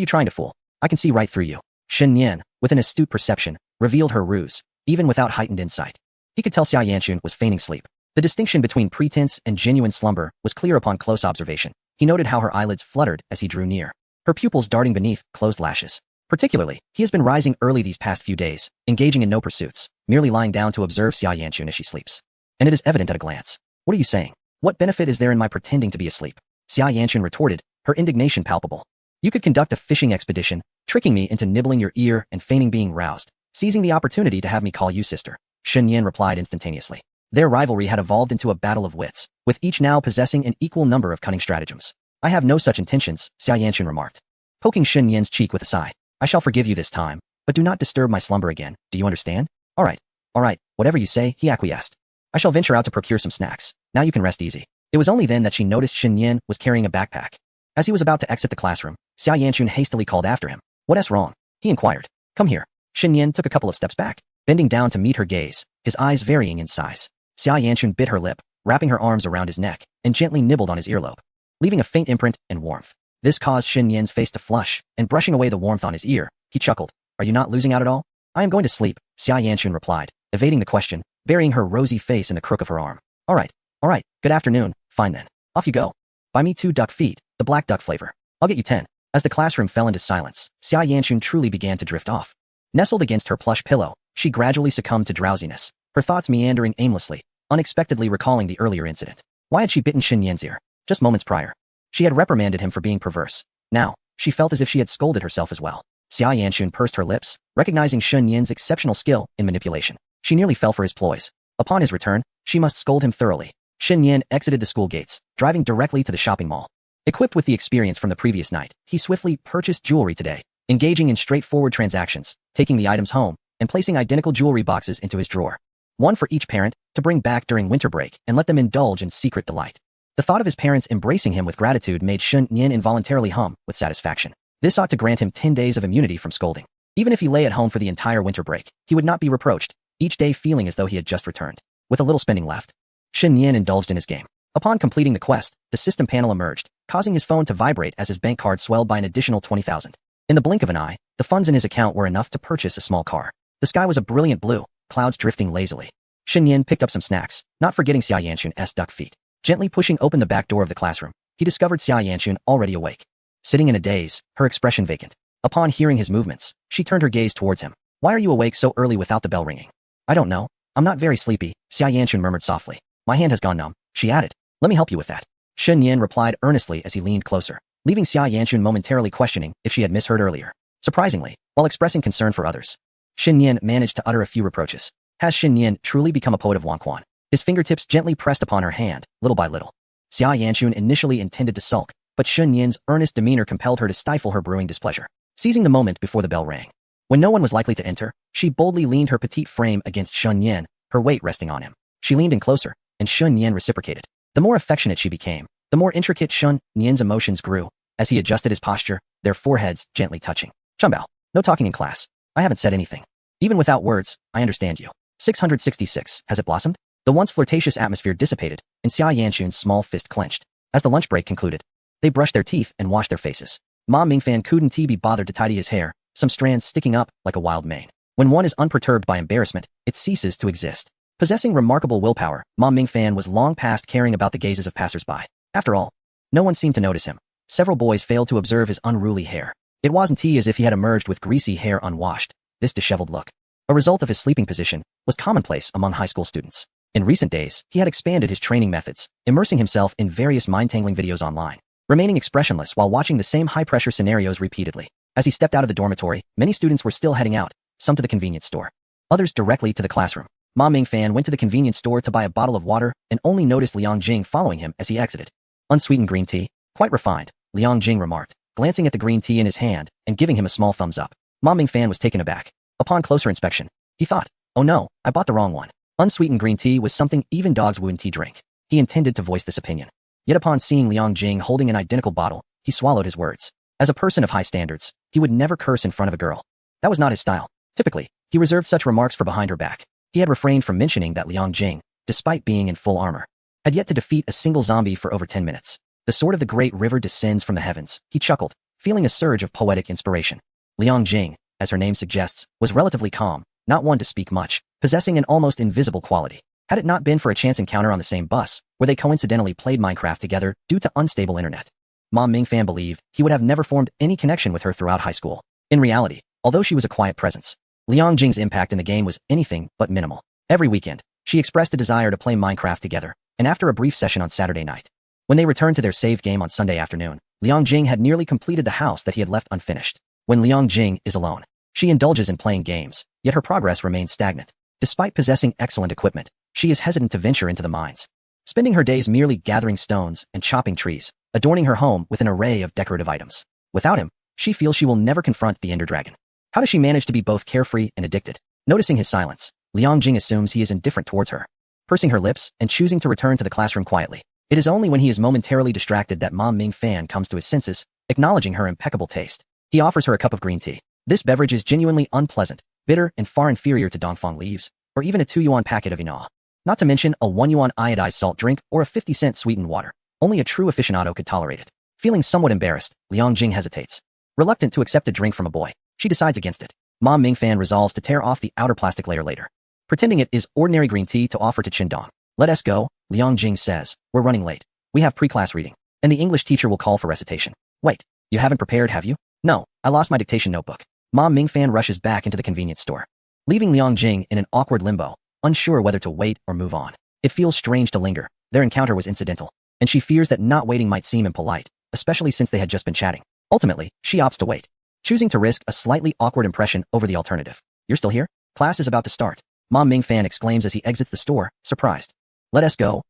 You trying to fool? I can see right through you. Shen Yan, with an astute perception, revealed her ruse, even without heightened insight. He could tell Xia Yanchun was feigning sleep. The distinction between pretense and genuine slumber was clear upon close observation. He noted how her eyelids fluttered as he drew near, her pupils darting beneath closed lashes. Particularly, he has been rising early these past few days, engaging in no pursuits, merely lying down to observe Xia Yanchun as she sleeps. And it is evident at a glance. What are you saying? What benefit is there in my pretending to be asleep? Xia Yanchun retorted, her indignation palpable. You could conduct a fishing expedition, tricking me into nibbling your ear and feigning being roused, seizing the opportunity to have me call you sister. Shen Yan replied instantaneously. Their rivalry had evolved into a battle of wits, with each now possessing an equal number of cunning stratagems. I have no such intentions, Xia Yanchun remarked, poking Shen Yan's cheek with a sigh. I shall forgive you this time, but do not disturb my slumber again, do you understand? All right, whatever you say, he acquiesced. I shall venture out to procure some snacks. Now you can rest easy. It was only then that she noticed Shen Yan was carrying a backpack. As he was about to exit the classroom, Xia Yanchun hastily called after him. What's wrong? He inquired. Come here. Shen Yan took a couple of steps back, bending down to meet her gaze, his eyes varying in size. Xia Yanchun bit her lip, wrapping her arms around his neck, and gently nibbled on his earlobe, leaving a faint imprint and warmth. This caused Shen Yan's face to flush, and brushing away the warmth on his ear, he chuckled. Are you not losing out at all? I am going to sleep, Xia Yanchun replied, evading the question, burying her rosy face in the crook of her arm. All right, good afternoon, fine then. Off you go. Buy me 2 duck feet, the black duck flavor. I'll get you 10. As the classroom fell into silence, Xia Yanchun truly began to drift off. Nestled against her plush pillow, she gradually succumbed to drowsiness, her thoughts meandering aimlessly, unexpectedly recalling the earlier incident. Why had she bitten Shen Yan's ear? Just moments prior. She had reprimanded him for being perverse. Now, she felt as if she had scolded herself as well. Xia Yanchun pursed her lips, recognizing Shen Yan's exceptional skill in manipulation. She nearly fell for his ploys. Upon his return, she must scold him thoroughly. Shen Yan exited the school gates, driving directly to the shopping mall. Equipped with the experience from the previous night, he swiftly purchased jewelry today, engaging in straightforward transactions, taking the items home, and placing identical jewelry boxes into his drawer. One for each parent, to bring back during winter break and let them indulge in secret delight. The thought of his parents embracing him with gratitude made Shen Yan involuntarily hum with satisfaction. This ought to grant him 10 days of immunity from scolding. Even if he lay at home for the entire winter break, he would not be reproached, each day feeling as though he had just returned. With a little spending left, Shen Yan indulged in his game. Upon completing the quest, the system panel emerged, causing his phone to vibrate as his bank card swelled by an additional 20,000. In the blink of an eye, the funds in his account were enough to purchase a small car. The sky was a brilliant blue, clouds drifting lazily. Shen Yan picked up some snacks, not forgetting Xia Yanchun's duck feet. Gently pushing open the back door of the classroom, he discovered Xia Yanchun already awake. Sitting in a daze, her expression vacant. Upon hearing his movements, she turned her gaze towards him. Why are you awake so early without the bell ringing? I don't know. I'm not very sleepy, Xia Yanchun murmured softly. My hand has gone numb, she added. Let me help you with that. Shen Yan replied earnestly as he leaned closer, leaving Xia Yanchun momentarily questioning if she had misheard earlier. Surprisingly, while expressing concern for others, Shen Yan managed to utter a few reproaches. Has Shen Yan truly become a poet of Wanquan? His fingertips gently pressed upon her hand, little by little. Xia Yanchun initially intended to sulk, but Shen Yan's earnest demeanor compelled her to stifle her brewing displeasure. Seizing the moment before the bell rang, when no one was likely to enter, she boldly leaned her petite frame against Shen Yan, her weight resting on him. She leaned in closer, and Shen Yan reciprocated. The more affectionate she became, the more intricate Shen Yan's emotions grew, as he adjusted his posture, their foreheads gently touching. Chunbao, no talking in class. I haven't said anything. Even without words, I understand you. 666, has it blossomed? The once flirtatious atmosphere dissipated, and Xia Yanchun's small fist clenched. As the lunch break concluded, they brushed their teeth and washed their faces. Ma Mingfan couldn't be bothered to tidy his hair, some strands sticking up like a wild mane. When one is unperturbed by embarrassment, it ceases to exist. Possessing remarkable willpower, Ma Mingfan was long past caring about the gazes of passers-by. After all, no one seemed to notice him. Several boys failed to observe his unruly hair. It wasn't he as if he had emerged with greasy hair unwashed. This disheveled look, a result of his sleeping position, was commonplace among high school students. In recent days, he had expanded his training methods, immersing himself in various mind-tangling videos online, remaining expressionless while watching the same high-pressure scenarios repeatedly. As he stepped out of the dormitory, many students were still heading out, some to the convenience store, others directly to the classroom. Ma Mingfan went to the convenience store to buy a bottle of water and only noticed Liang Jing following him as he exited. Unsweetened green tea? Quite refined, Liang Jing remarked, glancing at the green tea in his hand and giving him a small thumbs up. Ma Mingfan was taken aback. Upon closer inspection, he thought, oh no, I bought the wrong one. Unsweetened green tea was something even dogs wouldn't drink. He intended to voice this opinion. Yet upon seeing Liang Jing holding an identical bottle, he swallowed his words. As a person of high standards, he would never curse in front of a girl. That was not his style. Typically, he reserved such remarks for behind her back. He had refrained from mentioning that Liang Jing, despite being in full armor, had yet to defeat a single zombie for over 10 minutes. The sword of the great river descends from the heavens, he chuckled, feeling a surge of poetic inspiration. Liang Jing, as her name suggests, was relatively calm, not one to speak much, possessing an almost invisible quality. Had it not been for a chance encounter on the same bus, where they coincidentally played Minecraft together due to unstable internet, Mom Mingfan believed he would have never formed any connection with her throughout high school. In reality, although she was a quiet presence, Liang Jing's impact in the game was anything but minimal. Every weekend, she expressed a desire to play Minecraft together, and after a brief session on Saturday night, when they returned to their saved game on Sunday afternoon, Liang Jing had nearly completed the house that he had left unfinished. When Liang Jing is alone, she indulges in playing games, yet her progress remains stagnant. Despite possessing excellent equipment, she is hesitant to venture into the mines, spending her days merely gathering stones and chopping trees, adorning her home with an array of decorative items. Without him, she feels she will never confront the Ender Dragon. How does she manage to be both carefree and addicted? Noticing his silence, Liang Jing assumes he is indifferent towards her, pursing her lips and choosing to return to the classroom quietly. It is only when he is momentarily distracted that Mom Mingfan comes to his senses, acknowledging her impeccable taste. He offers her a cup of green tea. This beverage is genuinely unpleasant, bitter, and far inferior to Dongfang leaves, or even a 2 yuan packet of enoa. Not to mention a 1 yuan iodized salt drink or a 50-cent sweetened water. Only a true aficionado could tolerate it. Feeling somewhat embarrassed, Liang Jing hesitates. Reluctant to accept a drink from a boy, she decides against it. Mom Mingfan resolves to tear off the outer plastic layer later, pretending it is ordinary green tea to offer to Qindong. Let us go, Liang Jing says. We're running late. We have pre-class reading, and the English teacher will call for recitation. Wait, you haven't prepared, have you? No, I lost my dictation notebook. Mom Mingfan rushes back into the convenience store, leaving Liang Jing in an awkward limbo, unsure whether to wait or move on. It feels strange to linger. Their encounter was incidental, and she fears that not waiting might seem impolite, especially since they had just been chatting. Ultimately, she opts to wait, choosing to risk a slightly awkward impression over the alternative. You're still here? Class is about to start. Mom Mingfan exclaims as he exits the store, surprised. Let us go,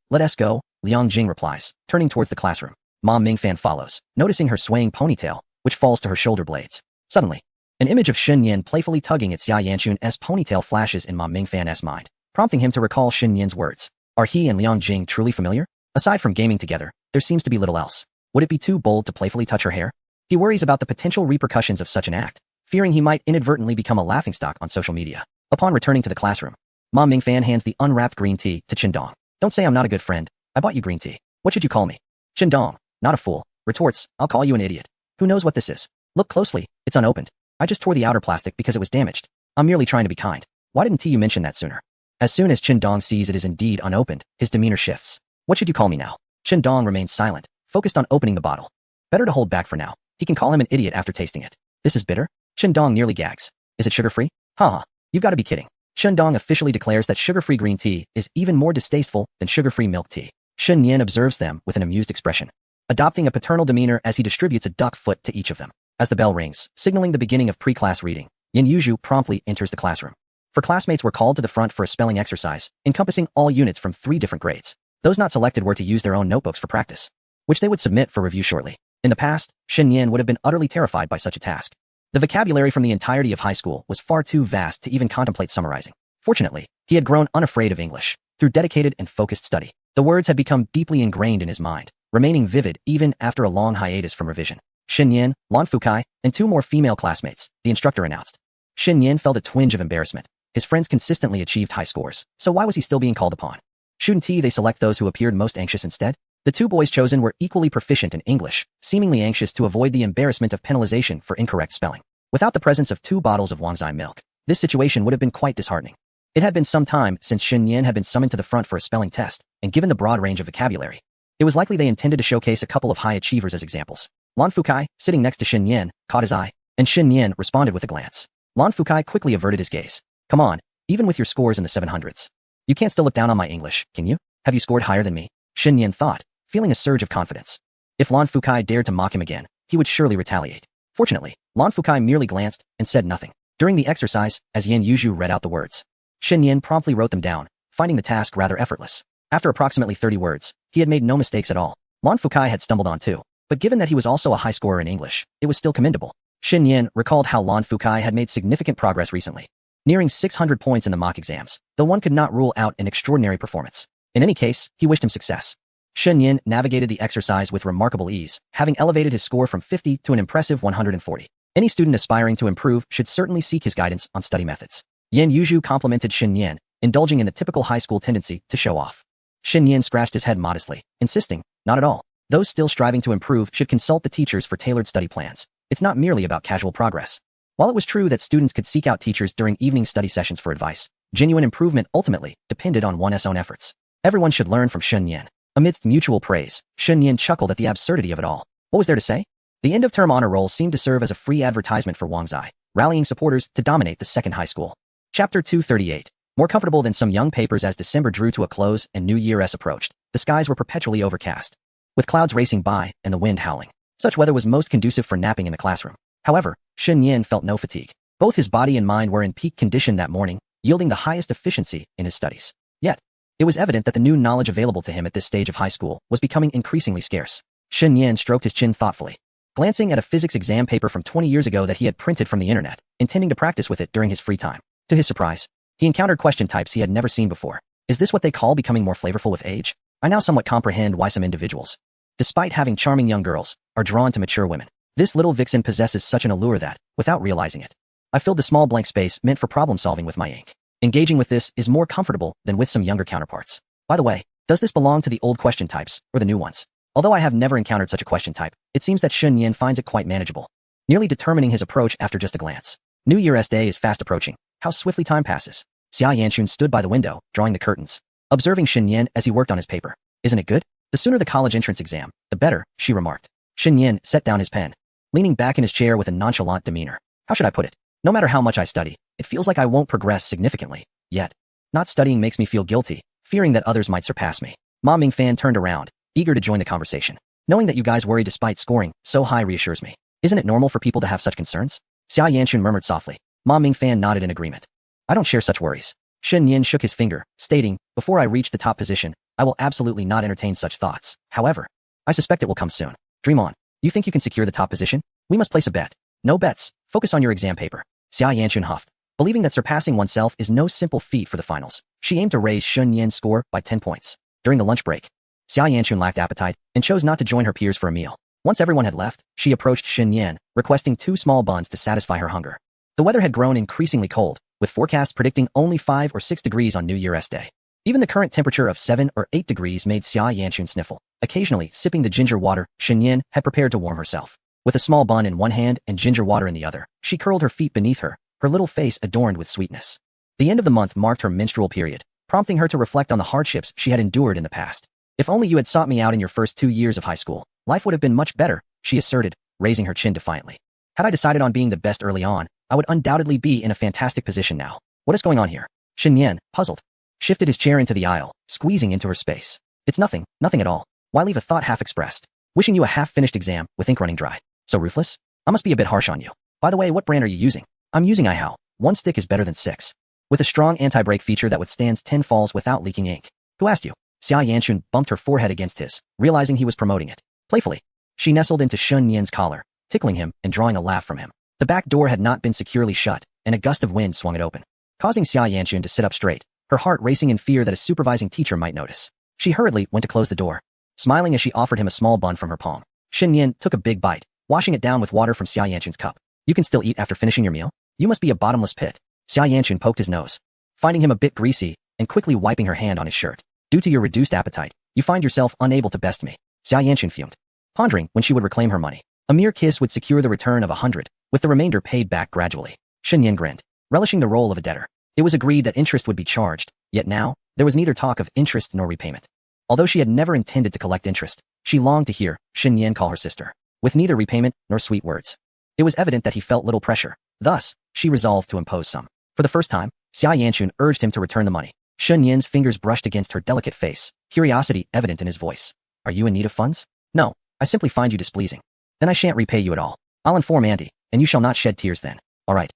Liang Jing replies, turning towards the classroom. Mom Mingfan follows, noticing her swaying ponytail, which falls to her shoulder blades. Suddenly, an image of Shen Yin playfully tugging at Xia Yanchun's ponytail flashes in Mom Mingfan's mind, prompting him to recall Shen Yin's words. Are he and Liang Jing truly familiar? Aside from gaming together, there seems to be little else. Would it be too bold to playfully touch her hair? He worries about the potential repercussions of such an act, fearing he might inadvertently become a laughingstock on social media. Upon returning to the classroom, Mom Mingfan hands the unwrapped green tea to Qindong. Don't say I'm not a good friend. I bought you green tea. What should you call me? Qindong, not a fool, retorts. I'll call you an idiot. Who knows what this is? Look closely, it's unopened. I just tore the outer plastic because it was damaged. I'm merely trying to be kind. Why didn't you mention that sooner? As soon as Qindong sees it is indeed unopened, his demeanor shifts. What should you call me now? Qindong remains silent, focused on opening the bottle. Better to hold back for now. He can call him an idiot after tasting it. This is bitter? Qindong nearly gags. Is it sugar-free? Haha, you've got to be kidding. Qindong officially declares that sugar-free green tea is even more distasteful than sugar-free milk tea. Shen Yin observes them with an amused expression, adopting a paternal demeanor as he distributes a duck foot to each of them. As the bell rings, signaling the beginning of pre-class reading, Yin Yuzhu promptly enters the classroom. Her classmates were called to the front for a spelling exercise, encompassing all units from 3 different grades. Those not selected were to use their own notebooks for practice, which they would submit for review shortly. In the past, Shen Yin would have been utterly terrified by such a task. The vocabulary from the entirety of high school was far too vast to even contemplate summarizing. Fortunately, he had grown unafraid of English through dedicated and focused study. The words had become deeply ingrained in his mind, remaining vivid even after a long hiatus from revision. Shen Yin, Lan Fukai, and 2 more female classmates, the instructor announced. Shen Yin felt a twinge of embarrassment. His friends consistently achieved high scores, so why was he still being called upon? Shouldn't they select those who appeared most anxious instead? The 2 boys chosen were equally proficient in English, seemingly anxious to avoid the embarrassment of penalization for incorrect spelling. Without the presence of 2 bottles of Wangzai milk, this situation would have been quite disheartening. It had been some time since Shen Yin had been summoned to the front for a spelling test, and given the broad range of vocabulary, it was likely they intended to showcase a couple of high achievers as examples. Lan Fukai, sitting next to Shen Yin, caught his eye, and Shen Yin responded with a glance. Lan Fukai quickly averted his gaze. Come on, even with your scores in the 700s. You can't still look down on my English, can you? Have you scored higher than me? Shen Yin thought, feeling a surge of confidence. If Lan Fukai dared to mock him again, he would surely retaliate. Fortunately, Lan Fukai merely glanced and said nothing. During the exercise, as Yin Yuzhu read out the words, Shen Yin promptly wrote them down, finding the task rather effortless. After approximately 30 words, he had made no mistakes at all. Lan Fukai had stumbled on too, but given that he was also a high scorer in English, it was still commendable. Shen Yin recalled how Lan Fukai had made significant progress recently, nearing 600 points in the mock exams, though one could not rule out an extraordinary performance. In any case, he wished him success. Shen Yin navigated the exercise with remarkable ease, having elevated his score from 50 to an impressive 140. Any student aspiring to improve should certainly seek his guidance on study methods. Yin Yuzhu complimented Shen Yin, indulging in the typical high school tendency to show off. Shen Yin scratched his head modestly, insisting, not at all. Those still striving to improve should consult the teachers for tailored study plans. It's not merely about casual progress. While it was true that students could seek out teachers during evening study sessions for advice, genuine improvement ultimately depended on one's own efforts. Everyone should learn from Shun Yan. Amidst mutual praise, Shun Yan chuckled at the absurdity of it all. What was there to say? The end-of-term honor roll seemed to serve as a free advertisement for Wang's Eye, rallying supporters to dominate the second high school. Chapter 238. More comfortable than some young papers as December drew to a close and New Year's approached, the skies were perpetually overcast, with clouds racing by and the wind howling. Such weather was most conducive for napping in the classroom. However, Shun Yan felt no fatigue. Both his body and mind were in peak condition that morning, yielding the highest efficiency in his studies. Yet, it was evident that the new knowledge available to him at this stage of high school was becoming increasingly scarce. Shun Yan stroked his chin thoughtfully, glancing at a physics exam paper from 20 years ago that he had printed from the internet, intending to practice with it during his free time. To his surprise, he encountered question types he had never seen before. Is this what they call becoming more flavorful with age? I now somewhat comprehend why some individuals, despite having charming young girls, are drawn to mature women. This little vixen possesses such an allure that, without realizing it, I filled the small blank space meant for problem solving with my ink. Engaging with this is more comfortable than with some younger counterparts. By the way, does this belong to the old question types, or the new ones? Although I have never encountered such a question type, it seems that Shun Yan finds it quite manageable, nearly determining his approach after just a glance. New Year's Day is fast approaching. How swiftly time passes. Xia Yanchun stood by the window, drawing the curtains, observing Shun Yan as he worked on his paper. Isn't it good? The sooner the college entrance exam, the better, she remarked. Shun Yan set down his pen, leaning back in his chair with a nonchalant demeanor. How should I put it? No matter how much I study, it feels like I won't progress significantly, yet. Not studying makes me feel guilty, fearing that others might surpass me. Ma Mingfan turned around, eager to join the conversation. Knowing that you guys worry despite scoring so high reassures me. Isn't it normal for people to have such concerns? Xia Yanchun murmured softly. Ma Mingfan nodded in agreement. I don't share such worries. Shun Yan shook his finger, stating, before I reach the top position, I will absolutely not entertain such thoughts. However, I suspect it will come soon. Dream on. You think you can secure the top position? We must place a bet. No bets. Focus on your exam paper. Xia Yanchun huffed, believing that surpassing oneself is no simple feat for the finals. She aimed to raise Shun Yan's score by 10 points. During the lunch break, Xia Yanchun lacked appetite and chose not to join her peers for a meal. Once everyone had left, she approached Shun Yan, requesting 2 small buns to satisfy her hunger. The weather had grown increasingly cold, with forecasts predicting only 5 or 6 degrees on New Year's Day. Even the current temperature of 7 or 8 degrees made Xia Yanchun sniffle. Occasionally, sipping the ginger water, Shun Yan had prepared to warm herself. With a small bun in one hand and ginger water in the other, she curled her feet beneath her, her little face adorned with sweetness. The end of the month marked her menstrual period, prompting her to reflect on the hardships she had endured in the past. If only you had sought me out in your first 2 years of high school, life would have been much better, she asserted, raising her chin defiantly. Had I decided on being the best early on, I would undoubtedly be in a fantastic position now. What is going on here? Shun Yan, puzzled, shifted his chair into the aisle, squeezing into her space. It's nothing, nothing at all. Why leave a thought half expressed? Wishing you a half-finished exam, with ink running dry. So ruthless? I must be a bit harsh on you. By the way, what brand are you using? I'm using iHow. 1 stick is better than 6. With a strong anti-break feature that withstands 10 falls without leaking ink. Who asked you? Xia Yanchun bumped her forehead against his, realizing he was promoting it. Playfully, she nestled into Shun Yan's collar, tickling him and drawing a laugh from him. The back door had not been securely shut, and a gust of wind swung it open, causing Xia Yanchun to sit up straight, her heart racing in fear that a supervising teacher might notice. She hurriedly went to close the door, smiling as she offered him a small bun from her palm. Shun Yan took a big bite, washing it down with water from Xia Yanchun's cup. You can still eat after finishing your meal? You must be a bottomless pit. Xia Yanchun poked his nose, finding him a bit greasy, and quickly wiping her hand on his shirt. Due to your reduced appetite, you find yourself unable to best me. Xia Yanchun fumed, pondering when she would reclaim her money. A mere kiss would secure the return of 100, with the remainder paid back gradually. Shun Yan grinned, relishing the role of a debtor. It was agreed that interest would be charged, yet now, there was neither talk of interest nor repayment. Although she had never intended to collect interest, she longed to hear Shun Yan call her sister, with neither repayment nor sweet words. It was evident that he felt little pressure. Thus, she resolved to impose some. For the first time, Xia Yanchun urged him to return the money. Shun Yan's fingers brushed against her delicate face, curiosity evident in his voice. Are you in need of funds? No, I simply find you displeasing. Then I shan't repay you at all. I'll inform Andy, and you shall not shed tears then. All right,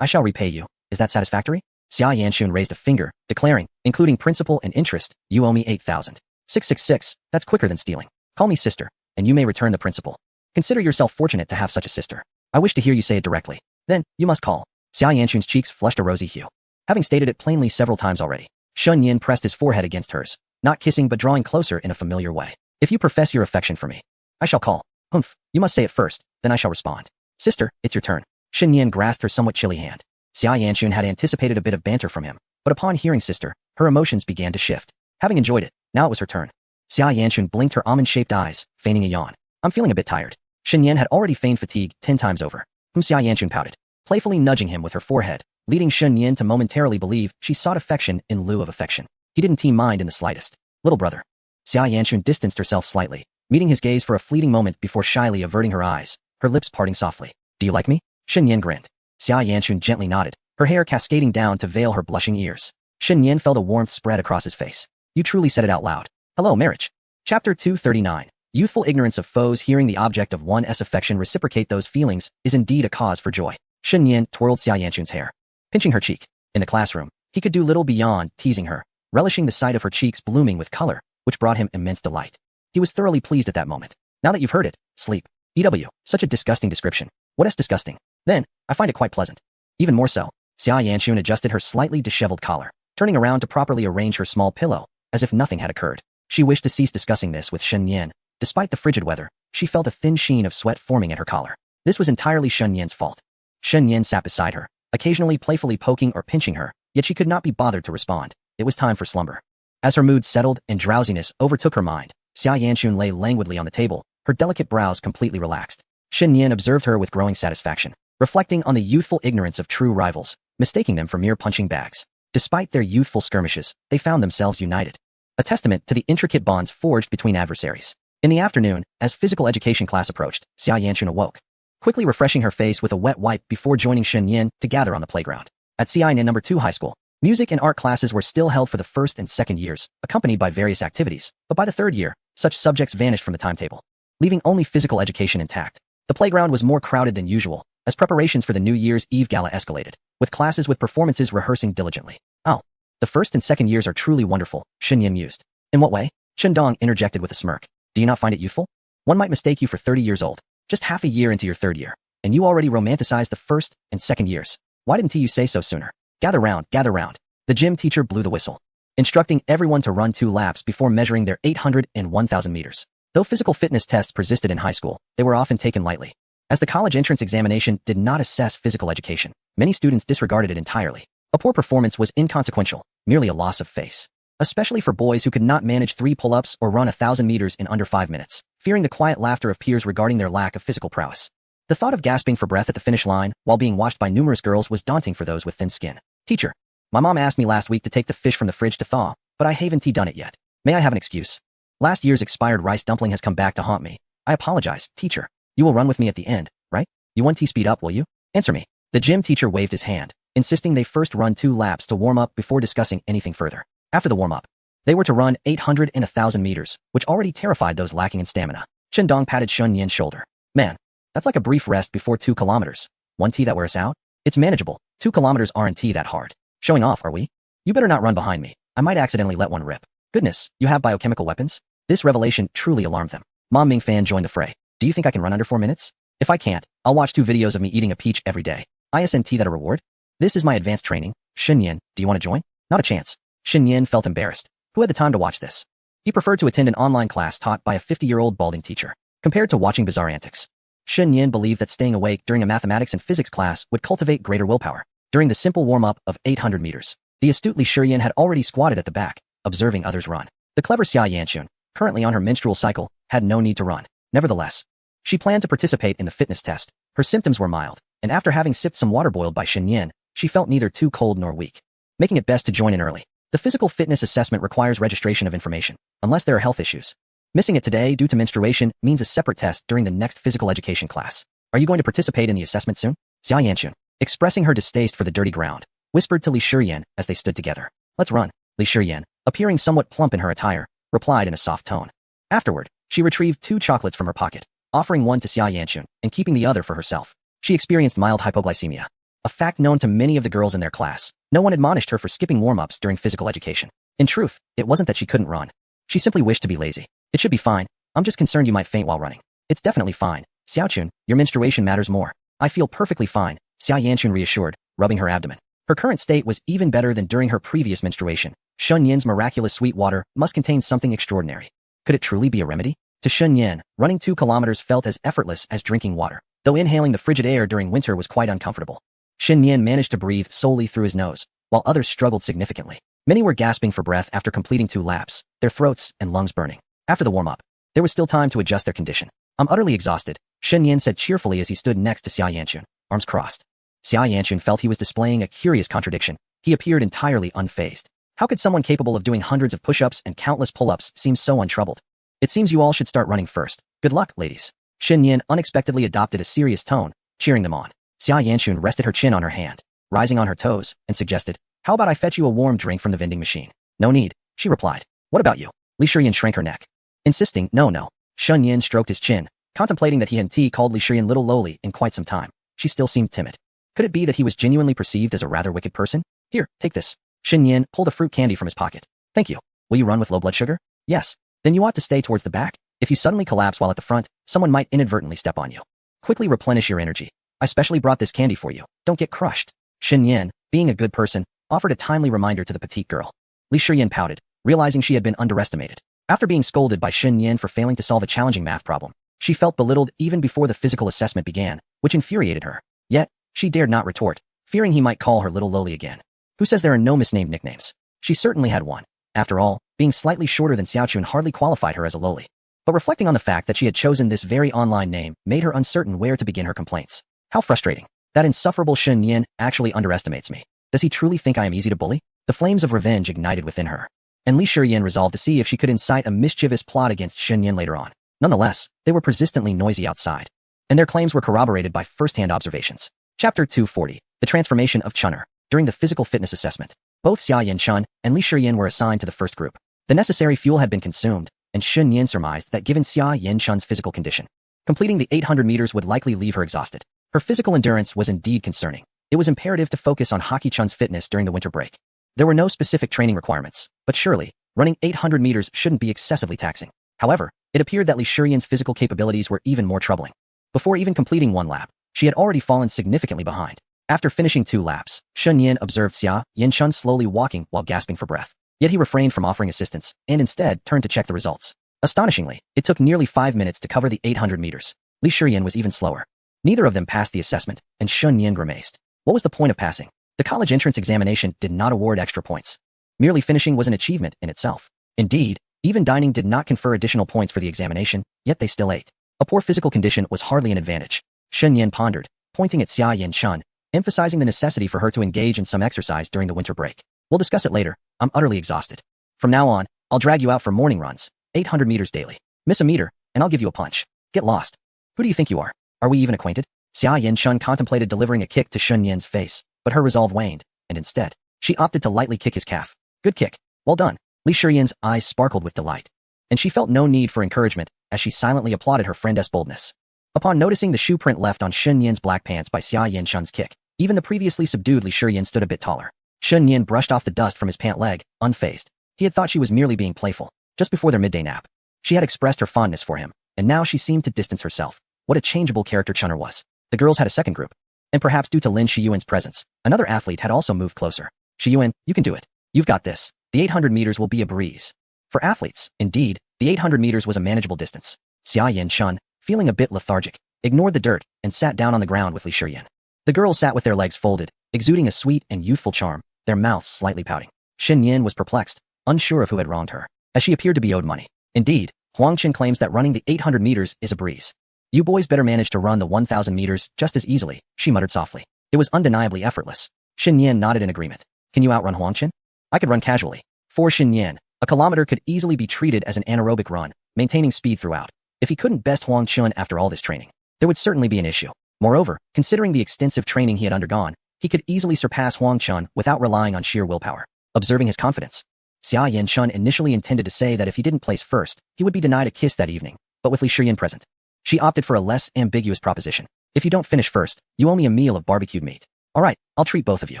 I shall repay you. Is that satisfactory? Xia Yanchun raised a finger, declaring, including principal and interest, you owe me 8,000. 666, that's quicker than stealing. Call me sister, and you may return the principal. Consider yourself fortunate to have such a sister. I wish to hear you say it directly. Then, you must call. Xia Yanchun's cheeks flushed a rosy hue. Having stated it plainly several times already, Shun Yan pressed his forehead against hers, not kissing but drawing closer in a familiar way. If you profess your affection for me, I shall call. Humph, you must say it first, then I shall respond. Sister, it's your turn. Shun Yan grasped her somewhat chilly hand. Xia Yanchun had anticipated a bit of banter from him, but upon hearing sister, her emotions began to shift. Having enjoyed it, now it was her turn. Xia Yanchun blinked her almond-shaped eyes, feigning a yawn. I'm feeling a bit tired. Shen Yan had already feigned fatigue 10 times over. Xia Yanchun pouted, playfully nudging him with her forehead, leading Shen Yan to momentarily believe she sought affection in lieu of affection. He didn't mind in the slightest. Little brother. Xia Yanchun distanced herself slightly, meeting his gaze for a fleeting moment before shyly averting her eyes, her lips parting softly. Do you like me? Shen Yan grinned. Xia Yanchun gently nodded, her hair cascading down to veil her blushing ears. Shen Yan felt a warmth spread across his face. You truly said it out loud. Hello, marriage. Chapter 239. Youthful ignorance of foes hearing the object of one's affection reciprocate those feelings is indeed a cause for joy. Shen Yan twirled Xia Yanchun's hair, pinching her cheek. In the classroom, he could do little beyond teasing her, relishing the sight of her cheeks blooming with color, which brought him immense delight. He was thoroughly pleased at that moment. Now that you've heard it, sleep. EW, such a disgusting description. What is disgusting? Then, I find it quite pleasant. Even more so. Xia Yanchun adjusted her slightly disheveled collar, turning around to properly arrange her small pillow, as if nothing had occurred. She wished to cease discussing this with Shen Yan. Despite the frigid weather, she felt a thin sheen of sweat forming at her collar. This was entirely Shen Yan's fault. Shen Yan sat beside her, occasionally playfully poking or pinching her, yet she could not be bothered to respond. It was time for slumber. As her mood settled and drowsiness overtook her mind, Xia Yanchun lay languidly on the table, her delicate brows completely relaxed. Shen Yan observed her with growing satisfaction, reflecting on the youthful ignorance of true rivals, mistaking them for mere punching bags. Despite their youthful skirmishes, they found themselves united. A testament to the intricate bonds forged between adversaries. In the afternoon, as physical education class approached, Xia Yanchun awoke, quickly refreshing her face with a wet wipe before joining Shen Yan to gather on the playground. At CIN No. 2 High School, music and art classes were still held for the first and second years, accompanied by various activities, but by the third year, such subjects vanished from the timetable, leaving only physical education intact. The playground was more crowded than usual, as preparations for the New Year's Eve gala escalated, with classes with performances rehearsing diligently. Oh, the first and second years are truly wonderful, Shen Yan mused. In what way? Shen Dong interjected with a smirk. Do you not find it youthful? One might mistake you for 30 years old, just half a year into your third year, and you already romanticize the first and second years. Why didn't you say so sooner? Gather round, gather round. The gym teacher blew the whistle, instructing everyone to run 2 laps before measuring their 800 and 1,000 meters. Though physical fitness tests persisted in high school, they were often taken lightly. As the college entrance examination did not assess physical education, many students disregarded it entirely. A poor performance was inconsequential, merely a loss of face. Especially for boys who could not manage 3 pull-ups or run 1,000 meters in under 5 minutes, fearing the quiet laughter of peers regarding their lack of physical prowess. The thought of gasping for breath at the finish line while being watched by numerous girls was daunting for those with thin skin. Teacher, my mom asked me last week to take the fish from the fridge to thaw, but I haven't done it yet. May I have an excuse? Last year's expired rice dumpling has come back to haunt me. I apologize, teacher. You will run with me at the end, right? You want to speed up, will you? Answer me. The gym teacher waved his hand, insisting they first run 2 laps to warm up before discussing anything further. After the warm-up, they were to run 800 and 1,000 meters, which already terrified those lacking in stamina. Shen Dong patted Shen Yan's shoulder. Man, that's like a brief rest before 2 kilometers. 1 T that wears out? It's manageable. 2 kilometers aren't that hard. Showing off, are we? You better not run behind me. I might accidentally let one rip. Goodness, you have biochemical weapons? This revelation truly alarmed them. Mom Ming Fan joined the fray. Do you think I can run under 4 minutes? If I can't, I'll watch 2 videos of me eating a peach every day. ISNT that a reward? This is my advanced training. Shen Yan, do you want to join? Not a chance. Shen Yan felt embarrassed. Who had the time to watch this? He preferred to attend an online class taught by a 50-year-old balding teacher, compared to watching bizarre antics. Shen Yan believed that staying awake during a mathematics and physics class would cultivate greater willpower. During the simple warm-up of 800 meters, the astute Li Shiyan had already squatted at the back, observing others run. The clever Xia Yanchun, currently on her menstrual cycle, had no need to run. Nevertheless, she planned to participate in the fitness test. Her symptoms were mild, and after having sipped some water boiled by Shen Yan, she felt neither too cold nor weak, making it best to join in early. The physical fitness assessment requires registration of information, unless there are health issues. Missing it today due to menstruation means a separate test during the next physical education class. Are you going to participate in the assessment soon? Xia Yanchun, expressing her distaste for the dirty ground, whispered to Li Shiyan as they stood together. Let's run. Li Shiyan, appearing somewhat plump in her attire, replied in a soft tone. Afterward, she retrieved 2 chocolates from her pocket, offering one to Xia Yanchun and keeping the other for herself. She experienced mild hypoglycemia, a fact known to many of the girls in their class. No one admonished her for skipping warm-ups during physical education. In truth, it wasn't that she couldn't run. She simply wished to be lazy. It should be fine. I'm just concerned you might faint while running. It's definitely fine. Xiaochun, your menstruation matters more. I feel perfectly fine, Xia Yanchun reassured, rubbing her abdomen. Her current state was even better than during her previous menstruation. Shen Yan's miraculous sweet water must contain something extraordinary. Could it truly be a remedy? To Shen Yan, running 2 kilometers felt as effortless as drinking water, though inhaling the frigid air during winter was quite uncomfortable. Shen Yan managed to breathe solely through his nose, while others struggled significantly. Many were gasping for breath after completing 2 laps, their throats and lungs burning. After the warm-up, there was still time to adjust their condition. I'm utterly exhausted, Shen Yin said cheerfully as he stood next to Xia Yanchun, arms crossed. Xia Yanchun felt he was displaying a curious contradiction. He appeared entirely unfazed. How could someone capable of doing hundreds of push-ups and countless pull-ups seem so untroubled? It seems you all should start running first. Good luck, ladies. Shen Yin unexpectedly adopted a serious tone, cheering them on. Xia Yanchun rested her chin on her hand, rising on her toes, and suggested, how about I fetch you a warm drink from the vending machine? No need, she replied. What about you? Li Shiyan shrank her neck, insisting, no. Shen Yin stroked his chin, contemplating that he hadn't called Li Shiyan little lowly in quite some time. She still seemed timid. Could it be that he was genuinely perceived as a rather wicked person? Here, take this. Shen Yin pulled a fruit candy from his pocket. Thank you. Will you run with low blood sugar? Yes. Then you ought to stay towards the back. If you suddenly collapse while at the front, someone might inadvertently step on you. Quickly replenish your energy. I specially brought this candy for you. Don't get crushed. Shen Yin, being a good person, offered a timely reminder to the petite girl. Li Shiyan pouted, realizing she had been underestimated. After being scolded by Shen Yin for failing to solve a challenging math problem, she felt belittled even before the physical assessment began, which infuriated her. Yet, she dared not retort, fearing he might call her little lowly again. Who says there are no misnamed nicknames? She certainly had one. After all, being slightly shorter than Xiaochun hardly qualified her as a lowly. But reflecting on the fact that she had chosen this very online name made her uncertain where to begin her complaints. How frustrating. That insufferable Shen Yin actually underestimates me. Does he truly think I am easy to bully? The flames of revenge ignited within her. And Li Shiyan resolved to see if she could incite a mischievous plot against Shen Yin later on. Nonetheless, they were persistently noisy outside. And their claims were corroborated by first-hand observations. Chapter 240. The Transformation of Chun'er. During the physical fitness assessment, both Xia Yanchun and Li Shiyan were assigned to the first group. The necessary fuel had been consumed, and Shen Yin surmised that given Xia Yanchun's physical condition, completing the 800 meters would likely leave her exhausted. Her physical endurance was indeed concerning. It was imperative to focus on Haki Chun's fitness during the winter break. There were no specific training requirements, but surely, running 800 meters shouldn't be excessively taxing. However, it appeared that Li Shiyan's physical capabilities were even more troubling. Before even completing one lap, she had already fallen significantly behind. After finishing 2 laps, Shen Yin observed Xia Yanchun slowly walking while gasping for breath. Yet he refrained from offering assistance, and instead turned to check the results. Astonishingly, it took nearly 5 minutes to cover the 800 meters. Li Shiyan was even slower. Neither of them passed the assessment, and Shen Yin grimaced. What was the point of passing? The college entrance examination did not award extra points. Merely finishing was an achievement in itself. Indeed, even dining did not confer additional points for the examination, yet they still ate. A poor physical condition was hardly an advantage. Shen Yin pondered, pointing at Xia Yanchun, emphasizing the necessity for her to engage in some exercise during the winter break. We'll discuss it later. I'm utterly exhausted. From now on, I'll drag you out for morning runs, 800 meters daily. Miss a meter, and I'll give you a punch. Get lost. Who do you think you are? Are we even acquainted? Xia Yanchun contemplated delivering a kick to Shen Yin's face, but her resolve waned, and instead, she opted to lightly kick his calf. Good kick. Well done. Li Shiyan's eyes sparkled with delight, and she felt no need for encouragement as she silently applauded her friend's boldness. Upon noticing the shoe print left on Shen Yin's black pants by Xia Yanchun's kick, even the previously subdued Li Shiyan stood a bit taller. Shen Yin brushed off the dust from his pant leg, unfazed. He had thought she was merely being playful. Just before their midday nap, she had expressed her fondness for him, and now she seemed to distance herself. What a changeable character Chun'er was. The girls had a second group, and perhaps due to Lin Shiyuan's presence, another athlete had also moved closer. Shiyuan, you can do it. You've got this. The 800 meters will be a breeze. For athletes, indeed, the 800 meters was a manageable distance. Xia Yanchun, feeling a bit lethargic, ignored the dirt and sat down on the ground with Li Shiyan. The girls sat with their legs folded, exuding a sweet and youthful charm, their mouths slightly pouting. Shen Yin was perplexed, unsure of who had wronged her, as she appeared to be owed money. Indeed, Huang Qin claims that running the 800 meters is a breeze. You boys better manage to run the 1,000 meters just as easily, she muttered softly. It was undeniably effortless. Shen Yin nodded in agreement. Can you outrun Huang Qin? I could run casually. For Shen Yin, a kilometer could easily be treated as an anaerobic run, maintaining speed throughout. If he couldn't best Huang Qin after all this training, there would certainly be an issue. Moreover, considering the extensive training he had undergone, he could easily surpass Huang Qin without relying on sheer willpower. Observing his confidence, Xia Yanchun initially intended to say that if he didn't place first, he would be denied a kiss that evening, but with Li Shiyan present, she opted for a less ambiguous proposition. If you don't finish first, you owe me a meal of barbecued meat. All right, I'll treat both of you.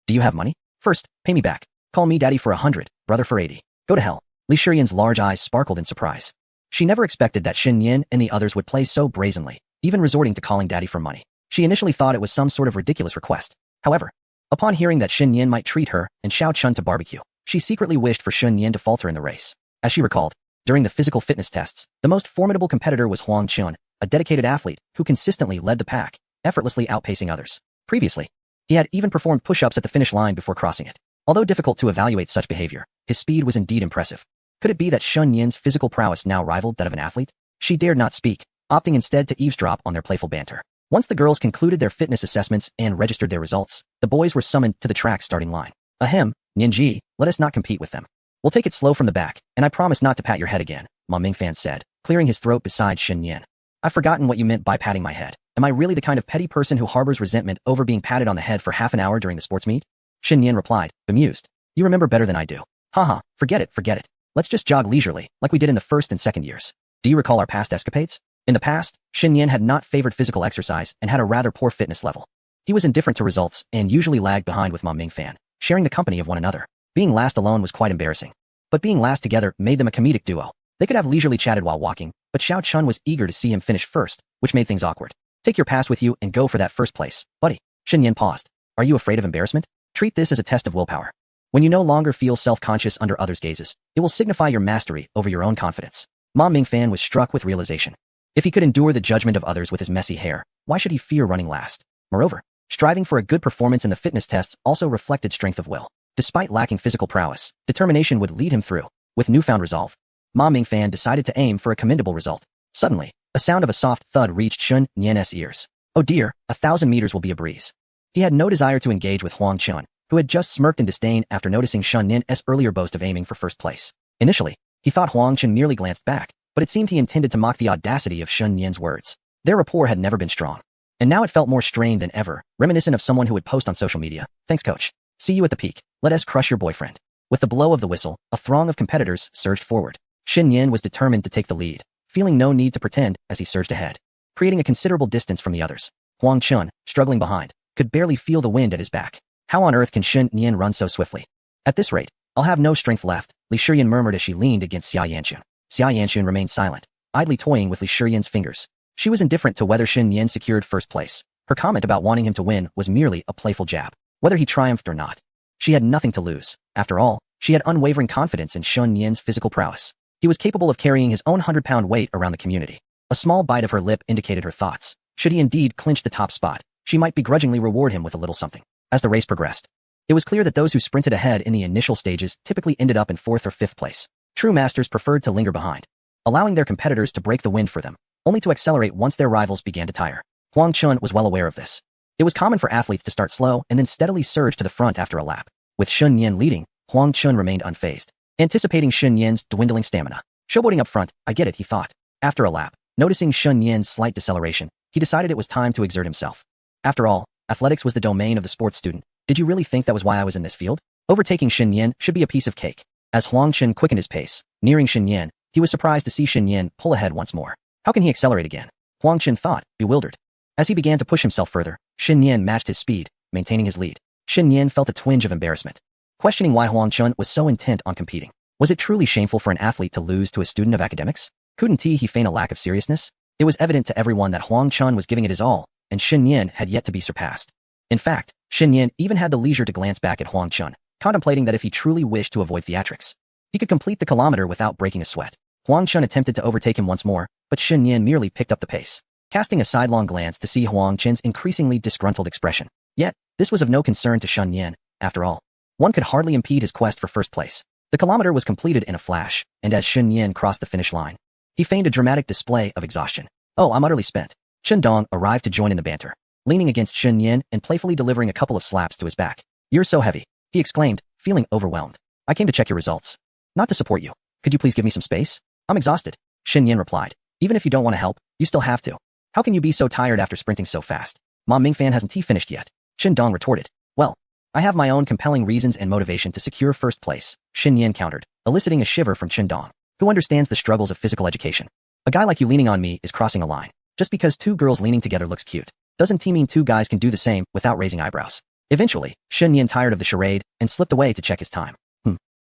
Do you have money? First, pay me back. Call me daddy for 100, brother for 80. Go to hell. Li Shiyan's large eyes sparkled in surprise. She never expected that Shen Yin and the others would play so brazenly, even resorting to calling daddy for money. She initially thought it was some sort of ridiculous request. However, upon hearing that Shen Yin might treat her and Xiao Chun to barbecue, she secretly wished for Shen Yin to falter in the race. As she recalled, during the physical fitness tests, the most formidable competitor was Huang Qin, a dedicated athlete who consistently led the pack, effortlessly outpacing others. Previously, he had even performed push-ups at the finish line before crossing it. Although difficult to evaluate such behavior, his speed was indeed impressive. Could it be that Shen Yin's physical prowess now rivaled that of an athlete? She dared not speak, opting instead to eavesdrop on their playful banter. Once the girls concluded their fitness assessments and registered their results, the boys were summoned to the track starting line. Ahem, Nianji, let us not compete with them. We'll take it slow from the back, and I promise not to pat your head again, Ma Mingfan said, clearing his throat beside Shen Yan. I've forgotten what you meant by patting my head. Am I really the kind of petty person who harbors resentment over being patted on the head for half an hour during the sports meet? Shen Yan replied, bemused. You remember better than I do. Haha, forget it. Let's just jog leisurely, like we did in the first and second years. Do you recall our past escapades? In the past, Shen Yan had not favored physical exercise and had a rather poor fitness level. He was indifferent to results and usually lagged behind with Ma Mingfan, sharing the company of one another. Being last alone was quite embarrassing. But being last together made them a comedic duo. They could have leisurely chatted while walking, but Xiao Chun was eager to see him finish first, which made things awkward. Take your pass with you and go for that first place, buddy. Shen Yan paused. Are you afraid of embarrassment? Treat this as a test of willpower. When you no longer feel self-conscious under others' gazes, it will signify your mastery over your own confidence. Ma Mingfan was struck with realization. If he could endure the judgment of others with his messy hair, why should he fear running last? Moreover, striving for a good performance in the fitness tests also reflected strength of will. Despite lacking physical prowess, determination would lead him through. With newfound resolve, Ma Mingfan decided to aim for a commendable result. Suddenly, a sound of a soft thud reached Shen Yan's ears. Oh dear, 1,000 meters will be a breeze. He had no desire to engage with Huang Chun, who had just smirked in disdain after noticing Shen Yan's earlier boast of aiming for first place. Initially, he thought Huang Chun merely glanced back, but it seemed he intended to mock the audacity of Shen Yan's words. Their rapport had never been strong. And now it felt more strained than ever, reminiscent of someone who would post on social media. Thanks, coach. See you at the peak. Let us crush your boyfriend. With the blow of the whistle, a throng of competitors surged forward. Shen Yan was determined to take the lead, feeling no need to pretend as he surged ahead, creating a considerable distance from the others. Huang Chun, struggling behind, could barely feel the wind at his back. How on earth can Shen Yan run so swiftly? At this rate, I'll have no strength left, Li Shiyan murmured as she leaned against Xia Yanchun. Xia Yanchun remained silent, idly toying with Li Shiyan's fingers. She was indifferent to whether Shen Yan secured first place. Her comment about wanting him to win was merely a playful jab, whether he triumphed or not. She had nothing to lose. After all, she had unwavering confidence in Shen Yan's physical prowess. He was capable of carrying his own 100-pound weight around the community. A small bite of her lip indicated her thoughts. Should he indeed clinch the top spot, she might begrudgingly reward him with a little something. As the race progressed, it was clear that those who sprinted ahead in the initial stages typically ended up in 4th or 5th place. True masters preferred to linger behind, allowing their competitors to break the wind for them, only to accelerate once their rivals began to tire. Huang Chun was well aware of this. It was common for athletes to start slow and then steadily surge to the front after a lap. With Shen Yan leading, Huang Chun remained unfazed, anticipating Shen Yan's dwindling stamina. Showboating up front, I get it, he thought. After a lap, noticing Shen Yan's slight deceleration, he decided it was time to exert himself. After all, athletics was the domain of the sports student. Did you really think that was why I was in this field? Overtaking Shen Yan should be a piece of cake. As Huang Chun quickened his pace, nearing Shen Yan, he was surprised to see Shen Yan pull ahead once more. How can he accelerate again? Huang Chun thought, bewildered. As he began to push himself further, Shen Yan matched his speed, maintaining his lead. Shen Yan felt a twinge of embarrassment, questioning why Huang Chun was so intent on competing. Was it truly shameful for an athlete to lose to a student of academics? Couldn't he feign a lack of seriousness? It was evident to everyone that Huang Chun was giving it his all, and Shen Yan had yet to be surpassed. In fact, Shen Yan even had the leisure to glance back at Huang Chun, contemplating that if he truly wished to avoid theatrics, he could complete the kilometer without breaking a sweat. Huang Chun attempted to overtake him once more, but Shen Yan merely picked up the pace, casting a sidelong glance to see Huang Chun's increasingly disgruntled expression. Yet, this was of no concern to Shen Yan, after all. One could hardly impede his quest for first place. The kilometer was completed in a flash, and as Shen Yan crossed the finish line, he feigned a dramatic display of exhaustion. Oh, I'm utterly spent. Chen Dong arrived to join in the banter, leaning against Shen Yan and playfully delivering a couple of slaps to his back. You're so heavy, he exclaimed, feeling overwhelmed. I came to check your results, not to support you. Could you please give me some space? I'm exhausted, Shen Yan replied. Even if you don't want to help, you still have to. How can you be so tired after sprinting so fast? Ma Mingfan hasn't he finished yet? Chen Dong retorted. Well, I have my own compelling reasons and motivation to secure first place, Shen Yan countered, eliciting a shiver from Chen Dong, who understands the struggles of physical education. A guy like you leaning on me is crossing a line. Just because two girls leaning together looks cute, doesn't mean two guys can do the same without raising eyebrows. Eventually, Shen Yan tired of the charade and slipped away to check his time.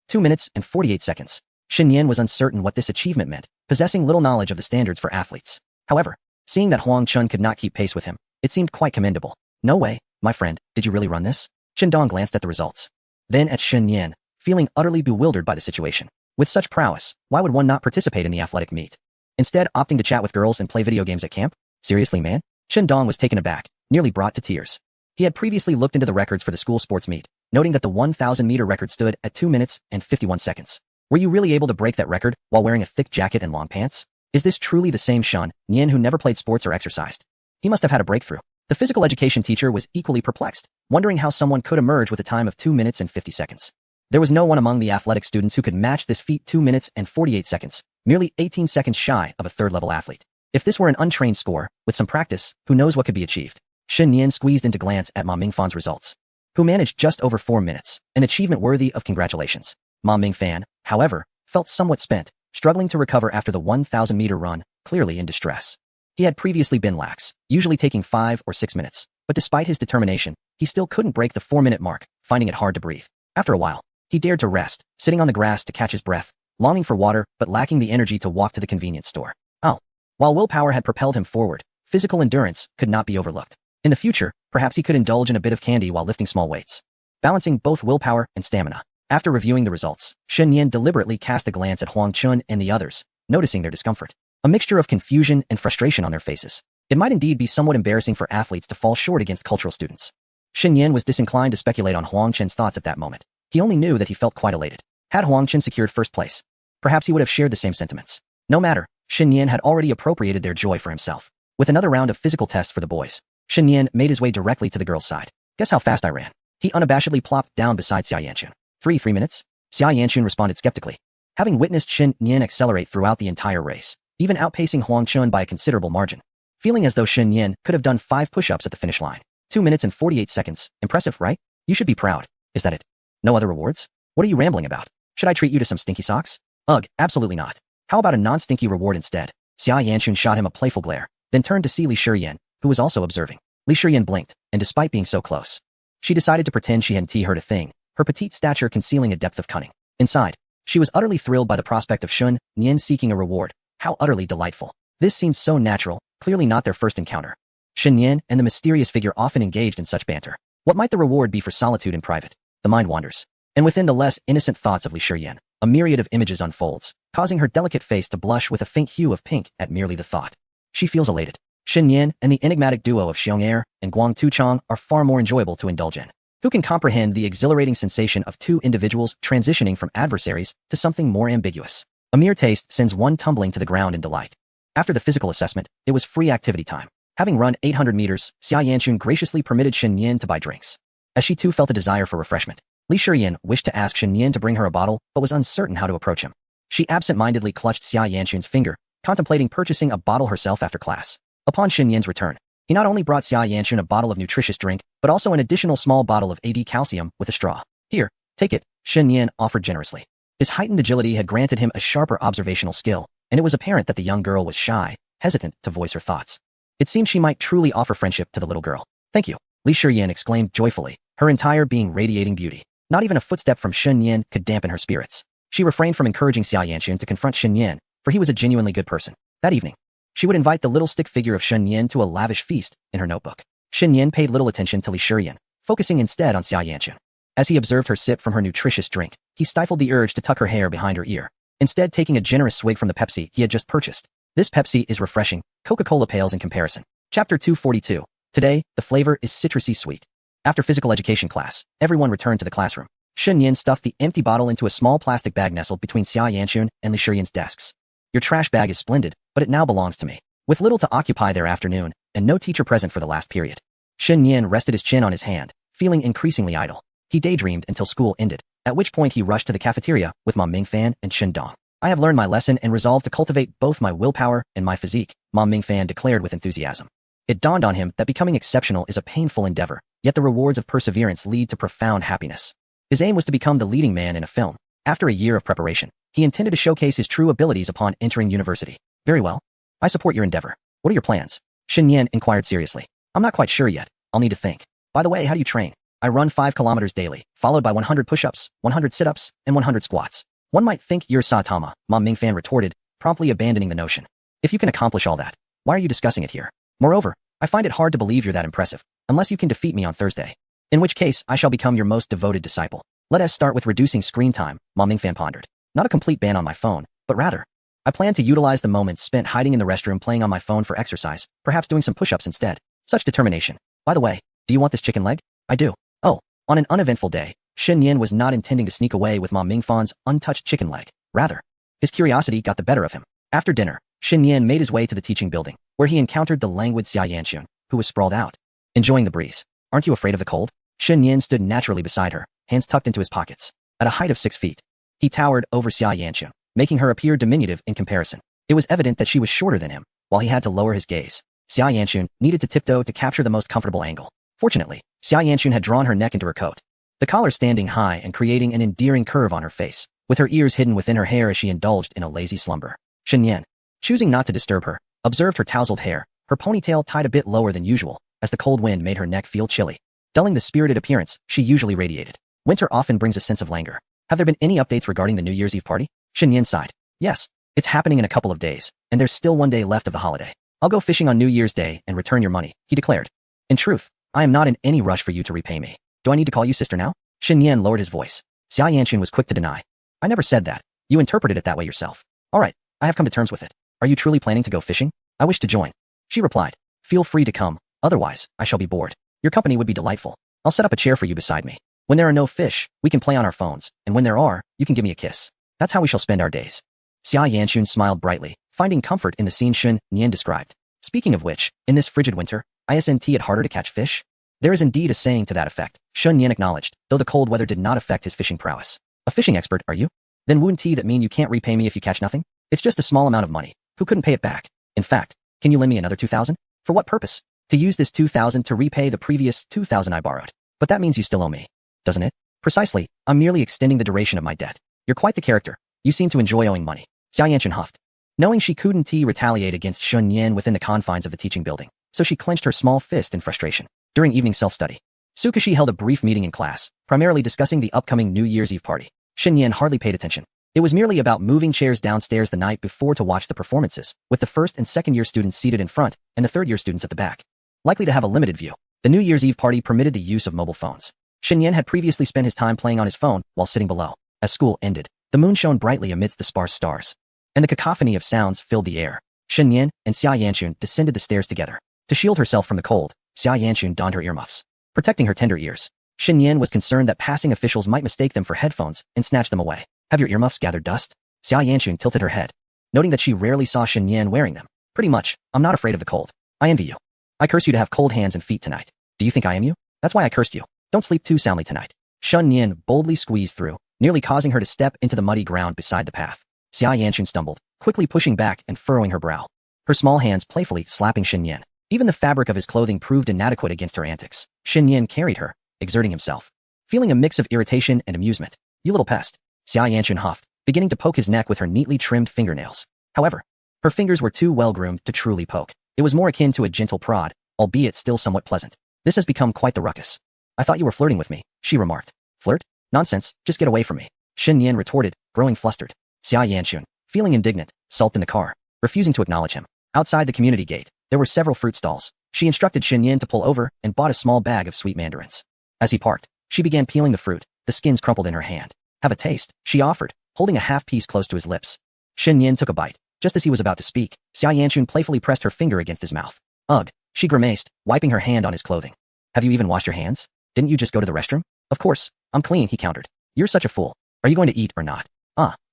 2 minutes and 48 seconds. Shen Yan was uncertain what this achievement meant, possessing little knowledge of the standards for athletes. However, seeing that Huang Chun could not keep pace with him, it seemed quite commendable. No way, my friend, did you really run this? Chen Dong glanced at the results. Then at Shen Yan, feeling utterly bewildered by the situation. With such prowess, why would one not participate in the athletic meet? Instead, opting to chat with girls and play video games at camp? Seriously, man? Chen Dong was taken aback, nearly brought to tears. He had previously looked into the records for the school sports meet, noting that the 1,000-meter record stood at 2 minutes and 51 seconds. Were you really able to break that record while wearing a thick jacket and long pants? Is this truly the same Shen Nian who never played sports or exercised? He must have had a breakthrough. The physical education teacher was equally perplexed, wondering how someone could emerge with a time of 2 minutes and 50 seconds. There was no one among the athletic students who could match this feat 2 minutes and 48 seconds, merely 18 seconds shy of a third-level athlete. If this were an untrained score, with some practice, who knows what could be achieved? Shen Nian squeezed into glance at Ma Mingfan's results, who managed just over 4 minutes, an achievement worthy of congratulations. Ma Mingfan, however, felt somewhat spent, struggling to recover after the 1,000-meter run, clearly in distress. He had previously been lax, usually taking 5 or 6 minutes, but despite his determination, he still couldn't break the 4-minute mark, finding it hard to breathe. After a while, he dared to rest, sitting on the grass to catch his breath, longing for water but lacking the energy to walk to the convenience store. Oh. While willpower had propelled him forward, physical endurance could not be overlooked. In the future, perhaps he could indulge in a bit of candy while lifting small weights, balancing both willpower and stamina. After reviewing the results, Shen Nian deliberately cast a glance at Huang Chun and the others, noticing their discomfort. A mixture of confusion and frustration on their faces. It might indeed be somewhat embarrassing for athletes to fall short against cultural students. Shen Nian was disinclined to speculate on Huang Chen's thoughts at that moment. He only knew that he felt quite elated. Had Huang Chen secured first place, perhaps he would have shared the same sentiments. No matter, Shen Nian had already appropriated their joy for himself. With another round of physical tests for the boys, Shen Nian made his way directly to the girls' side. Guess how fast I ran? He unabashedly plopped down beside Xia Yanchun. 3 minutes? Xia Yanchun responded skeptically. Having witnessed Shen Nian accelerate throughout the entire race, even outpacing Huang Chun by a considerable margin, feeling as though Shen Nian could have done 5 push-ups at the finish line. 2 minutes and 48 seconds. Impressive, right? You should be proud. Is that it? No other rewards? What are you rambling about? Should I treat you to some stinky socks? Ugh, absolutely not. How about a non-stinky reward instead? Xia Yanchun shot him a playful glare, then turned to see Li Shiyan, who was also observing. Li Shiyan blinked, and despite being so close, she decided to pretend she hadn't heard a thing, her petite stature concealing a depth of cunning. Inside, she was utterly thrilled by the prospect of Shen Nian seeking a reward. How utterly delightful. This seemed so natural, clearly not their first encounter. Shen Nian and the mysterious figure often engaged in such banter. What might the reward be for solitude in private? The mind wanders. And within the less innocent thoughts of Li Shiyan, a myriad of images unfolds, causing her delicate face to blush with a faint hue of pink at merely the thought. She feels elated. Shen Nian and the enigmatic duo of Xiong Er and Guang Tuchang are far more enjoyable to indulge in. Who can comprehend the exhilarating sensation of two individuals transitioning from adversaries to something more ambiguous? A mere taste sends one tumbling to the ground in delight. After the physical assessment, it was free activity time. Having run 800 meters, Xia Yanchun graciously permitted Shen Nian to buy drinks. As she too felt a desire for refreshment, Li Shiyan wished to ask Shen Nian to bring her a bottle, but was uncertain how to approach him. She absent-mindedly clutched Xia Yanchun's finger, contemplating purchasing a bottle herself after class. Upon Shen Nian's return, he not only brought Xia Yanchun a bottle of nutritious drink, but also an additional small bottle of AD calcium with a straw. Here, take it, Shen Nian offered generously. His heightened agility had granted him a sharper observational skill, and it was apparent that the young girl was shy, hesitant to voice her thoughts. It seemed she might truly offer friendship to the little girl. Thank you, Li Shiyan exclaimed joyfully, her entire being radiating beauty. Not even a footstep from Shen Nian could dampen her spirits. She refrained from encouraging Xia Yanchun to confront Shen Nian, for he was a genuinely good person. That evening, she would invite the little stick figure of Shen Nian to a lavish feast in her notebook. Shen Nian paid little attention to Li Shiyan, focusing instead on Xia Yanchun. As he observed her sip from her nutritious drink, he stifled the urge to tuck her hair behind her ear, instead taking a generous swig from the Pepsi he had just purchased. This Pepsi is refreshing, Coca-Cola pales in comparison. Chapter 242. Today, the flavor is citrusy sweet. After physical education class, everyone returned to the classroom. Shen Nian stuffed the empty bottle into a small plastic bag nestled between Xia Yanchun and Li Shiyan's desks. Your trash bag is splendid, but it now belongs to me. With little to occupy their afternoon, and no teacher present for the last period, Shen Nian rested his chin on his hand, feeling increasingly idle. He daydreamed until school ended, at which point he rushed to the cafeteria with Ma Mingfan and Shen Dong. I have learned my lesson and resolved to cultivate both my willpower and my physique, Ma Mingfan declared with enthusiasm. It dawned on him that becoming exceptional is a painful endeavor, yet the rewards of perseverance lead to profound happiness. His aim was to become the leading man in a film. After a year of preparation, he intended to showcase his true abilities upon entering university. Very well. I support your endeavor. What are your plans? Shen Nian inquired seriously. I'm not quite sure yet. I'll need to think. By the way, how do you train? I run 5 kilometers daily, followed by 100 push-ups, 100 sit-ups, and 100 squats. One might think you're Satama, Ma Mingfan retorted, promptly abandoning the notion. If you can accomplish all that, why are you discussing it here? Moreover, I find it hard to believe you're that impressive, unless you can defeat me on Thursday. In which case, I shall become your most devoted disciple. Let us start with reducing screen time, Ma Mingfan pondered. Not a complete ban on my phone, but rather, I plan to utilize the moments spent hiding in the restroom playing on my phone for exercise, perhaps doing some push-ups instead. Such determination. By the way, do you want this chicken leg? I do. Oh, on an uneventful day, Shen Nian was not intending to sneak away with Ma Mingfan's untouched chicken leg. Rather, his curiosity got the better of him. After dinner, Shen Yan made his way to the teaching building, where he encountered the languid Xia Yanqun, who was sprawled out, enjoying the breeze. Aren't you afraid of the cold? Shen Yan stood naturally beside her, hands tucked into his pockets. At a height of 6 feet, he towered over Xia Yanqun, making her appear diminutive in comparison. It was evident that she was shorter than him, while he had to lower his gaze. Xia Yanqun needed to tiptoe to capture the most comfortable angle. Fortunately, Xia Yanqun had drawn her neck into her coat, the collar standing high and creating an endearing curve on her face, with her ears hidden within her hair as she indulged in a lazy slumber. Shen Yan, choosing not to disturb her, observed her tousled hair, her ponytail tied a bit lower than usual, as the cold wind made her neck feel chilly, dulling the spirited appearance she usually radiated. Winter often brings a sense of languor. Have there been any updates regarding the New Year's Eve party? Shen Yan sighed. Yes, it's happening in a couple of days, and there's still 1 day left of the holiday. I'll go fishing on New Year's Day and return your money, he declared. In truth, I am not in any rush for you to repay me. Do I need to call you sister now? Shen Yan lowered his voice. Xia Yanqun was quick to deny. I never said that. You interpreted it that way yourself. All right, I have come to terms with it. Are you truly planning to go fishing? I wish to join. She replied. Feel free to come, otherwise, I shall be bored. Your company would be delightful. I'll set up a chair for you beside me. When there are no fish, we can play on our phones, and when there are, you can give me a kiss. That's how we shall spend our days. Xia Yanqun smiled brightly, finding comfort in the scene Shen Yan described. Speaking of which, in this frigid winter, isn't it harder to catch fish? There is indeed a saying to that effect, Shen Yan acknowledged, though the cold weather did not affect his fishing prowess. A fishing expert, are you? Then wouldn't that mean you can't repay me if you catch nothing? It's just a small amount of money. Who couldn't pay it back? In fact, can you lend me another 2,000? For what purpose? To use this 2,000 to repay the previous 2,000 I borrowed. But that means you still owe me, doesn't it? Precisely, I'm merely extending the duration of my debt. You're quite the character. You seem to enjoy owing money. Xia Yanqun huffed. Knowing she couldn't retaliate against Shen Yan within the confines of the teaching building, so she clenched her small fist in frustration. During evening self-study, Tsukashi held a brief meeting in class, primarily discussing the upcoming New Year's Eve party. Shen Yan hardly paid attention. It was merely about moving chairs downstairs the night before to watch the performances, with the first and second-year students seated in front and the third-year students at the back. Likely to have a limited view, the New Year's Eve party permitted the use of mobile phones. Shen Yan had previously spent his time playing on his phone while sitting below. As school ended, the moon shone brightly amidst the sparse stars, and the cacophony of sounds filled the air. Shen Yan and Xia Yanqun descended the stairs together. To shield herself from the cold, Xia Yanqun donned her earmuffs, protecting her tender ears. Shen Yan was concerned that passing officials might mistake them for headphones and snatch them away. Have your earmuffs gathered dust? Xia Yanqun tilted her head, noting that she rarely saw Shen Yan wearing them. Pretty much, I'm not afraid of the cold. I envy you. I curse you to have cold hands and feet tonight. Do you think I am you? That's why I cursed you. Don't sleep too soundly tonight. Shen Yan boldly squeezed through, nearly causing her to step into the muddy ground beside the path. Xia Yanqun stumbled, quickly pushing back and furrowing her brow, her small hands playfully slapping Shen Yan. Even the fabric of his clothing proved inadequate against her antics. Shen Yan carried her, exerting himself, feeling a mix of irritation and amusement. You little pest. Xia Yanqun huffed, beginning to poke his neck with her neatly trimmed fingernails. However, her fingers were too well-groomed to truly poke. It was more akin to a gentle prod, albeit still somewhat pleasant. This has become quite the ruckus. I thought you were flirting with me, she remarked. Flirt? Nonsense, just get away from me. Shen Yan retorted, growing flustered. Xia Yanqun, feeling indignant, sulked in the car, refusing to acknowledge him. Outside the community gate, there were several fruit stalls. She instructed Shen Yan to pull over and bought a small bag of sweet mandarins. As he parked, she began peeling the fruit, the skins crumpled in her hand. Have a taste, she offered, holding a half-piece close to his lips. Shen Yan took a bite. Just as he was about to speak, Xia Yanqun playfully pressed her finger against his mouth. Ugh, she grimaced, wiping her hand on his clothing. Have you even washed your hands? Didn't you just go to the restroom? Of course, I'm clean, he countered. You're such a fool. Are you going to eat or not?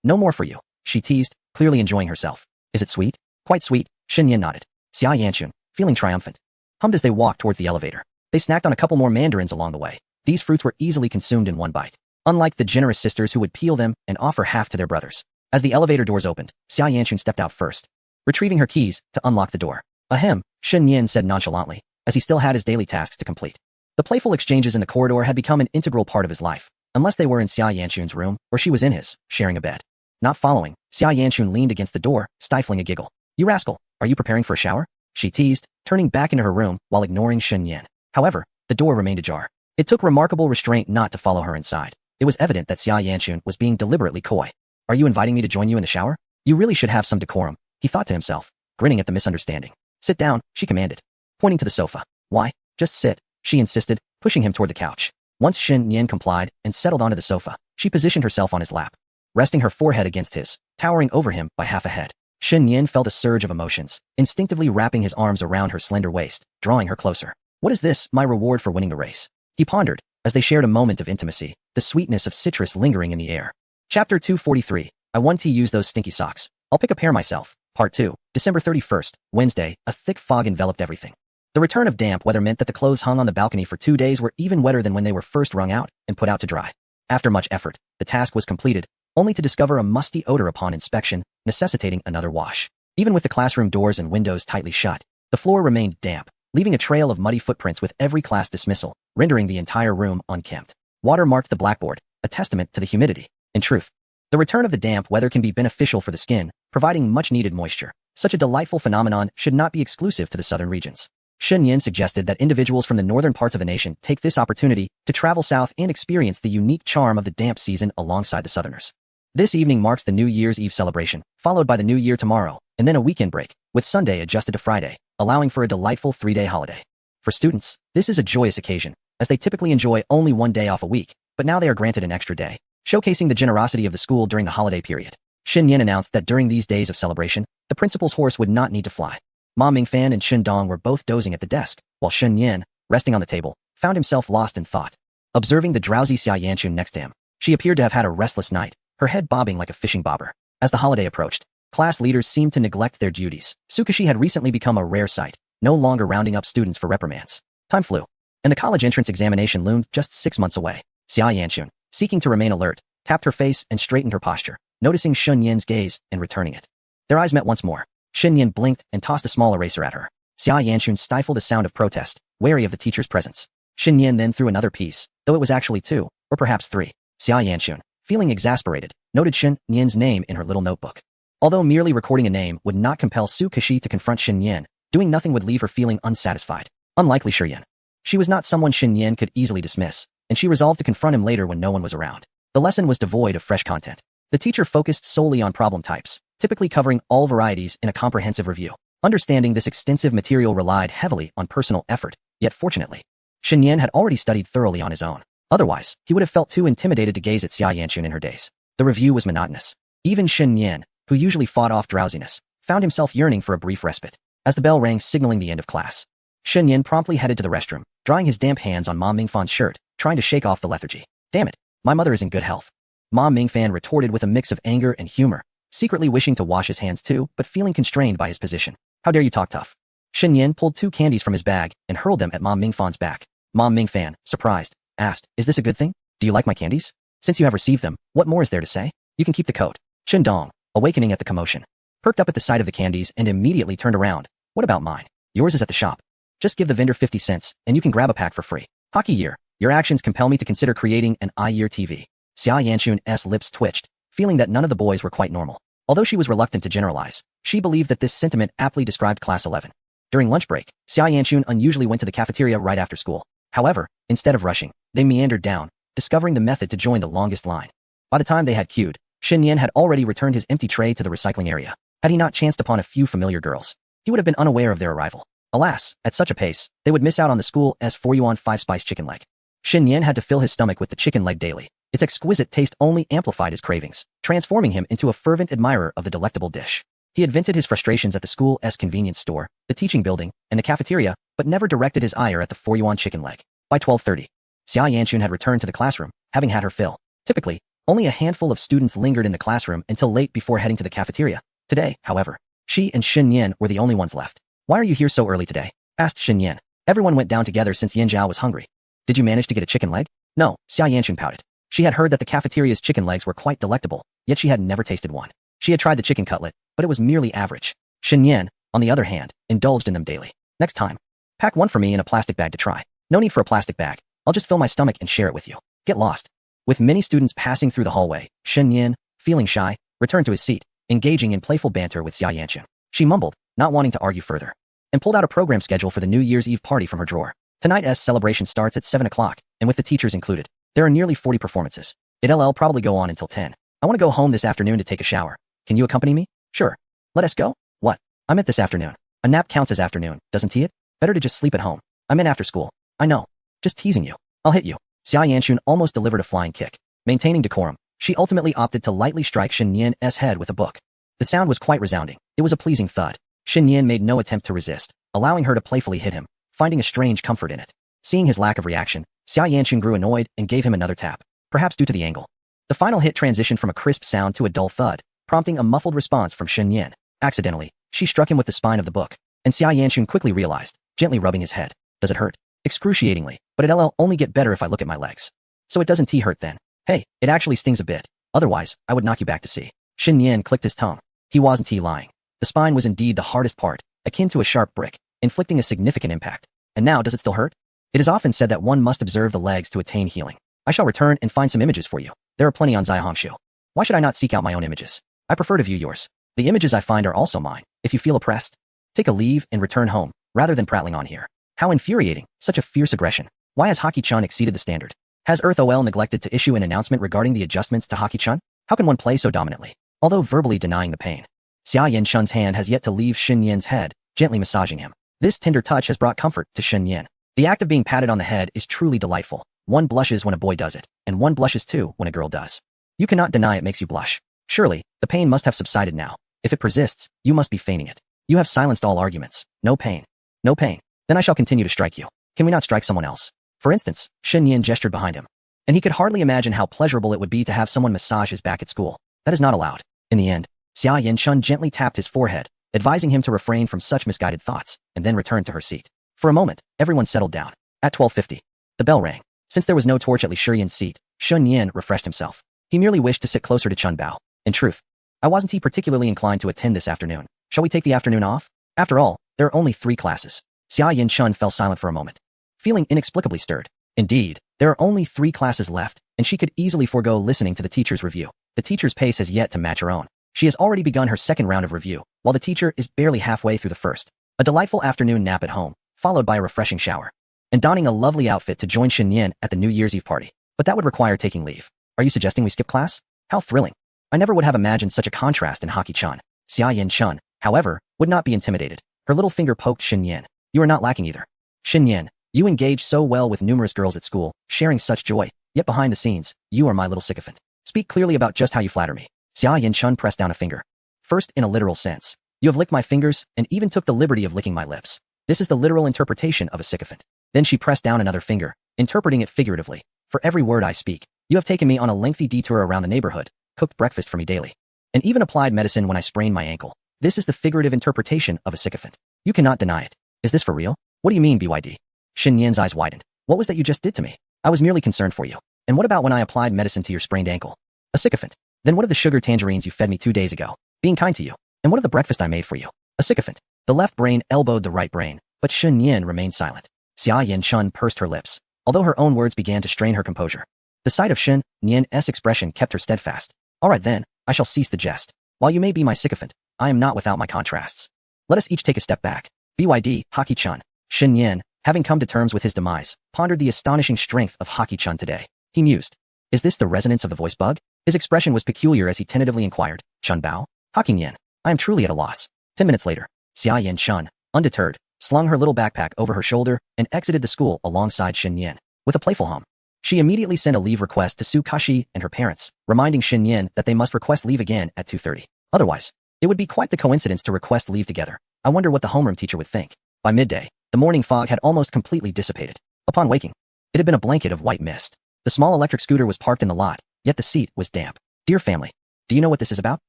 No more for you, she teased, clearly enjoying herself. Is it sweet? Quite sweet, Shen Yan nodded. Xia Yanqun, feeling triumphant, hummed as they walked towards the elevator. They snacked on a couple more mandarins along the way. These fruits were easily consumed in one bite, unlike the generous sisters who would peel them and offer half to their brothers. As the elevator doors opened, Xia Yanqun stepped out first, retrieving her keys to unlock the door. Ahem, Shen Yan said nonchalantly, as he still had his daily tasks to complete. The playful exchanges in the corridor had become an integral part of his life, unless they were in Xia Yanqun's room or she was in his, sharing a bed. Not following, Xia Yanqun leaned against the door, stifling a giggle. You rascal, are you preparing for a shower? She teased, turning back into her room while ignoring Shen Yan. However, the door remained ajar. It took remarkable restraint not to follow her inside. It was evident that Xia Yanqun was being deliberately coy. Are you inviting me to join you in the shower? You really should have some decorum, he thought to himself, grinning at the misunderstanding. Sit down, she commanded, pointing to the sofa. Why, just sit, she insisted, pushing him toward the couch. Once Shen Yan complied and settled onto the sofa, she positioned herself on his lap, resting her forehead against his, towering over him by half a head. Shen Yan felt a surge of emotions, instinctively wrapping his arms around her slender waist, drawing her closer. What is this, my reward for winning the race? He pondered, as they shared a moment of intimacy, the sweetness of citrus lingering in the air. Chapter 243. I want to use those stinky socks. I'll pick a pair myself, Part 2. December 31st, Wednesday, a thick fog enveloped everything. The return of damp weather meant that the clothes hung on the balcony for 2 days were even wetter than when they were first wrung out and put out to dry. After much effort, the task was completed, only to discover a musty odor upon inspection, necessitating another wash. Even with the classroom doors and windows tightly shut, the floor remained damp, leaving a trail of muddy footprints with every class dismissal, rendering the entire room unkempt. Water marked the blackboard, a testament to the humidity. In truth, the return of the damp weather can be beneficial for the skin, providing much-needed moisture. Such a delightful phenomenon should not be exclusive to the southern regions. Shen Yin suggested that individuals from the northern parts of the nation take this opportunity to travel south and experience the unique charm of the damp season alongside the southerners. This evening marks the New Year's Eve celebration, followed by the New Year tomorrow, and then a weekend break, with Sunday adjusted to Friday, allowing for a delightful 3-day holiday. For students, this is a joyous occasion, as they typically enjoy only 1 day off a week, but now they are granted an extra day, showcasing the generosity of the school during the holiday period. Shen Yin announced that during these days of celebration, the principal's horse would not need to fly. Ma Mingfan and Shen Dong were both dozing at the desk, while Shen Yin, resting on the table, found himself lost in thought. Observing the drowsy Xia Yanchun next to him, she appeared to have had a restless night, her head bobbing like a fishing bobber. As the holiday approached, class leaders seemed to neglect their duties. Sukashi had recently become a rare sight, no longer rounding up students for reprimands. Time flew, and the college entrance examination loomed just 6 months away. Xia Yanchun, seeking to remain alert, tapped her face and straightened her posture, noticing Shen Yin's gaze and returning it. Their eyes met once more. Shen Yin blinked and tossed a small eraser at her. Xia Yanchun stifled a sound of protest, wary of the teacher's presence. Shen Yin then threw another piece, though it was actually 2, or perhaps 3. Xia Yanchun, feeling exasperated, noted Shen Yin's name in her little notebook. Although merely recording a name would not compel Su Kashi to confront Shen Yin, doing nothing would leave her feeling unsatisfied. Unlikely Shi Yin. She was not someone Shen Yin could easily dismiss, and she resolved to confront him later when no one was around. The lesson was devoid of fresh content. The teacher focused solely on problem types, typically covering all varieties in a comprehensive review. Understanding this extensive material relied heavily on personal effort, yet fortunately, Shen Yin had already studied thoroughly on his own. Otherwise, he would have felt too intimidated to gaze at Xia Yanchun in her days. The review was monotonous. Even Shen Yin, who usually fought off drowsiness, found himself yearning for a brief respite. As the bell rang signaling the end of class, Shen Yin promptly headed to the restroom, drying his damp hands on Ma Mingfan's shirt, trying to shake off the lethargy. Damn it, my mother is in good health. Ma Mingfan retorted with a mix of anger and humor, secretly wishing to wash his hands too, but feeling constrained by his position. How dare you talk tough? Shen Yin pulled 2 candies from his bag and hurled them at Ma Mingfan's back. Ma Mingfan, surprised, asked, "Is this a good thing? Do you like my candies? Since you have received them, what more is there to say? You can keep the coat." Shen Dong, awakening at the commotion, perked up at the sight of the candies and immediately turned around. "What about mine? Yours is at the shop. Just give the vendor 50 cents and you can grab a pack for free." Hockey year, your actions compel me to consider creating an I-year TV. Xia Yanchun's lips twitched, feeling that none of the boys were quite normal. Although she was reluctant to generalize, she believed that this sentiment aptly described Class 11. During lunch break, Xia Yanchun unusually went to the cafeteria right after school. However, instead of rushing, they meandered down, discovering the method to join the longest line. By the time they had queued, Shen Yin had already returned his empty tray to the recycling area. Had he not chanced upon a few familiar girls, he would have been unaware of their arrival. Alas, at such a pace, they would miss out on the school's 4-yuan 5-spice chicken leg. Shen Yin had to fill his stomach with the chicken leg daily. Its exquisite taste only amplified his cravings, transforming him into a fervent admirer of the delectable dish. He had vented his frustrations at the school's convenience store, the teaching building, and the cafeteria, but never directed his ire at the 4-yuan chicken leg. By 12:30, Xia Yanchun had returned to the classroom, having had her fill. Typically, only a handful of students lingered in the classroom until late before heading to the cafeteria. Today, however, she and Shen Yin were the only ones left. "Why are you here so early today?" asked Shen Yin. "Everyone went down together since Yin Zhao was hungry. Did you manage to get a chicken leg?" "No," Xia Yanchun pouted. She had heard that the cafeteria's chicken legs were quite delectable, yet she had never tasted one. She had tried the chicken cutlet, but it was merely average. Shen Yin, on the other hand, indulged in them daily. "Next time, pack one for me in a plastic bag to try." "No need for a plastic bag. I'll just fill my stomach and share it with you." "Get lost." With many students passing through the hallway, Shen Yin, feeling shy, returned to his seat, engaging in playful banter with Xia Yanchun. She mumbled, not wanting to argue further, and pulled out a program schedule for the New Year's Eve party from her drawer. Tonight's celebration starts at 7 o'clock, and with the teachers included, there are nearly 40 performances. It'll probably go on until 10. "I want to go home this afternoon to take a shower. Can you accompany me?" "Sure. Let us go." "What?" "I meant this afternoon. A nap counts as afternoon, doesn't it? Better to just sleep at home." "I meant after school." "I know. Just teasing you. I'll hit you." Xia Yanchun almost delivered a flying kick. Maintaining decorum, she ultimately opted to lightly strike Shen Yin's head with a book. The sound was quite resounding. It was a pleasing thud. Shen Yin made no attempt to resist, allowing her to playfully hit him, finding a strange comfort in it. Seeing his lack of reaction, Xia Yanchun grew annoyed and gave him another tap, perhaps due to the angle. The final hit transitioned from a crisp sound to a dull thud, prompting a muffled response from Shen Yin. Accidentally, she struck him with the spine of the book, and Xia Yanchun quickly realized, gently rubbing his head. Does it hurt? Excruciatingly, but it'll only get better if I look at my legs. So it doesn't hurt then? Hey, it actually stings a bit. Otherwise, I would knock you back to sea. Shen Yan clicked his tongue. He wasn't lying. The spine was indeed the hardest part, akin to a sharp brick, inflicting a significant impact. And now, does it still hurt? It is often said that one must observe the legs to attain healing. I shall return and find some images for you. There are plenty on Zaihangshu. Why should I not seek out my own images? I prefer to view yours. The images I find are also mine. If you feel oppressed, take a leave and return home, rather than prattling on here. How infuriating, such a fierce aggression. Why has Haki-chan exceeded the standard? Has Earth OL neglected to issue an announcement regarding the adjustments to Haki-chan? How can one play so dominantly? Although verbally denying the pain, Xia Yanchun's hand has yet to leave Shen Yan's head, gently massaging him. This tender touch has brought comfort to Shen Yan. The act of being patted on the head is truly delightful. One blushes when a boy does it, and one blushes too when a girl does. You cannot deny it makes you blush. Surely, the pain must have subsided now. If it persists, you must be feigning it. You have silenced all arguments. No pain. No pain. Then I shall continue to strike you. Can we not strike someone else? For instance, Shen Yan gestured behind him. And he could hardly imagine how pleasurable it would be to have someone massage his back at school. That is not allowed. In the end, Xia Yanchun gently tapped his forehead, advising him to refrain from such misguided thoughts, and then returned to her seat. For a moment, everyone settled down. At 12:50, the bell rang. Since there was no torch at Li Shiyan's seat, Shen Yan refreshed himself. He merely wished to sit closer to Chun Bao. In truth, I wasn't particularly inclined to attend this afternoon. Shall we take the afternoon off? After all, there are only 3 classes. Xia Yanchun fell silent for a moment, feeling inexplicably stirred. Indeed, there are only 3 classes left, and she could easily forego listening to the teacher's review. The teacher's pace has yet to match her own. She has already begun her second round of review, while the teacher is barely halfway through the first. A delightful afternoon nap at home, followed by a refreshing shower, and donning a lovely outfit to join Shen Yan at the New Year's Eve party. But that would require taking leave. Are you suggesting we skip class? How thrilling. I never would have imagined such a contrast in Haki-chan. Xia Yanchun, however, would not be intimidated. Her little finger poked Shen Yan. You are not lacking either. Shen Yan, you engage so well with numerous girls at school, sharing such joy, yet behind the scenes, you are my little sycophant. Speak clearly about just how you flatter me. Xia Yanchun pressed down a finger. First, in a literal sense. You have licked my fingers, and even took the liberty of licking my lips. This is the literal interpretation of a sycophant. Then she pressed down another finger, interpreting it figuratively. For every word I speak, you have taken me on a lengthy detour around the neighborhood, cooked breakfast for me daily, and even applied medicine when I sprained my ankle. This is the figurative interpretation of a sycophant. You cannot deny it. Is this for real? What do you mean, BYD? Shen Yan's eyes widened. What was that you just did to me? I was merely concerned for you. And what about when I applied medicine to your sprained ankle? A sycophant. Then what of the sugar tangerines you fed me 2 days ago? Being kind to you. And what of the breakfast I made for you? A sycophant. The left brain elbowed the right brain, but Shen Yan remained silent. Xia Yanchun pursed her lips, although her own words began to strain her composure. The sight of Shen Yan's expression kept her steadfast. All right then, I shall cease the jest. While you may be my sycophant, I am not without my contrasts. Let us each take a step back. BYD, Haki-chan. Shen Yan, having come to terms with his demise, pondered the astonishing strength of Haki-chan today. He mused. Is this the resonance of the voice bug? His expression was peculiar as he tentatively inquired, Chun Bao? Haki-yan, I am truly at a loss. 10 minutes later, Xia Yanchun, undeterred, slung her little backpack over her shoulder and exited the school alongside Shen Yan. With a playful hum, she immediately sent a leave request to Su Kashi and her parents, reminding Shen Yan that they must request leave again at 2:30. Otherwise, it would be quite the coincidence to request leave together. I wonder what the homeroom teacher would think. By midday, the morning fog had almost completely dissipated. Upon waking, it had been a blanket of white mist. The small electric scooter was parked in the lot, yet the seat was damp. Dear family, do you know what this is about?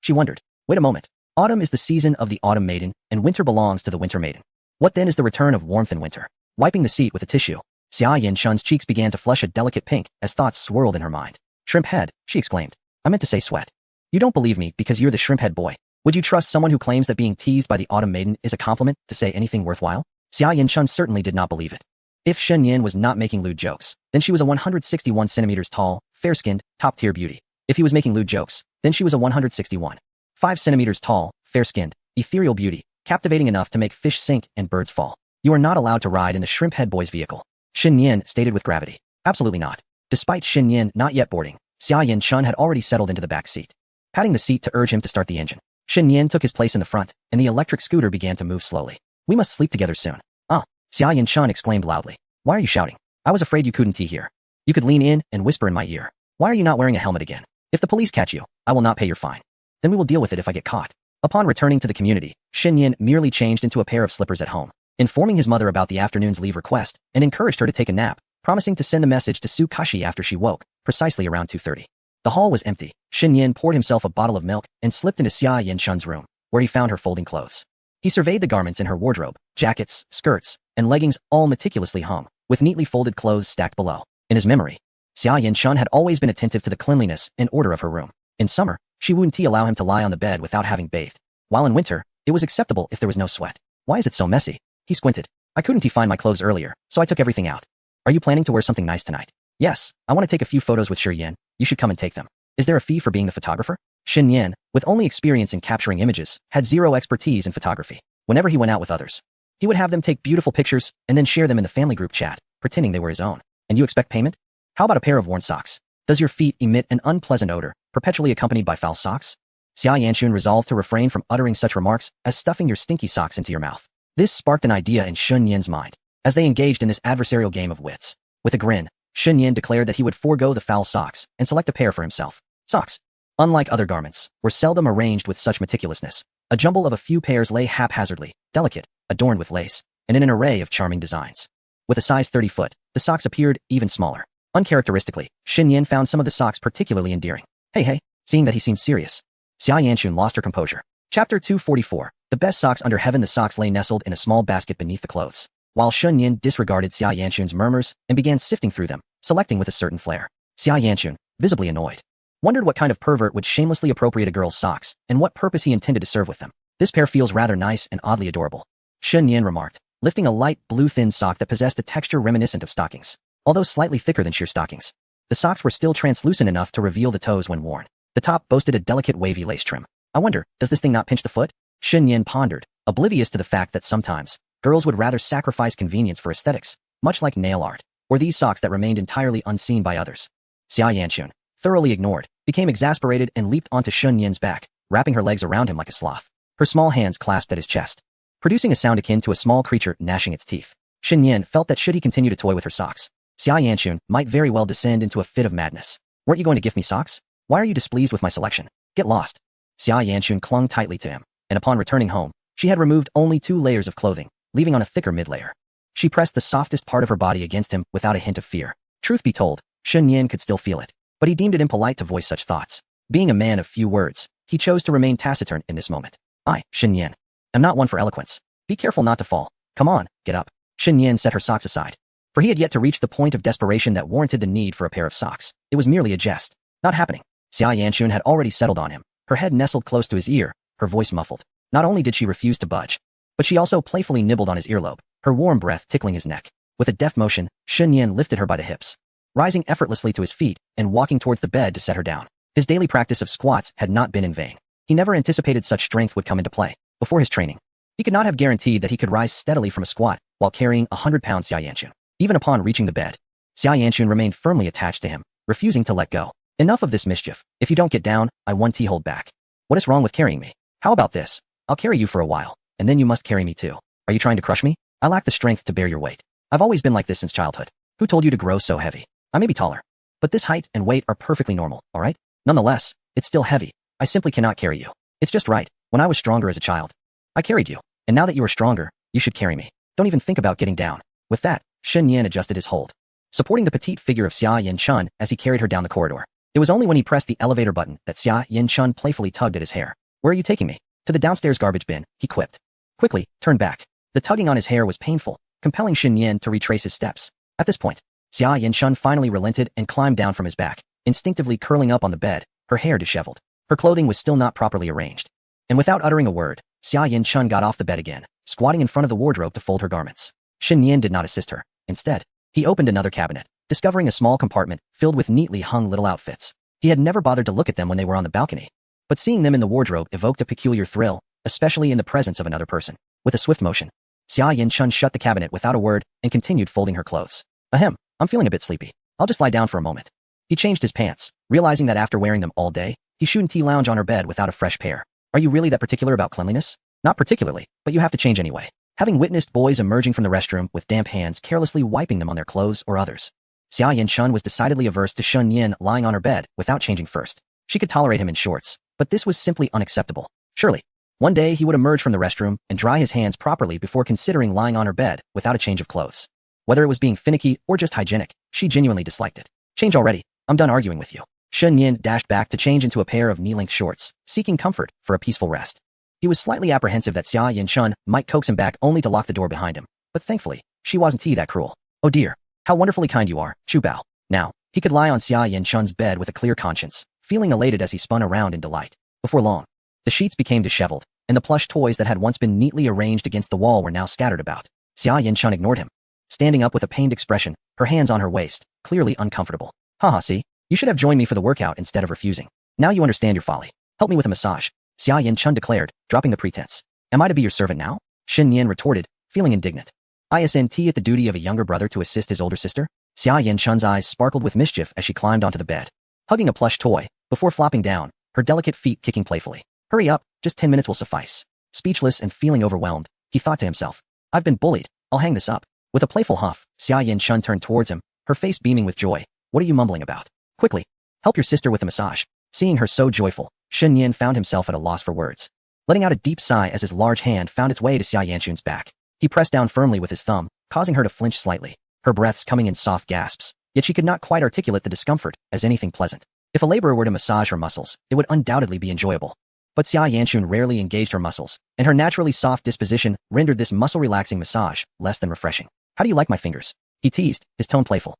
She wondered. Wait a moment. Autumn is the season of the autumn maiden, and winter belongs to the winter maiden. What then is the return of warmth in winter? Wiping the seat with a tissue, Xia Yanchun's cheeks began to flush a delicate pink as thoughts swirled in her mind. Shrimp head, she exclaimed. I meant to say sweat. You don't believe me because you're the shrimp head boy. Would you trust someone who claims that being teased by the autumn maiden is a compliment to say anything worthwhile? Xia Yanchun certainly did not believe it. If Shen Yan was not making lewd jokes, then she was a 161 centimeters tall, fair-skinned, top-tier beauty. If he was making lewd jokes, then she was a 161. 5 centimeters tall, fair-skinned, ethereal beauty, captivating enough to make fish sink and birds fall. You are not allowed to ride in the shrimp head boy's vehicle. Shen Yan stated with gravity. Absolutely not. Despite Shen Yan not yet boarding, Xia Yanchun had already settled into the back seat, patting the seat to urge him to start the engine. Shen Yan took his place in the front, and the electric scooter began to move slowly. We must sleep together soon. Ah, Xia Yanchun exclaimed loudly. Why are you shouting? I was afraid you couldn't hear. You could lean in and whisper in my ear. Why are you not wearing a helmet again? If the police catch you, I will not pay your fine. Then we will deal with it if I get caught. Upon returning to the community, Shen Yan merely changed into a pair of slippers at home, informing his mother about the afternoon's leave request, and encouraged her to take a nap, promising to send the message to Su Kashi after she woke, precisely around 2:30. The hall was empty. Shen Yan poured himself a bottle of milk and slipped into Xia Yanchun's room, where where he found her folding clothes. He surveyed the garments in her wardrobe, jackets, skirts, and leggings all meticulously hung, with neatly folded clothes stacked below. In his memory, Xia Yanchun had always been attentive to the cleanliness and order of her room. In summer, she wouldn't allow him to lie on the bed without having bathed, while in winter, it was acceptable if there was no sweat. Why is it so messy? He squinted. I couldn't find my clothes earlier, so I took everything out. Are you planning to wear something nice tonight? Yes, I want to take a few photos with Shi Yan. You should come and take them. Is there a fee for being the photographer? Xin Yan, with only experience in capturing images, had zero expertise in photography. Whenever he went out with others, he would have them take beautiful pictures and then share them in the family group chat, pretending they were his own. And you expect payment? How about a pair of worn socks? Does your feet emit an unpleasant odor, perpetually accompanied by foul socks? Xia Yanchun resolved to refrain from uttering such remarks as stuffing your stinky socks into your mouth. This sparked an idea in Shun Yan's mind, as they engaged in this adversarial game of wits. With a grin, Shun Yan declared that he would forego the foul socks and select a pair for himself. Socks, unlike other garments, were seldom arranged with such meticulousness. A jumble of a few pairs lay haphazardly, delicate, adorned with lace, and in an array of charming designs. With a size 30 foot, the socks appeared even smaller. Uncharacteristically, Xin Yan found some of the socks particularly endearing. Hey, seeing that he seemed serious, Xia Yanchun lost her composure. Chapter 244. The best socks under heaven. The socks lay nestled in a small basket beneath the clothes, while Shun Yin disregarded Xia Yanchun's murmurs and began sifting through them, selecting with a certain flair. Xia Yanchun, visibly annoyed, wondered what kind of pervert would shamelessly appropriate a girl's socks and what purpose he intended to serve with them. This pair feels rather nice and oddly adorable, Shun Yin remarked, lifting a light blue thin sock that possessed a texture reminiscent of stockings, although slightly thicker than sheer stockings. The socks were still translucent enough to reveal the toes when worn. The top boasted a delicate wavy lace trim. I wonder, does this thing not pinch the foot? Shun Yin pondered, oblivious to the fact that sometimes girls would rather sacrifice convenience for aesthetics, much like nail art, or these socks that remained entirely unseen by others. Xia Yanchun, thoroughly ignored, became exasperated and leaped onto Shun Yin's back, wrapping her legs around him like a sloth. Her small hands clasped at his chest, producing a sound akin to a small creature gnashing its teeth. Xin Yin felt that should he continue to toy with her socks, Xia Yanchun might very well descend into a fit of madness. Weren't you going to gift me socks? Why are you displeased with my selection? Get lost. Xia Yanchun clung tightly to him, and upon returning home, she had removed only 2 layers of clothing, leaving on a thicker mid-layer. She pressed the softest part of her body against him without a hint of fear. Truth be told, Shun Yin could still feel it, but he deemed it impolite to voice such thoughts. Being a man of few words, he chose to remain taciturn in this moment. I, Shun Yin, am not one for eloquence. Be careful not to fall. Come on, get up. Shun Yin set her socks aside, for he had yet to reach the point of desperation that warranted the need for a pair of socks. It was merely a jest. Not happening. Xia Yanchun had already settled on him, her head nestled close to his ear, her voice muffled. Not only did she refuse to budge, but she also playfully nibbled on his earlobe, her warm breath tickling his neck. With a deft motion, Shun Yin lifted her by the hips, rising effortlessly to his feet and walking towards the bed to set her down. His daily practice of squats had not been in vain. He never anticipated such strength would come into play. Before his training, he could not have guaranteed that he could rise steadily from a squat while carrying 100-pound Xia Yanchun. Even upon reaching the bed, Xia Yanchun remained firmly attached to him, refusing to let go. Enough of this mischief. If you don't get down, I won't hold back. What is wrong with carrying me? How about this? I'll carry you for a while, and then you must carry me too. Are you trying to crush me? I lack the strength to bear your weight. I've always been like this since childhood. Who told you to grow so heavy? I may be taller, but this height and weight are perfectly normal, alright? Nonetheless, it's still heavy. I simply cannot carry you. It's just right. When I was stronger as a child, I carried you, and now that you are stronger, you should carry me. Don't even think about getting down. With that, Shun Yin adjusted his hold, supporting the petite figure of Xia Yanchun as he carried her down the corridor. It was only when he pressed the elevator button that Xia Yanchun playfully tugged at his hair. Where are you taking me? To the downstairs garbage bin, he quipped. Quickly, turned back. The tugging on his hair was painful, compelling Shun Yin to retrace his steps. At this point, Xia Yanchun finally relented and climbed down from his back, instinctively curling up on the bed, her hair disheveled. Her clothing was still not properly arranged. And without uttering a word, Xia Yanchun got off the bed again, squatting in front of the wardrobe to fold her garments. Shun Yin did not assist her. Instead, he opened another cabinet, discovering a small compartment filled with neatly hung little outfits. He had never bothered to look at them when they were on the balcony, but seeing them in the wardrobe evoked a peculiar thrill, especially in the presence of another person. With a swift motion, Xia Yanchun shut the cabinet without a word and continued folding her clothes. Ahem, I'm feeling a bit sleepy. I'll just lie down for a moment. He changed his pants, realizing that after wearing them all day, he shouldn't lounge on her bed without a fresh pair. Are you really that particular about cleanliness? Not particularly, but you have to change anyway. Having witnessed boys emerging from the restroom with damp hands carelessly wiping them on their clothes or others, Xia Yanchun was decidedly averse to Shun Yin lying on her bed without changing first. She could tolerate him in shorts, but this was simply unacceptable. Surely, one day he would emerge from the restroom and dry his hands properly before considering lying on her bed without a change of clothes. Whether it was being finicky or just hygienic, she genuinely disliked it. Change already. I'm done arguing with you. Shun Yin dashed back to change into a pair of knee-length shorts, seeking comfort for a peaceful rest. He was slightly apprehensive that Xia Yin-chun might coax him back only to lock the door behind him, but thankfully, she wasn't that cruel. Oh dear, how wonderfully kind you are, Chu Bao. Now, he could lie on Xia Yin-chun's bed with a clear conscience, feeling elated as he spun around in delight. Before long, the sheets became disheveled, and the plush toys that had once been neatly arranged against the wall were now scattered about. Xia Yin-chun ignored him, standing up with a pained expression, her hands on her waist, clearly uncomfortable. Haha, see? You should have joined me for the workout instead of refusing. Now you understand your folly. Help me with a massage, Xia Yin-chun declared, dropping the pretense. Am I to be your servant now? Shen Yan retorted, feeling indignant. Isn't it the duty of a younger brother to assist his older sister? Xia Yin-chun's eyes sparkled with mischief as she climbed onto the bed, hugging a plush toy, before flopping down, her delicate feet kicking playfully. Hurry up, just 10 minutes will suffice. Speechless and feeling overwhelmed, he thought to himself. I've been bullied, I'll hang this up. With a playful huff, Xia Yin-chun turned towards him, her face beaming with joy. What are you mumbling about? Quickly, help your sister with a massage. Seeing her so joyful, Shen Yan found himself at a loss for words, letting out a deep sigh as his large hand found its way to Xia Yanchun's back. He pressed down firmly with his thumb, causing her to flinch slightly, her breaths coming in soft gasps, yet she could not quite articulate the discomfort as anything pleasant. If a laborer were to massage her muscles, it would undoubtedly be enjoyable. But Xia Yanchun rarely engaged her muscles, and her naturally soft disposition rendered this muscle-relaxing massage less than refreshing. How do you like my fingers? He teased, his tone playful.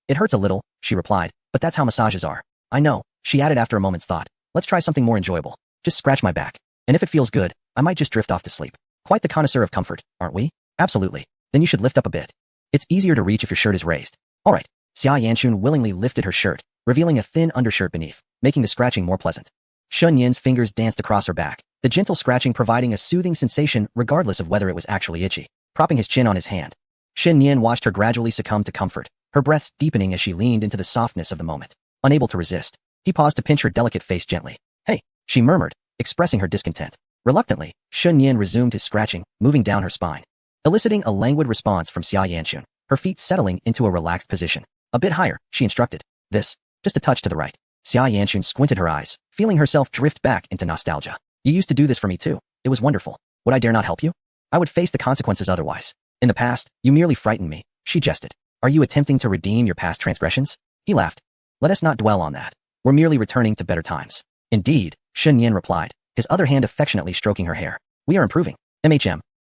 It hurts a little, she replied, but that's how massages are. I know, she added after a moment's thought. Let's try something more enjoyable. Just scratch my back, and if it feels good, I might just drift off to sleep. Quite the connoisseur of comfort, aren't we? Absolutely. Then you should lift up a bit. It's easier to reach if your shirt is raised. All right. Xia Yanchun willingly lifted her shirt, revealing a thin undershirt beneath, making the scratching more pleasant. Shun Yin's fingers danced across her back, the gentle scratching providing a soothing sensation regardless of whether it was actually itchy. Propping his chin on his hand, Shen Yin watched her gradually succumb to comfort, her breaths deepening as she leaned into the softness of the moment. Unable to resist, he paused to pinch her delicate face gently. Hey, she murmured, expressing her discontent. Reluctantly, Shun Yin resumed his scratching, moving down her spine, eliciting a languid response from Xia Yanchun, her feet settling into a relaxed position. A bit higher, she instructed. This, just a touch to the right. Xia Yanchun squinted her eyes, feeling herself drift back into nostalgia. You used to do this for me too. It was wonderful. Would I dare not help you? I would face the consequences otherwise. In the past, you merely frightened me, she jested. Are you attempting to redeem your past transgressions? He laughed. Let us not dwell on that. We're merely returning to better times. Indeed, Shen Yin replied, his other hand affectionately stroking her hair. We are improving.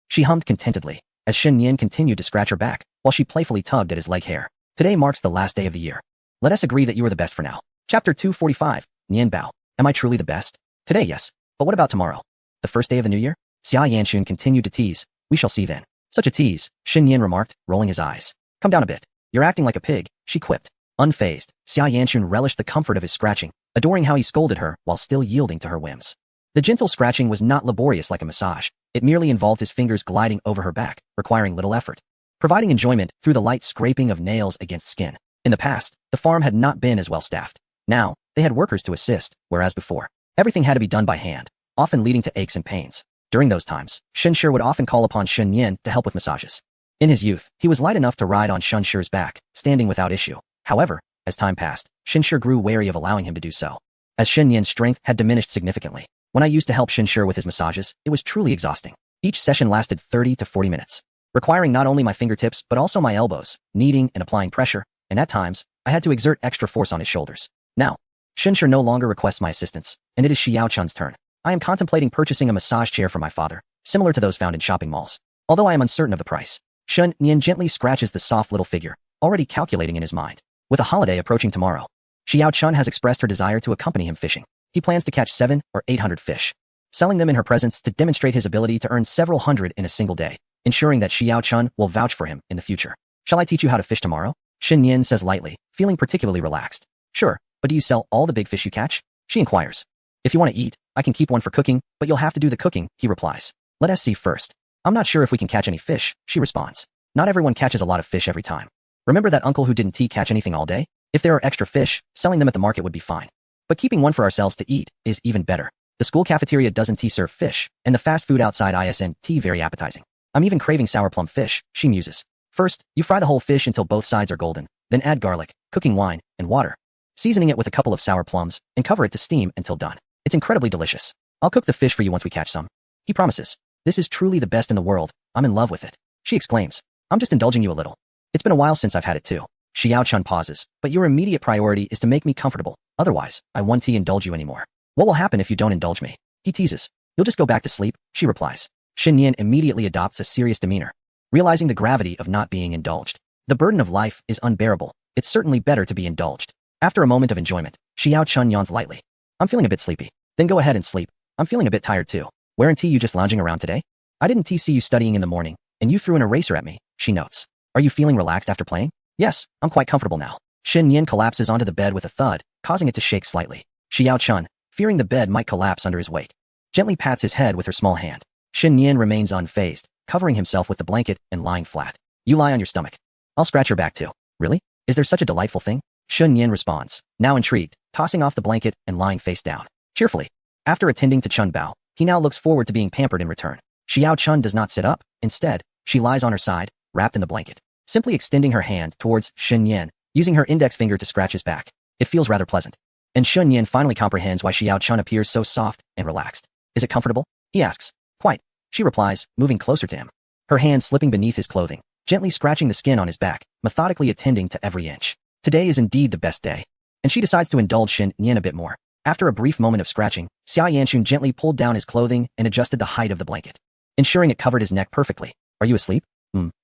She hummed contentedly, as Shen Yin continued to scratch her back, while she playfully tugged at his leg hair. Today marks the last day of the year. Let us agree that you are the best for now. Chapter 245, Nian Bao. Am I truly the best? Today, yes. But what about tomorrow? The first day of the new year? Xia Yanchun continued to tease. We shall see then. Such a tease, Shen Yin remarked, rolling his eyes. Come down a bit. You're acting like a pig, she quipped. Unfazed, Xia Yanchun relished the comfort of his scratching, adoring how he scolded her while still yielding to her whims. The gentle scratching was not laborious like a massage. It merely involved his fingers gliding over her back, requiring little effort, providing enjoyment through the light scraping of nails against skin. In the past, the farm had not been as well staffed. Now, they had workers to assist, whereas before, everything had to be done by hand, often leading to aches and pains. During those times, Shenshi would often call upon Shun Yin to help with massages. In his youth, he was light enough to ride on Shunshi's back, standing without issue. However, as time passed, Shenshi grew wary of allowing him to do so, as Shun Yin's strength had diminished significantly. When I used to help Shenshi with his massages, it was truly exhausting. Each session lasted 30 to 40 minutes, requiring not only my fingertips but also my elbows, kneading and applying pressure, and at times, I had to exert extra force on his shoulders. Now, Shenshi no longer requests my assistance, and it is Xiao Chun's turn. I am contemplating purchasing a massage chair for my father, similar to those found in shopping malls. Although I am uncertain of the price, Shun Yin gently scratches the soft little figure, already calculating in his mind. With a holiday approaching tomorrow, Xiao Chun has expressed her desire to accompany him fishing. He plans to catch 700 or 800 fish, selling them in her presence to demonstrate his ability to earn several hundred in a single day, ensuring that Xiao Chun will vouch for him in the future. Shall I teach you how to fish tomorrow? Shen Yin says lightly, feeling particularly relaxed. Sure, but do you sell all the big fish you catch? She inquires. If you want to eat, I can keep one for cooking, but you'll have to do the cooking, he replies. Let us see first. I'm not sure if we can catch any fish, she responds. Not everyone catches a lot of fish every time. Remember that uncle who didn't catch anything all day? If there are extra fish, selling them at the market would be fine. But keeping one for ourselves to eat is even better. The school cafeteria doesn't serve fish, and the fast food outside isn't very appetizing. I'm even craving sour plum fish, she muses. First, you fry the whole fish until both sides are golden, then add garlic, cooking wine, and water, seasoning it with a couple of sour plums, and cover it to steam until done. It's incredibly delicious. I'll cook the fish for you once we catch some. He promises. This is truly the best in the world. I'm in love with it. She exclaims. I'm just indulging you a little. It's been a while since I've had it too. Xiao Chun pauses, but your immediate priority is to make me comfortable. Otherwise, I won't indulge you anymore. What will happen if you don't indulge me? He teases. You'll just go back to sleep, she replies. Shen Yan immediately adopts a serious demeanor, realizing the gravity of not being indulged. The burden of life is unbearable. It's certainly better to be indulged. After a moment of enjoyment, Xiao Chun yawns lightly. I'm feeling a bit sleepy. Then go ahead and sleep. I'm feeling a bit tired too. Weren't you just lounging around today? I didn't see you studying in the morning, and you threw an eraser at me, she notes. Are you feeling relaxed after playing? Yes, I'm quite comfortable now. Shen Yan collapses onto the bed with a thud, causing it to shake slightly. Xiao Chun, fearing the bed might collapse under his weight, gently pats his head with her small hand. Shen Yan remains unfazed, covering himself with the blanket and lying flat. You lie on your stomach. I'll scratch your back too. Really? Is there such a delightful thing? Shen Yan responds, now intrigued, tossing off the blanket and lying face down. Cheerfully. After attending to Chun Bao, he now looks forward to being pampered in return. Xiao Chun does not sit up. Instead, she lies on her side, wrapped in the blanket, simply extending her hand towards Shen Yan, using her index finger to scratch his back. It feels rather pleasant. And Shen Yan finally comprehends why Xiao Chun appears so soft and relaxed. Is it comfortable? He asks. Quite. She replies, moving closer to him. Her hand slipping beneath his clothing, gently scratching the skin on his back, methodically attending to every inch. Today is indeed the best day. And she decides to indulge Shen Yan a bit more. After a brief moment of scratching, Xia Yanchun gently pulled down his clothing and adjusted the height of the blanket, ensuring it covered his neck perfectly. Are you asleep?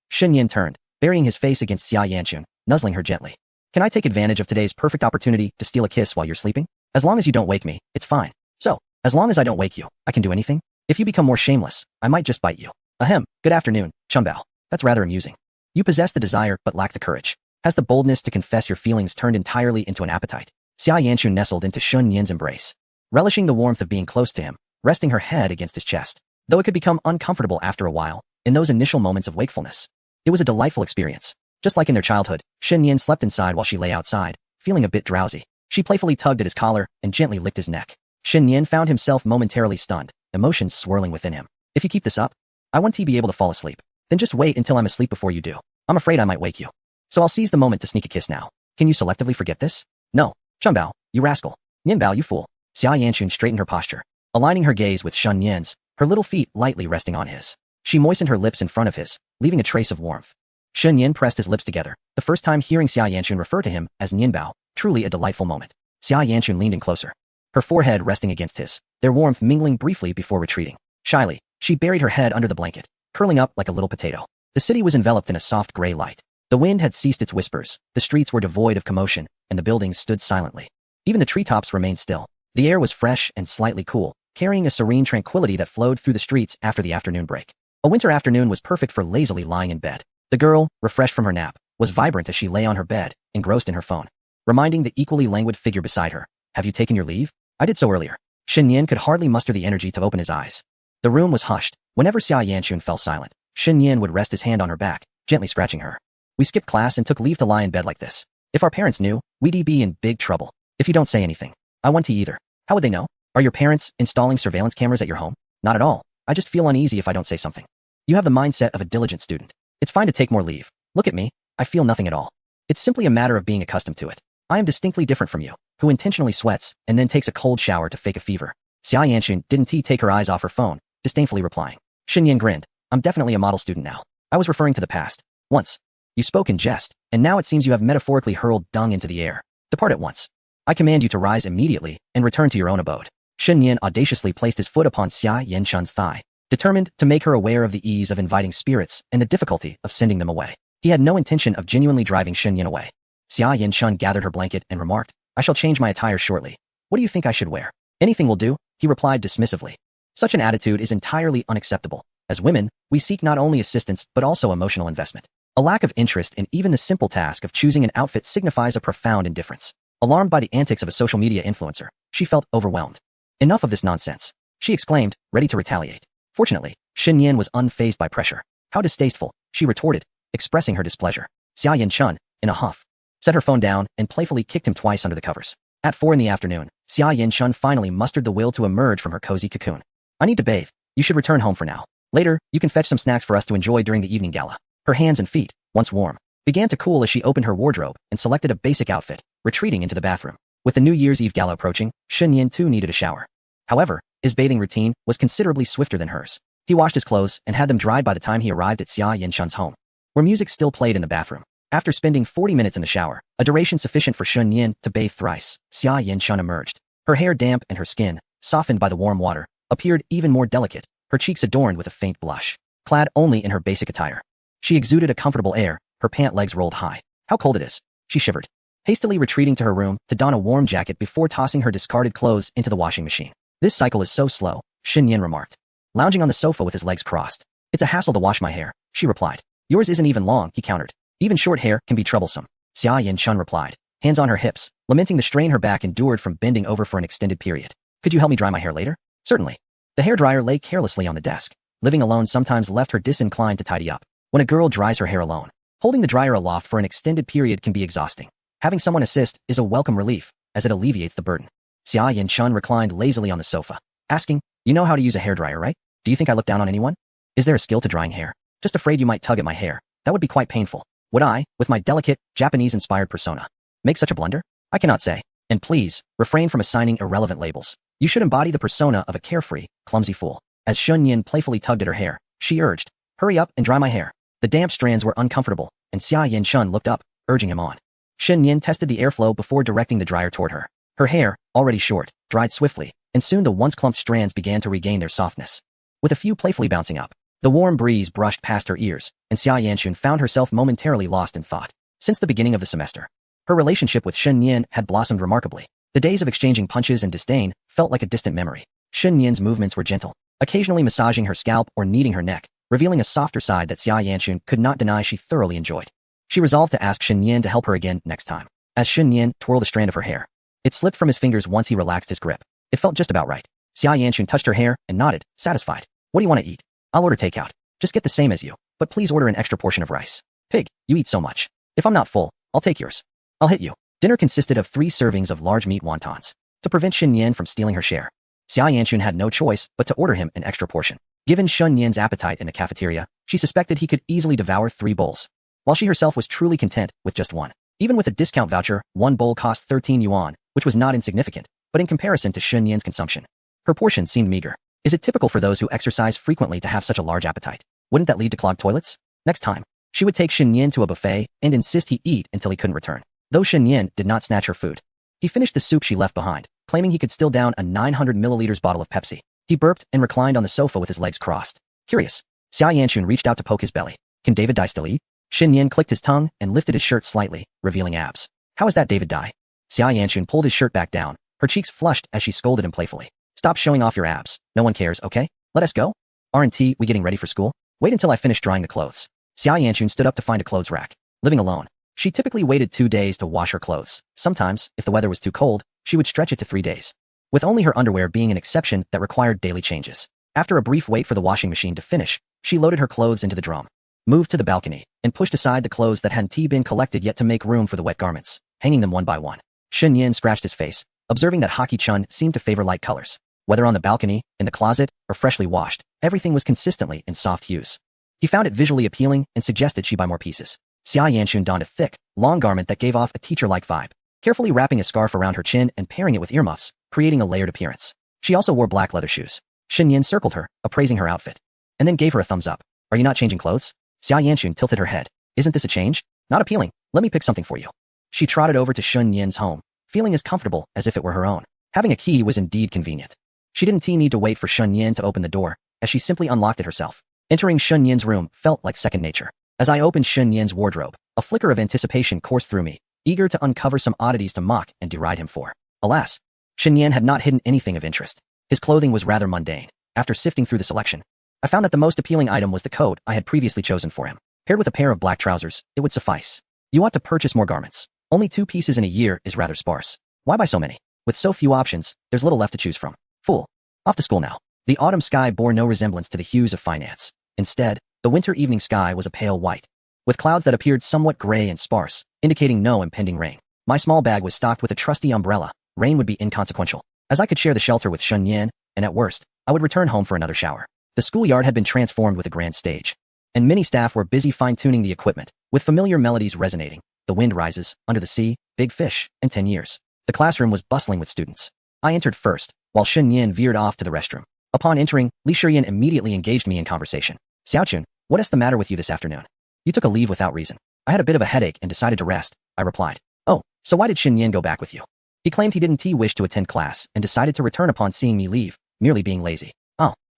Shen Yan turned, burying his face against Xia Yanchun, nuzzling her gently. Can I take advantage of today's perfect opportunity to steal a kiss while you're sleeping? As long as you don't wake me, it's fine. So, as long as I don't wake you, I can do anything? If you become more shameless, I might just bite you. Ahem, good afternoon, Chunbao. That's rather amusing. You possess the desire but lack the courage. Has the boldness to confess your feelings turned entirely into an appetite? Xia Yanchun nestled into Shun Yan's embrace, relishing the warmth of being close to him, resting her head against his chest. Though it could become uncomfortable after a while, in those initial moments of wakefulness, it was a delightful experience. Just like in their childhood, Shen Yan slept inside while she lay outside, feeling a bit drowsy. She playfully tugged at his collar and gently licked his neck. Shen Yan found himself momentarily stunned, emotions swirling within him. If you keep this up, I won't be able to fall asleep. Then just wait until I'm asleep before you do. I'm afraid I might wake you. So I'll seize the moment to sneak a kiss now. Can you selectively forget this? No. Chunbao, you rascal. Nianbao, you fool. Xia Yanchun straightened her posture, aligning her gaze with Shun Yan's, her little feet lightly resting on his. She moistened her lips in front of his, leaving a trace of warmth. Shun Yan pressed his lips together, the first time hearing Xia Yanchun refer to him as Nianbao, truly a delightful moment. Xia Yanchun leaned in closer, her forehead resting against his, their warmth mingling briefly before retreating. Shyly, she buried her head under the blanket, curling up like a little potato. The city was enveloped in a soft gray light. The wind had ceased its whispers, the streets were devoid of commotion, and the buildings stood silently. Even the treetops remained still. The air was fresh and slightly cool, carrying a serene tranquility that flowed through the streets after the afternoon break. A winter afternoon was perfect for lazily lying in bed. The girl, refreshed from her nap, was vibrant as she lay on her bed, engrossed in her phone, reminding the equally languid figure beside her. Have you taken your leave? I did so earlier. Shen Yan could hardly muster the energy to open his eyes. The room was hushed. Whenever Xia Yanchun fell silent, Shen Yan would rest his hand on her back, gently scratching her. We skipped class and took leave to lie in bed like this. If our parents knew, we'd be in big trouble. If you don't say anything, I want to either. How would they know? Are your parents installing surveillance cameras at your home? Not at all. I just feel uneasy if I don't say something. You have the mindset of a diligent student. It's fine to take more leave. Look at me. I feel nothing at all. It's simply a matter of being accustomed to it. I am distinctly different from you, who intentionally sweats and then takes a cold shower to fake a fever. Xia Yanchun didn't take her eyes off her phone, disdainfully replying. Shen Yan grinned. I'm definitely a model student now. I was referring to the past. Once. You spoke in jest, and now it seems you have metaphorically hurled dung into the air. Depart at once. I command you to rise immediately and return to your own abode. Shen Yan audaciously placed his foot upon Xia Yanchun's thigh, determined to make her aware of the ease of inviting spirits and the difficulty of sending them away. He had no intention of genuinely driving Shen Yan away. Xia Yanchun gathered her blanket and remarked, I shall change my attire shortly. What do you think I should wear? Anything will do, he replied dismissively. Such an attitude is entirely unacceptable. As women, we seek not only assistance but also emotional investment. A lack of interest in even the simple task of choosing an outfit signifies a profound indifference. Alarmed by the antics of a social media influencer, she felt overwhelmed. Enough of this nonsense, she exclaimed, ready to retaliate. Fortunately, Shen Yan was unfazed by pressure. How distasteful, she retorted, expressing her displeasure. Xia Yanchun, in a huff, set her phone down and playfully kicked him twice under the covers. At 4 in the afternoon, Xia Yanchun finally mustered the will to emerge from her cozy cocoon. I need to bathe. You should return home for now. Later, you can fetch some snacks for us to enjoy during the evening gala. Her hands and feet, once warm, began to cool as she opened her wardrobe and selected a basic outfit, retreating into the bathroom. With the New Year's Eve gala approaching, Shen Yan too needed a shower. However, his bathing routine was considerably swifter than hers. He washed his clothes and had them dried by the time he arrived at Xia Yanchun's home, where music still played in the bathroom. After spending 40 minutes in the shower, a duration sufficient for Shen Yan to bathe thrice, Xia Yanchun emerged. Her hair damp and her skin, softened by the warm water, appeared even more delicate, her cheeks adorned with a faint blush. Clad only in her basic attire, she exuded a comfortable air, her pant legs rolled high. How cold it is, she shivered, hastily retreating to her room to don a warm jacket before tossing her discarded clothes into the washing machine. This cycle is so slow, Shen Yan remarked, lounging on the sofa with his legs crossed. It's a hassle to wash my hair, she replied. Yours isn't even long, he countered. Even short hair can be troublesome, Xia Yanchun replied, hands on her hips, lamenting the strain her back endured from bending over for an extended period. Could you help me dry my hair later? Certainly. The hairdryer lay carelessly on the desk. Living alone sometimes left her disinclined to tidy up. When a girl dries her hair alone, holding the dryer aloft for an extended period can be exhausting. Having someone assist is a welcome relief, as it alleviates the burden. Xia Yanchun reclined lazily on the sofa, asking, you know how to use a hairdryer, right? Do you think I look down on anyone? Is there a skill to drying hair? Just afraid you might tug at my hair. That would be quite painful. Would I, with my delicate, Japanese-inspired persona, make such a blunder? I cannot say. And please, refrain from assigning irrelevant labels. You should embody the persona of a carefree, clumsy fool. As Shun Yin playfully tugged at her hair, she urged, hurry up and dry my hair. The damp strands were uncomfortable, and Xia Yanchun looked up, urging him on. Shen Yin tested the airflow before directing the dryer toward her. Her hair, already short, dried swiftly, and soon the once clumped strands began to regain their softness. With a few playfully bouncing up, the warm breeze brushed past her ears, and Xia Yanchun found herself momentarily lost in thought. Since the beginning of the semester, her relationship with Shen Yin had blossomed remarkably. The days of exchanging punches and disdain felt like a distant memory. Shen Yin's movements were gentle, occasionally massaging her scalp or kneading her neck, revealing a softer side that Xia Yanchun could not deny she thoroughly enjoyed. She resolved to ask Shen Yin to help her again next time. As Shen Yin twirled a strand of her hair, it slipped from his fingers once he relaxed his grip. It felt just about right. Xia Yanchun touched her hair and nodded, satisfied. What do you want to eat? I'll order takeout. Just get the same as you, but please order an extra portion of rice. Pig, you eat so much. If I'm not full, I'll take yours. I'll hit you. Dinner consisted of 3 servings of large meat wontons. To prevent Shen Yin from stealing her share, Xia Yanchun had no choice but to order him an extra portion. Given Shen Yin's appetite in the cafeteria, she suspected he could easily devour 3 bowls, while she herself was truly content with just one. Even with a discount voucher, 1 bowl cost 13 yuan, which was not insignificant, but in comparison to Shen Yin's consumption, her portion seemed meager. Is it typical for those who exercise frequently to have such a large appetite? Wouldn't that lead to clogged toilets? Next time, she would take Shen Yin to a buffet and insist he eat until he couldn't return. Though Shen Yin did not snatch her food, he finished the soup she left behind, claiming he could still down a 900 milliliters bottle of Pepsi. He burped and reclined on the sofa with his legs crossed. Curious, Xia Yanchun reached out to poke his belly. Can David Dai still eat? Shen Yin clicked his tongue and lifted his shirt slightly, revealing abs. How is that David Dai? Xia Yanchun pulled his shirt back down, her cheeks flushed as she scolded him playfully. Stop showing off your abs. No one cares, okay? Let us go? Aren't we getting ready for school? Wait until I finish drying the clothes. Xia Yanchun stood up to find a clothes rack. Living alone, she typically waited 2 days to wash her clothes. Sometimes, if the weather was too cold, she would stretch it to 3 days, with only her underwear being an exception that required daily changes. After a brief wait for the washing machine to finish, she loaded her clothes into the drum, moved to the balcony, and pushed aside the clothes that hadn't been collected yet to make room for the wet garments, hanging them one by one. Shen Yin scratched his face, observing that Haki-chun seemed to favor light colors. Whether on the balcony, in the closet, or freshly washed, everything was consistently in soft hues. He found it visually appealing and suggested she buy more pieces. Xia Yanchun donned a thick, long garment that gave off a teacher-like vibe, carefully wrapping a scarf around her chin and pairing it with earmuffs, creating a layered appearance. She also wore black leather shoes. Shen Yin circled her, appraising her outfit, and then gave her a thumbs up. Are you not changing clothes? Xia Yanchun tilted her head. Isn't this a change? Not appealing. Let me pick something for you. She trotted over to Shen Yin's home, feeling as comfortable as if it were her own. Having a key was indeed convenient. She didn't need to wait for Shen Yin to open the door, as she simply unlocked it herself. Entering Shen Yin's room felt like second nature. As I opened Shen Yin's wardrobe, a flicker of anticipation coursed through me, eager to uncover some oddities to mock and deride him for. Alas, Shen Yin had not hidden anything of interest. His clothing was rather mundane. After sifting through the selection, I found that the most appealing item was the coat I had previously chosen for him. Paired with a pair of black trousers, it would suffice. You ought to purchase more garments. Only 2 pieces in a year is rather sparse. Why buy so many? With so few options, there's little left to choose from. Fool. Off to school now. The autumn sky bore no resemblance to the hues of finance. Instead, the winter evening sky was a pale white, with clouds that appeared somewhat gray and sparse, indicating no impending rain. My small bag was stocked with a trusty umbrella. Rain would be inconsequential, as I could share the shelter with Shen Yin, and at worst, I would return home for another shower. The schoolyard had been transformed with a grand stage, and many staff were busy fine-tuning the equipment, with familiar melodies resonating. The Wind Rises, Under the Sea, Big Fish, and 10 Years. The classroom was bustling with students. I entered first, while Shen Yin veered off to the restroom. Upon entering, Li Shiyan immediately engaged me in conversation. Xiaochun, what is the matter with you this afternoon? You took a leave without reason. I had a bit of a headache and decided to rest, I replied. Oh, so why did Shen Yin go back with you? He claimed he didn't wish to attend class and decided to return upon seeing me leave, merely being lazy.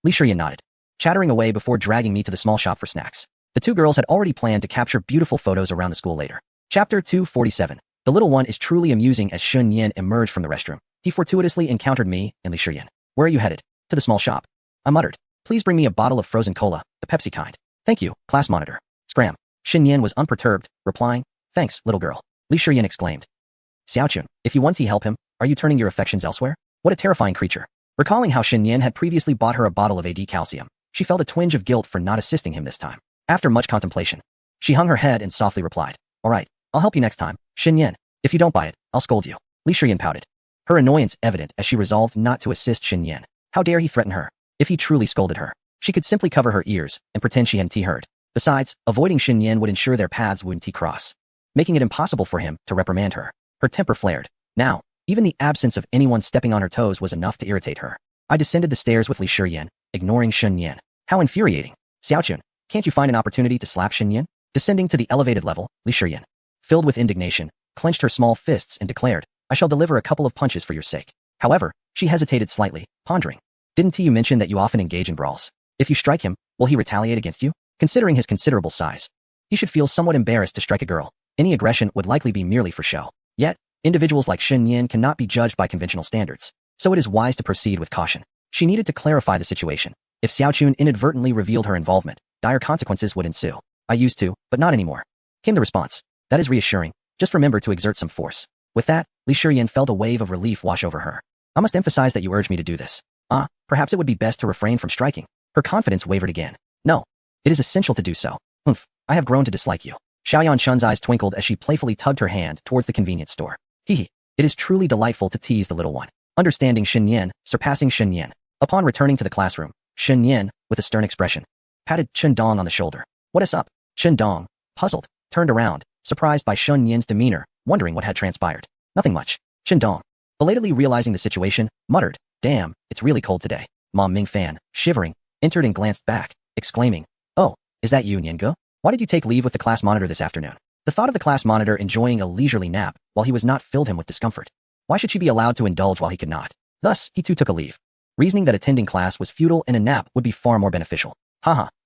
Li Shiyan nodded, chattering away before dragging me to the small shop for snacks. The two girls had already planned to capture beautiful photos around the school later. Chapter 247. The little one is truly amusing. As Shun Yin emerged from the restroom, he fortuitously encountered me and Li Shiyan. Where are you headed? To the small shop. I muttered. Please bring me a bottle of frozen cola, the Pepsi kind. Thank you, class monitor. Scram. Shin Yin was unperturbed, replying, Thanks, little girl. Li Shiyan exclaimed. Xiaochun, if you want to help him, are you turning your affections elsewhere? What a terrifying creature. Recalling how Shin Yin had previously bought her a bottle of AD calcium, she felt a twinge of guilt for not assisting him this time. After much contemplation, she hung her head and softly replied, All right, I'll help you next time, Shin Yin. If you don't buy it, I'll scold you. Li Shiyan pouted, her annoyance evident as she resolved not to assist Shin Yin. How dare he threaten her? If he truly scolded her, she could simply cover her ears and pretend she hadn't heard. Besides, avoiding Shin Yin would ensure their paths wouldn't cross, making it impossible for him to reprimand her. Her temper flared. Now, even the absence of anyone stepping on her toes was enough to irritate her. I descended the stairs with Li Shiyan, ignoring Shin Yin. How infuriating. Xiaochun, can't you find an opportunity to slap Shin Yin? Descending to the elevated level, Li Shiyan, filled with indignation, clenched her small fists and declared, I shall deliver a couple of punches for your sake. However, she hesitated slightly, pondering. Didn't you mention that you often engage in brawls? If you strike him, will he retaliate against you? Considering his considerable size, he should feel somewhat embarrassed to strike a girl. Any aggression would likely be merely for show. Yet, individuals like Shin Yin cannot be judged by conventional standards, so it is wise to proceed with caution. She needed to clarify the situation. If Xiaochun inadvertently revealed her involvement, dire consequences would ensue. I used to, but not anymore. Came the response. That is reassuring. Just remember to exert some force. With that, Li Shiyan felt a wave of relief wash over her. I must emphasize that you urged me to do this. Perhaps it would be best to refrain from striking. Her confidence wavered again. No. It is essential to do so. I have grown to dislike you. Xiaoyan Shun's eyes twinkled as she playfully tugged her hand towards the convenience store. It is truly delightful to tease the little one. Understanding Shin Yin, surpassing Shin Yin. Upon returning to the classroom, Shin Yin, with a stern expression, patted Chen Dong on the shoulder. What is up? Chen Dong, puzzled, turned around, surprised by Shin Yin's demeanor, wondering what had transpired. Nothing much. Chen Dong, belatedly realizing the situation, muttered, Damn, it's really cold today. Mom Ming Fan, shivering, entered and glanced back, exclaiming, Oh, is that you, Niange? Why did you take leave with the class monitor this afternoon? The thought of the class monitor enjoying a leisurely nap while he was not filled him with discomfort. Why should she be allowed to indulge while he could not? Thus, he too took a leave, reasoning that attending class was futile and a nap would be far more beneficial.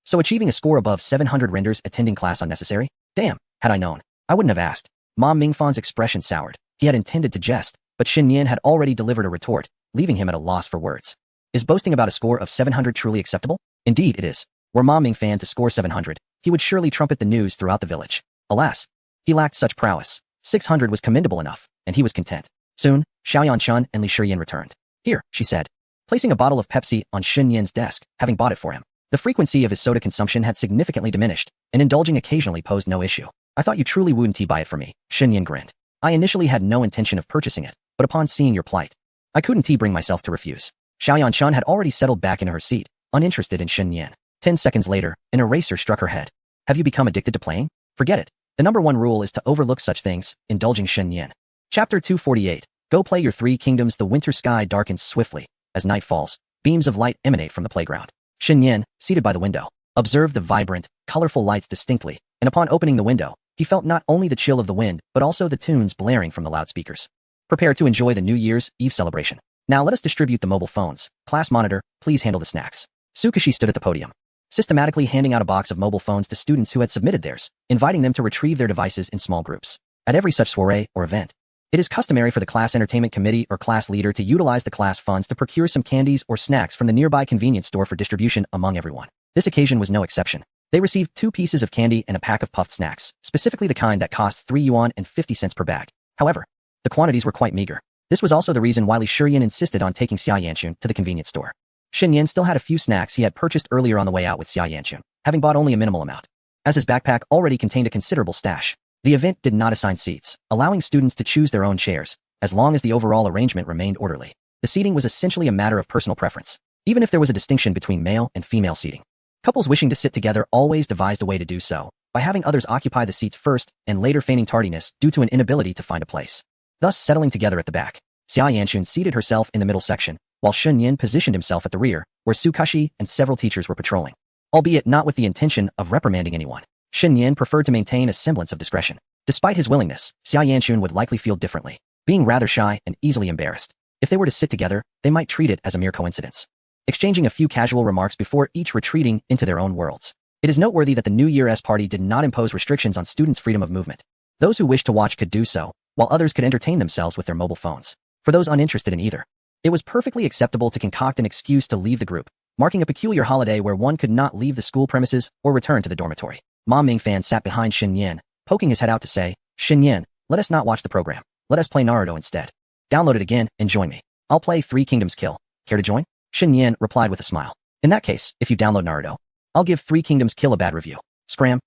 So achieving a score above 700 renders attending class unnecessary? Damn, had I known, I wouldn't have asked. Mom Mingfan's expression soured. He had intended to jest, but Shin Yin had already delivered a retort, leaving him at a loss for words. Is boasting about a score of 700 truly acceptable? Indeed it is. Were Mom Mingfan to score 700, he would surely trumpet the news throughout the village. Alas, he lacked such prowess. 600 was commendable enough, and he was content. Soon, Xiaoyan Shun and Li Shiyan returned. Here, she said, placing a bottle of Pepsi on Shin Yin's desk, having bought it for him. The frequency of his soda consumption had significantly diminished, and indulging occasionally posed no issue. I thought you truly wouldn't buy it for me, Shin Yin grinned. I initially had no intention of purchasing it, but upon seeing your plight, I couldn't bring myself to refuse. Xiaoyan Shun had already settled back into her seat, uninterested in Shin Yin. 10 seconds later, an eraser struck her head. Have you become addicted to playing? Forget it. The number one rule is to overlook such things, indulging Shin Yin. Chapter 248. Go play your three kingdoms. The winter sky darkens swiftly. As night falls, beams of light emanate from the playground. Shin Yin, seated by the window, observed the vibrant, colorful lights distinctly, and upon opening the window, he felt not only the chill of the wind, but also the tunes blaring from the loudspeakers. Prepare to enjoy the New Year's Eve celebration. Now let us distribute the mobile phones. Class monitor, please handle the snacks. Tsukashi stood at the podium, systematically handing out a box of mobile phones to students who had submitted theirs, inviting them to retrieve their devices in small groups. At every such soiree or event, it is customary for the class entertainment committee or class leader to utilize the class funds to procure some candies or snacks from the nearby convenience store for distribution among everyone. This occasion was no exception. They received 2 pieces of candy and a pack of puffed snacks, specifically the kind that costs 3 yuan and 50 cents per bag. However, the quantities were quite meager. This was also the reason why Li Shiyan insisted on taking Xia Yanchun to the convenience store. Shin Yin still had a few snacks he had purchased earlier on the way out with Xia Yanchun, having bought only a minimal amount. As his backpack already contained a considerable stash, the event did not assign seats, allowing students to choose their own chairs, as long as the overall arrangement remained orderly. The seating was essentially a matter of personal preference, even if there was a distinction between male and female seating. Couples wishing to sit together always devised a way to do so, by having others occupy the seats first and later feigning tardiness due to an inability to find a place, thus settling together at the back. Xia Yanchun seated herself in the middle section, while Shin Yin positioned himself at the rear, where Tsukashi and several teachers were patrolling. Albeit not with the intention of reprimanding anyone, Shin Yin preferred to maintain a semblance of discretion. Despite his willingness, Xia Yanchun would likely feel differently, being rather shy and easily embarrassed. If they were to sit together, they might treat it as a mere coincidence. exchanging a few casual remarks before each retreating into their own worlds. It is noteworthy that the New Year's party did not impose restrictions on students' freedom of movement. Those who wished to watch could do so, while others could entertain themselves with their mobile phones. For those uninterested in either, it was perfectly acceptable to concoct an excuse to leave the group, marking a peculiar holiday where one could not leave the school premises or return to the dormitory. Ma Mingfan sat behind Shen Yan, poking his head out to say, Shen Yan, let us not watch the program. Let us play Naruto instead. Download it again and join me. I'll play Three Kingdoms Kill. Care to join? Shen Yan replied with a smile. In that case, if you download Naruto, I'll give Three Kingdoms Kill a bad review. Scram,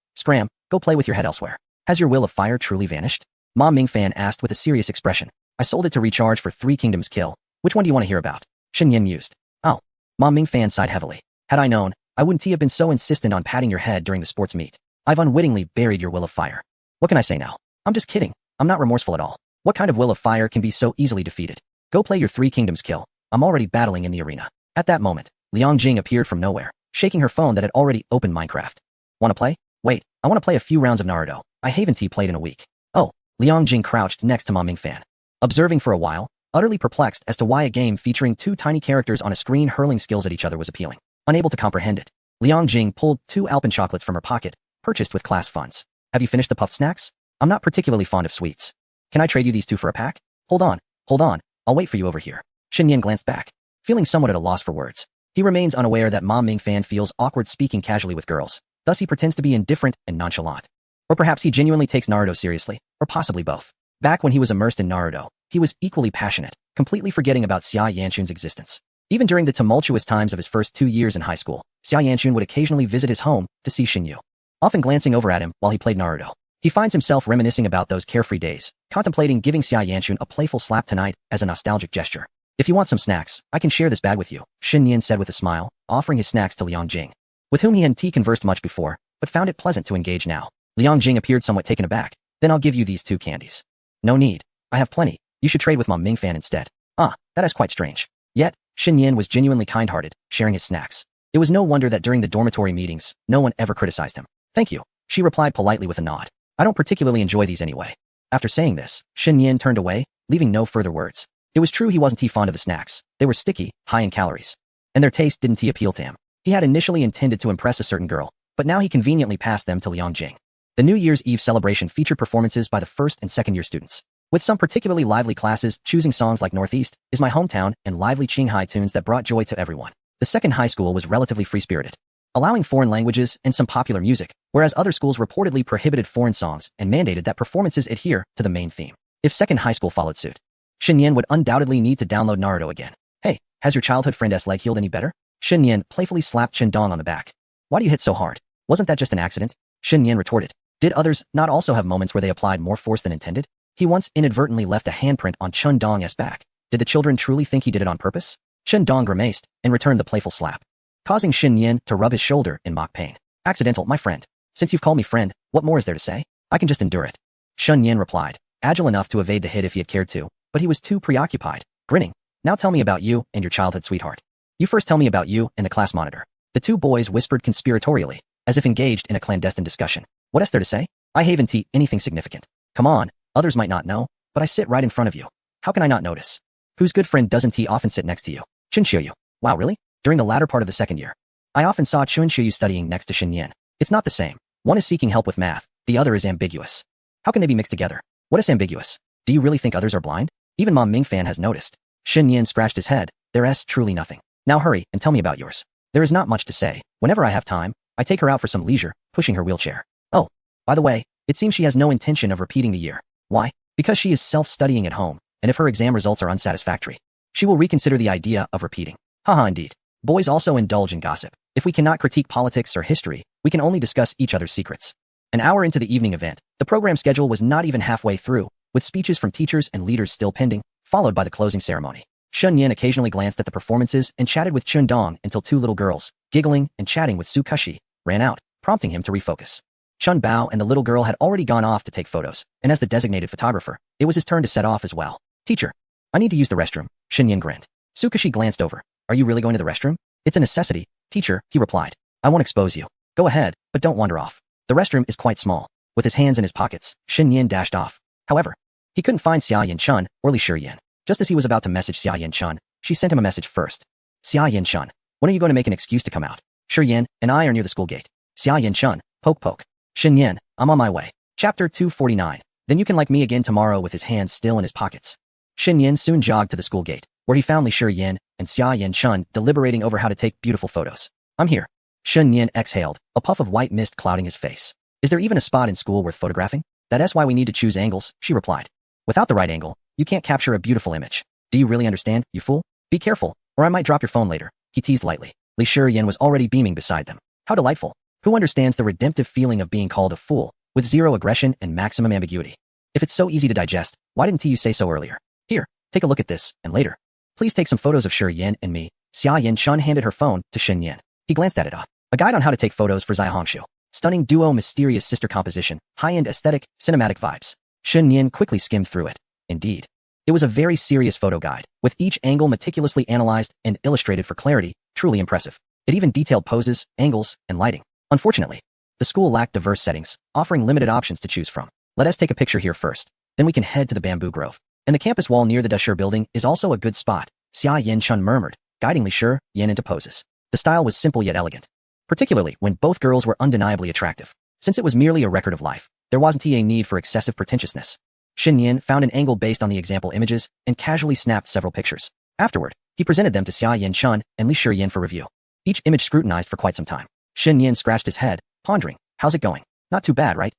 go play with your head elsewhere. Has your will of fire truly vanished? Ma Mingfan asked with a serious expression. I sold it to recharge for Three Kingdoms Kill. Which one do you want to hear about? Shen Yan mused. Oh. Ma Mingfan sighed heavily. Had I known, I wouldn't have been so insistent on patting your head during the sports meet. I've unwittingly buried your will of fire. What can I say now? I'm just kidding. I'm not remorseful at all. What kind of will of fire can be so easily defeated? Go play your Three Kingdoms Kill. I'm already battling in the arena. At that moment, Liang Jing appeared from nowhere, shaking her phone that had already opened Minecraft. Wanna play? Wait, I wanna play a few rounds of Naruto. I haven't played in a week. Oh, Liang Jing crouched next to Ma Mingfan, observing for a while, utterly perplexed as to why a game featuring two tiny characters on a screen hurling skills at each other was appealing. Unable to comprehend it, Liang Jing pulled 2 Alpen chocolates from her pocket, purchased with class funds. Have you finished the puffed snacks? I'm not particularly fond of sweets. Can I trade you these 2 for a pack? Hold on, I'll wait for you over here. Shen Yan glanced back, feeling somewhat at a loss for words. He remains unaware that Ma Mingfan feels awkward speaking casually with girls, thus he pretends to be indifferent and nonchalant. Or perhaps he genuinely takes Naruto seriously, or possibly both. Back when he was immersed in Naruto, he was equally passionate, completely forgetting about Xia Yanchun's existence. Even during the tumultuous times of his first 2 years in high school, Xia Yanchun would occasionally visit his home to see Shinyu. Often glancing over at him while he played Naruto, he finds himself reminiscing about those carefree days, contemplating giving Xia Yanchun a playful slap tonight as a nostalgic gesture. If you want some snacks, I can share this bag with you, Shen Yan said with a smile, offering his snacks to Liang Jing, with whom he hadn't conversed much before, but found it pleasant to engage now. Liang Jing appeared somewhat taken aback. Then I'll give you these 2 candies. No need. I have plenty. You should trade with Ma Mingfan instead. Ah, that is quite strange. Yet, Shen Yan was genuinely kind-hearted, sharing his snacks. It was no wonder that during the dormitory meetings, no one ever criticized him. Thank you, she replied politely with a nod. I don't particularly enjoy these anyway. After saying this, Shen Yan turned away, leaving no further words. It was true he wasn't fond of the snacks. They were sticky, high in calories. And their taste didn't appeal to him. He had initially intended to impress a certain girl, but now he conveniently passed them to Liang Jing. The New Year's Eve celebration featured performances by the first and second year students, with some particularly lively classes choosing songs like Northeast is My Hometown and lively Qinghai tunes that brought joy to everyone. The second high school was relatively free-spirited, allowing foreign languages and some popular music, whereas other schools reportedly prohibited foreign songs and mandated that performances adhere to the main theme. If second high school followed suit, Shen Yan would undoubtedly need to download Naruto again. Hey, has your childhood friend's leg healed any better? Shen Yan playfully slapped Chen Dong on the back. Why do you hit so hard? Wasn't that just an accident? Shen Yan retorted. Did others not also have moments where they applied more force than intended? He once inadvertently left a handprint on Chen Dong's back. Did the children truly think he did it on purpose? Chen Dong grimaced and returned the playful slap, causing Shen Yan to rub his shoulder in mock pain. Accidental, my friend. Since you've called me friend, what more is there to say? I can just endure it. Shen Yan replied, agile enough to evade the hit if he had cared to, but he was too preoccupied, grinning. Now tell me about you and your childhood sweetheart. You first tell me about you and the class monitor. The 2 boys whispered conspiratorially, as if engaged in a clandestine discussion. What is there to say? I haven't anything significant. Come on, others might not know, but I sit right in front of you. How can I not notice? Whose good friend doesn't often sit next to you? Chun Xiuyu. Wow, really? During the latter part of the second year, I often saw Chun Xiuyu studying next to Shen Yan. It's not the same. One is seeking help with math, the other is ambiguous. How can they be mixed together? What is ambiguous? Do you really think others are blind? Even Ma Mingfan has noticed. Shen Yan scratched his head. There's truly nothing. Now hurry and tell me about yours. There is not much to say. Whenever I have time, I take her out for some leisure, pushing her wheelchair. Oh, by the way, it seems she has no intention of repeating the year. Why? Because she is self-studying at home, and if her exam results are unsatisfactory, she will reconsider the idea of repeating. Haha, indeed. Boys also indulge in gossip. If we cannot critique politics or history, we can only discuss each other's secrets. An hour into the evening event, the program schedule was not even halfway through, with speeches from teachers and leaders still pending, followed by the closing ceremony. Shen Yan occasionally glanced at the performances and chatted with Chun Dong until 2 little girls, giggling and chatting with Su Kushi, ran out, prompting him to refocus. Chun Bao and the little girl had already gone off to take photos, and as the designated photographer, it was his turn to set off as well. Teacher, I need to use the restroom, Shen Yan grinned. Su Kushi glanced over. Are you really going to the restroom? It's a necessity, teacher, he replied. I won't expose you. Go ahead, but don't wander off. The restroom is quite small. With his hands in his pockets, Shen Yan dashed off. However, he couldn't find Xia Yan-chun or Li Shiyan. Just as he was about to message Xia Yan-chun, she sent him a message first. Xia Yan-chun, When are you going to make an excuse to come out? Shi Yan and I are near the school gate. Xia Yan Chun, poke poke. Shen Yan, I'm on my way. Chapter 249. Then you can like me again tomorrow with his hands still in his pockets. Shen Yan soon jogged to the school gate, where he found Li Shi Yan and Xia Yan Chun deliberating over how to take beautiful photos. I'm here. Shen Yan exhaled, a puff of white mist clouding his face. Is there even a spot in school worth photographing? That's why we need to choose angles, she replied. Without the right angle, you can't capture a beautiful image. Do you really understand, you fool? Be careful, or I might drop your phone later, he teased lightly. Li Shi Yan was already beaming beside them. How delightful. Who understands the redemptive feeling of being called a fool, with zero aggression and maximum ambiguity? If it's so easy to digest, why didn't you say so earlier? Here, take a look at this, and later. Please take some photos of Shi Yan and me. Xia Yan Chun handed her phone to Shen Yan. He glanced at it. A guide on how to take photos for Zai Hongshu. Stunning duo, mysterious sister composition, high-end aesthetic, cinematic vibes. Shen Yan quickly skimmed through it. Indeed. It was a very serious photo guide, with each angle meticulously analyzed and illustrated for clarity, truly impressive. It even detailed poses, angles, and lighting. Unfortunately, the school lacked diverse settings, offering limited options to choose from. Let us take a picture here first, then we can head to the bamboo grove. And the campus wall near the Dashur building is also a good spot, Xia Yan Chun murmured, guiding Li Shi Yan into poses. The style was simple yet elegant, particularly when both girls were undeniably attractive. Since it was merely a record of life, there wasn't a need for excessive pretentiousness. Shen Yan found an angle based on the example images and casually snapped several pictures. Afterward, he presented them to Xia Yan Chun and Li Shi Yan for review. Each image scrutinized for quite some time. Shen Yan scratched his head, pondering, how's it going? Not too bad, right?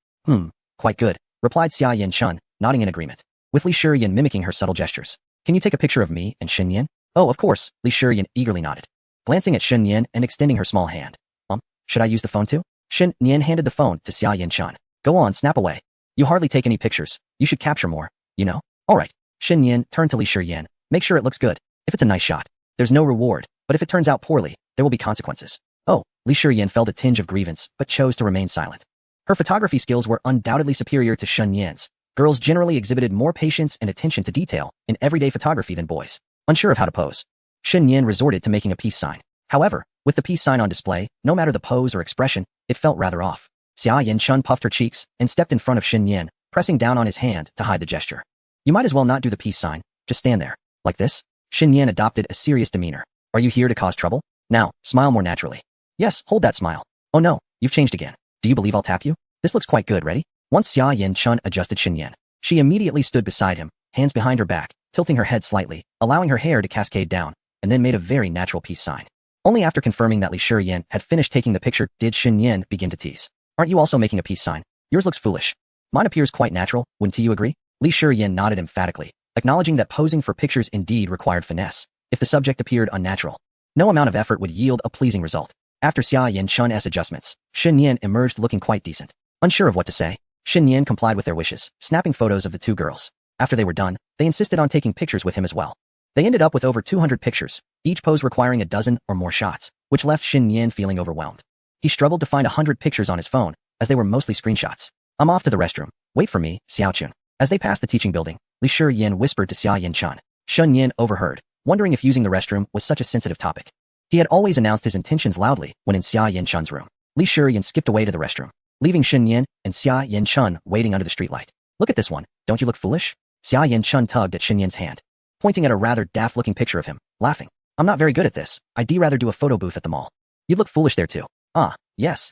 Quite good, replied Xia Yan Chun, nodding in agreement, with Li Shi Yan mimicking her subtle gestures. Can you take a picture of me and Shen Yan? Oh, of course, Li Shi Yan eagerly nodded, glancing at Shen Yan and extending her small hand. Should I use the phone too? Shen Yan handed the phone to Xia Yan Chun. Go on, snap away. You hardly take any pictures. You should capture more, you know? Alright. Shen Yan turned to Li Shi Yan. Make sure it looks good. If it's a nice shot, there's no reward, but if it turns out poorly, there will be consequences. Oh, Li Shi Yan felt a tinge of grievance, but chose to remain silent. Her photography skills were undoubtedly superior to Shen Yan's. Girls generally exhibited more patience and attention to detail in everyday photography than boys. Unsure of how to pose, Shen Yan resorted to making a peace sign. However, with the peace sign on display, no matter the pose or expression, it felt rather off. Xia Yan Chun puffed her cheeks and stepped in front of Shen Yan, pressing down on his hand to hide the gesture. You might as well not do the peace sign, just stand there. Like this? Shen Yan adopted a serious demeanor. Are you here to cause trouble? Now, smile more naturally. Yes, hold that smile. Oh no, you've changed again. Do you believe I'll tap you? This looks quite good, ready? Once Xia Yan Chun adjusted Shen Yan, she immediately stood beside him, hands behind her back, tilting her head slightly, allowing her hair to cascade down, and then made a very natural peace sign. Only after confirming that Li Shi Yan had finished taking the picture did Shen Yan begin to tease. Aren't you also making a peace sign? Yours looks foolish. Mine appears quite natural, wouldn't you agree? Li Shi Yan nodded emphatically, acknowledging that posing for pictures indeed required finesse. If the subject appeared unnatural, no amount of effort would yield a pleasing result. After Xia Yan Chun's adjustments, Shen Yan emerged looking quite decent. Unsure of what to say, Shen Yan complied with their wishes, snapping photos of the two girls. After they were done, they insisted on taking pictures with him as well. They ended up with over 200 pictures, each pose requiring a dozen or more shots, which left Shen Yan feeling overwhelmed. He struggled to find 100 pictures on his phone, as they were mostly screenshots. I'm off to the restroom. Wait for me, Xiaochun. As they passed the teaching building, Li Shi Yan whispered to Xia Yan Chun. Shen Yan overheard, wondering if using the restroom was such a sensitive topic. He had always announced his intentions loudly when in Xia Yan Chun's room. Li Shi Yan skipped away to the restroom, leaving Shen Yan and Xia Yan Chun waiting under the streetlight. Look at this one, don't you look foolish? Xia Yan Chun tugged at Shen Yan's hand, pointing at a rather daft-looking picture of him, laughing. I'm not very good at this. I'd rather do a photo booth at the mall. You'd look foolish there too. Ah, yes,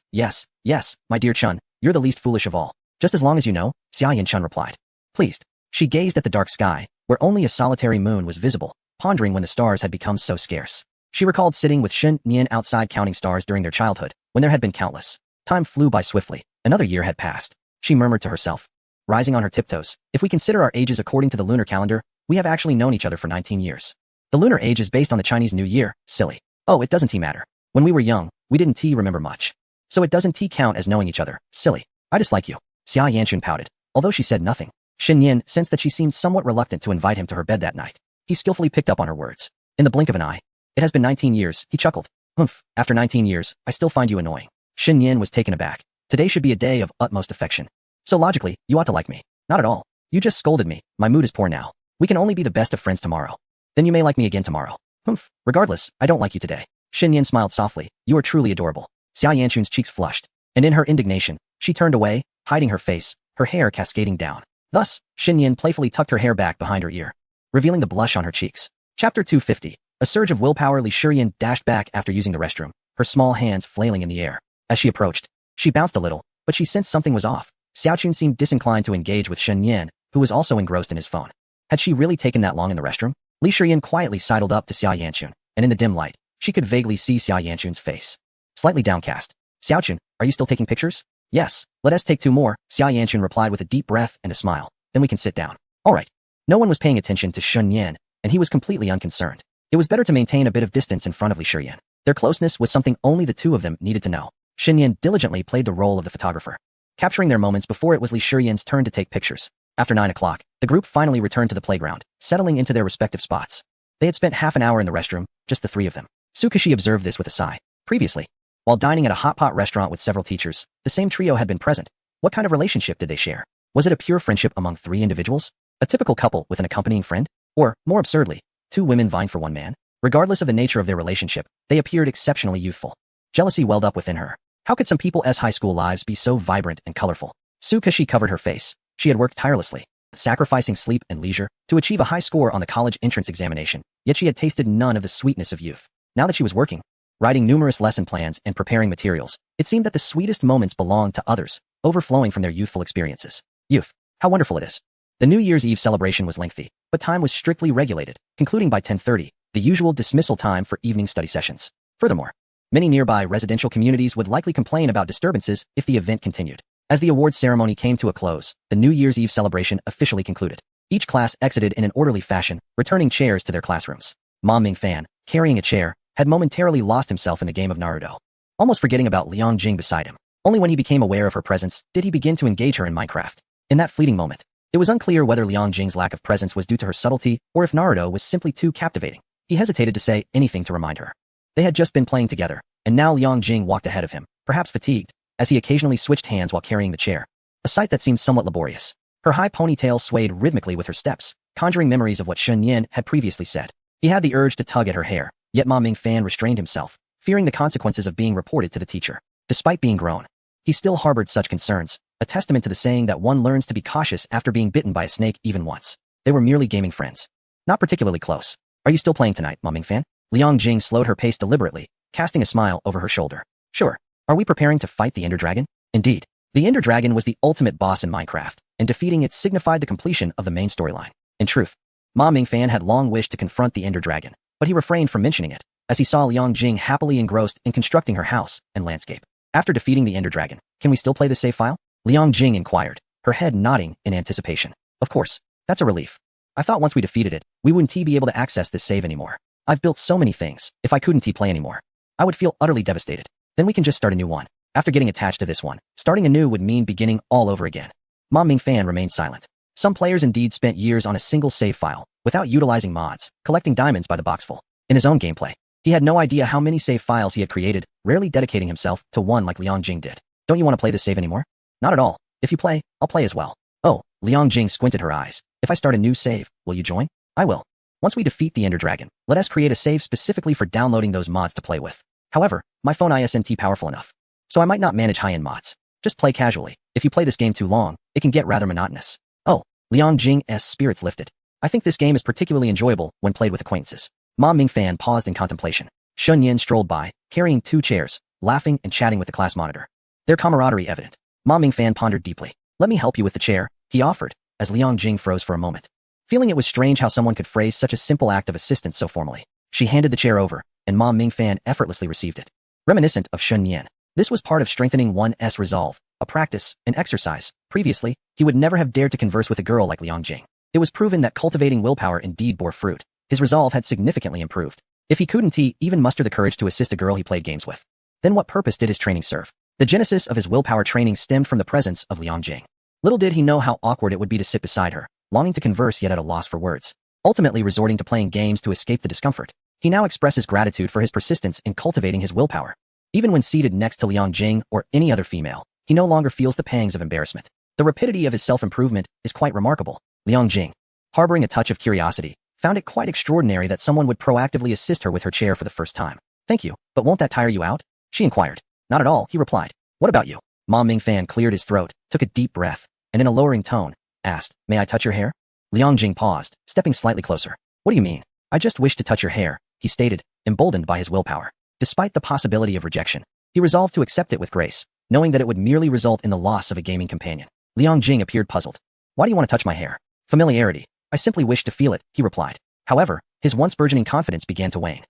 my dear Chun, you're the least foolish of all. Just as long as you know, Xia Yan Chun replied. Pleased. She gazed at the dark sky, where only a solitary moon was visible, pondering when the stars had become so scarce. She recalled sitting with Shen Yan outside counting stars during their childhood, when there had been countless. Time flew by swiftly. Another year had passed. She murmured to herself, rising on her tiptoes. If we consider our ages according to the lunar calendar, we have actually known each other for 19 years. The lunar age is based on the Chinese New Year, silly. Oh, it doesn't matter. When we were young, we didn't remember much. So it doesn't count as knowing each other, silly. I dislike you. Xia Yanchun pouted. Although she said nothing, Shen Yan sensed that she seemed somewhat reluctant to invite him to her bed that night. He skillfully picked up on her words. In the blink of an eye. It has been 19 years, he chuckled. Humph, after 19 years, I still find you annoying. Shen Yan was taken aback. Today should be a day of utmost affection. So logically, you ought to like me. Not at all. You just scolded me. My mood is poor now. We can only be the best of friends tomorrow. Then you may like me again tomorrow. Humph, regardless, I don't like you today. Shen Yan smiled softly. You are truly adorable. Xia Yanchun's cheeks flushed, and in her indignation, she turned away, hiding her face, her hair cascading down. Thus, Shen Yan playfully tucked her hair back behind her ear, revealing the blush on her cheeks. Chapter 250. A surge of willpower, Li Shiyan dashed back after using the restroom, her small hands flailing in the air. As she approached, she bounced a little, but she sensed something was off. Xiaochun seemed disinclined to engage with Shen Yan, who was also engrossed in his phone. Had she really taken that long in the restroom? Li Shiyan quietly sidled up to Xia Yanchun, and in the dim light, she could vaguely see Xia Yanchun's face. Slightly downcast. Xiaochun, are you still taking pictures? Yes, let us take 2 more, Xia Yanchun replied with a deep breath and a smile. Then we can sit down. All right. No one was paying attention to Shen Yan, and he was completely unconcerned. It was better to maintain a bit of distance in front of Li Shiyan. Their closeness was something only the 2 of them needed to know. Shen Yan diligently played the role of the photographer, capturing their moments before it was Li Shiyan's turn to take pictures. After 9 o'clock, the group finally returned to the playground, settling into their respective spots. They had spent half an hour in the restroom, just the 3 of them. Tsukashi observed this with a sigh. Previously, while dining at a hot pot restaurant with several teachers, the same trio had been present. What kind of relationship did they share? Was it a pure friendship among 3 individuals? A typical couple with an accompanying friend? Or, more absurdly, 2 women vying for 1 man? Regardless of the nature of their relationship, they appeared exceptionally youthful. Jealousy welled up within her. How could some people's high school lives be so vibrant and colorful? Tsukashi covered her face. She had worked tirelessly, sacrificing sleep and leisure to achieve a high score on the college entrance examination, yet she had tasted none of the sweetness of youth. Now that she was working, writing numerous lesson plans and preparing materials, it seemed that the sweetest moments belonged to others, overflowing from their youthful experiences. Youth. How wonderful it is. The New Year's Eve celebration was lengthy, but time was strictly regulated, concluding by 10:30, the usual dismissal time for evening study sessions. Furthermore, many nearby residential communities would likely complain about disturbances if the event continued. As the awards ceremony came to a close, the New Year's Eve celebration officially concluded. Each class exited in an orderly fashion, returning chairs to their classrooms. Ma Mingfan, carrying a chair, had momentarily lost himself in the game of Naruto, almost forgetting about Liang Jing beside him. Only when he became aware of her presence did he begin to engage her in Minecraft. In that fleeting moment, it was unclear whether Liang Jing's lack of presence was due to her subtlety or if Naruto was simply too captivating. He hesitated to say anything to remind her. They had just been playing together, and now Liang Jing walked ahead of him, perhaps fatigued, as he occasionally switched hands while carrying the chair, a sight that seemed somewhat laborious. Her high ponytail swayed rhythmically with her steps, conjuring memories of what Shen Yan had previously said. He had the urge to tug at her hair, yet Ma Mingfan restrained himself, fearing the consequences of being reported to the teacher. Despite being grown, he still harbored such concerns, a testament to the saying that one learns to be cautious after being bitten by a snake even once. They were merely gaming friends. Not particularly close. Are you still playing tonight, Ma Mingfan? Liang Jing slowed her pace deliberately, casting a smile over her shoulder. Sure. Are we preparing to fight the Ender Dragon? Indeed. The Ender Dragon was the ultimate boss in Minecraft, and defeating it signified the completion of the main storyline. In truth, Ma Mingfan had long wished to confront the Ender Dragon, but he refrained from mentioning it, as he saw Liang Jing happily engrossed in constructing her house and landscape. After defeating the Ender Dragon, can we still play the save file? Liang Jing inquired, her head nodding in anticipation. Of course. That's a relief. I thought once we defeated it, we wouldn't be able to access this save anymore. I've built so many things, if I couldn't play anymore, I would feel utterly devastated. Then we can just start a new one. After getting attached to this one, starting anew would mean beginning all over again. Ma Mingfan remained silent. Some players indeed spent years on a single save file, without utilizing mods, collecting diamonds by the boxful. In his own gameplay, he had no idea how many save files he had created, rarely dedicating himself to one like Liang Jing did. Don't you want to play this save anymore? Not at all. If you play, I'll play as well. Oh, Liang Jing squinted her eyes. If I start a new save, will you join? I will. Once we defeat the Ender Dragon, let us create a save specifically for downloading those mods to play with. However, my phone isn't powerful enough, so I might not manage high-end mods. Just play casually. If you play this game too long, it can get rather monotonous. Oh, Liang Jing's spirits lifted. I think this game is particularly enjoyable when played with acquaintances. Ma Mingfan paused in contemplation. Shen Yan strolled by, carrying 2 chairs, laughing and chatting with the class monitor. Their camaraderie evident. Ma Mingfan pondered deeply. Let me help you with the chair, he offered, as Liang Jing froze for a moment. Feeling it was strange how someone could phrase such a simple act of assistance so formally, she handed the chair over, and Ma Mingfan effortlessly received it. Reminiscent of Shen Yan, this was part of strengthening one's resolve, a practice, an exercise. Previously, he would never have dared to converse with a girl like Liang Jing. It was proven that cultivating willpower indeed bore fruit. His resolve had significantly improved. If he couldn't even muster the courage to assist a girl he played games with, then what purpose did his training serve? The genesis of his willpower training stemmed from the presence of Liang Jing. Little did he know how awkward it would be to sit beside her, longing to converse yet at a loss for words, ultimately resorting to playing games to escape the discomfort. He now expresses gratitude for his persistence in cultivating his willpower. Even when seated next to Liang Jing or any other female, he no longer feels the pangs of embarrassment. The rapidity of his self-improvement is quite remarkable. Liang Jing, harboring a touch of curiosity, found it quite extraordinary that someone would proactively assist her with her chair for the first time. Thank you, but won't that tire you out? She inquired. Not at all, he replied. What about you? Ma Mingfan cleared his throat, took a deep breath, and in a lowering tone, asked, May I touch your hair? Liang Jing paused, stepping slightly closer. What do you mean? I just wish to touch your hair, he stated, emboldened by his willpower. Despite the possibility of rejection, he resolved to accept it with grace, knowing that it would merely result in the loss of a gaming companion. Liang Jing appeared puzzled. Why do you want to touch my hair? Familiarity. I simply wish to feel it, he replied. However, his once burgeoning confidence began to wane.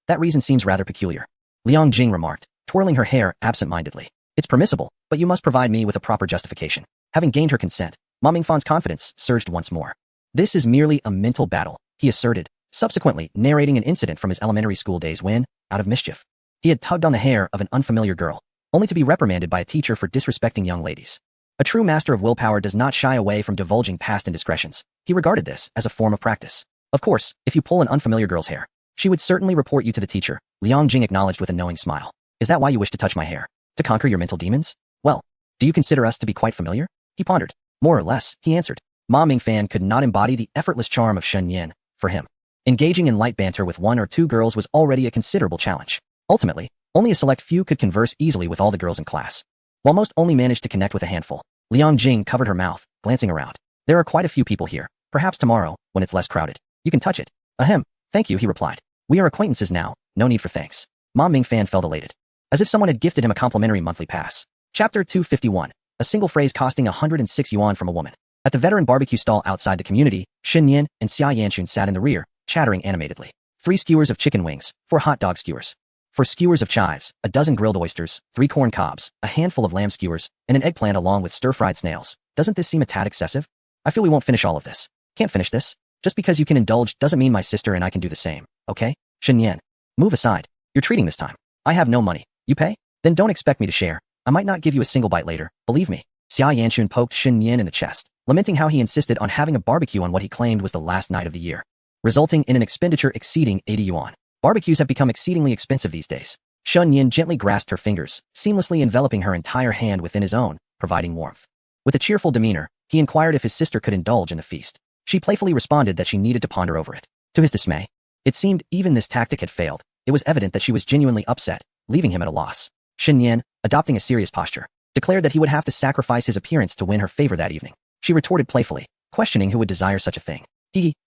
That reason seems rather peculiar. Liang Jing remarked, twirling her hair absent-mindedly. It's permissible, but you must provide me with a proper justification. Having gained her consent, Ma Mingfan's confidence surged once more. This is merely a mental battle, he asserted, subsequently narrating an incident from his elementary school days when, out of mischief, he had tugged on the hair of an unfamiliar girl, only to be reprimanded by a teacher for disrespecting young ladies. A true master of willpower does not shy away from divulging past indiscretions. He regarded this as a form of practice. Of course, if you pull an unfamiliar girl's hair, she would certainly report you to the teacher, Liang Jing acknowledged with a knowing smile. Is that why you wish to touch my hair? To conquer your mental demons? Well, do you consider us to be quite familiar? He pondered. More or less, he answered. Ma Mingfan could not embody the effortless charm of Shen Yin. For him, engaging in light banter with one or two girls was already a considerable challenge. Ultimately, only a select few could converse easily with all the girls in class. While most only managed to connect with a handful, Liang Jing covered her mouth, glancing around. There are quite a few people here. Perhaps tomorrow, when it's less crowded, you can touch it. Ahem. Thank you, he replied. We are acquaintances now, no need for thanks. Ma Mingfan felt elated, as if someone had gifted him a complimentary monthly pass. Chapter 251. A single phrase costing 106 yuan from a woman. At the veteran barbecue stall outside the community, Shen Yin and Xia Yanchun sat in the rear, chattering animatedly. 3 skewers of chicken wings, 4 hot dog skewers. 4 skewers of chives, a dozen grilled oysters, 3 corn cobs, a handful of lamb skewers, and an eggplant along with stir-fried snails. Doesn't this seem a tad excessive? I feel we won't finish all of this. Can't finish this? Just because you can indulge doesn't mean my sister and I can do the same, okay? Shen Yin. Move aside. You're treating this time. I have no money. You pay? Then don't expect me to share. I might not give you a single bite later, believe me. Xia Yanchun poked Shen Yin in the chest, lamenting how he insisted on having a barbecue on what he claimed was the last night of the year, resulting in an expenditure exceeding 80 yuan. Barbecues have become exceedingly expensive these days. Shen Yin gently grasped her fingers, seamlessly enveloping her entire hand within his own, providing warmth. With a cheerful demeanor, he inquired if his sister could indulge in the feast. She playfully responded that she needed to ponder over it. To his dismay, it seemed even this tactic had failed. It was evident that she was genuinely upset, leaving him at a loss. Shen Yin, adopting a serious posture, declared that he would have to sacrifice his appearance to win her favor that evening. She retorted playfully, questioning who would desire such a thing.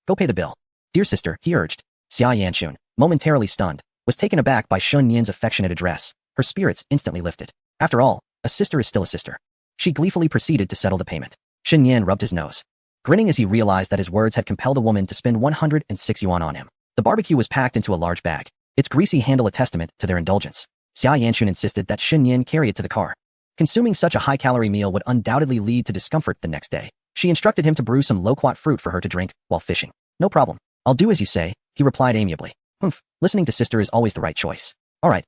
Go pay the bill. Dear sister, he urged. Xia Yanchun, momentarily stunned, was taken aback by Shen Yin's affectionate address. Her spirits instantly lifted. After all, a sister is still a sister. She gleefully proceeded to settle the payment. Shen Yin rubbed his nose, grinning as he realized that his words had compelled a woman to spend 106 yuan on him. The barbecue was packed into a large bag, its greasy handle a testament to their indulgence. Xia Yanchun insisted that Shen Yin carry it to the car. Consuming such a high-calorie meal would undoubtedly lead to discomfort the next day. She instructed him to brew some loquat fruit for her to drink while fishing. No problem. I'll do as you say, he replied amiably. Listening to sister is always the right choice. All right,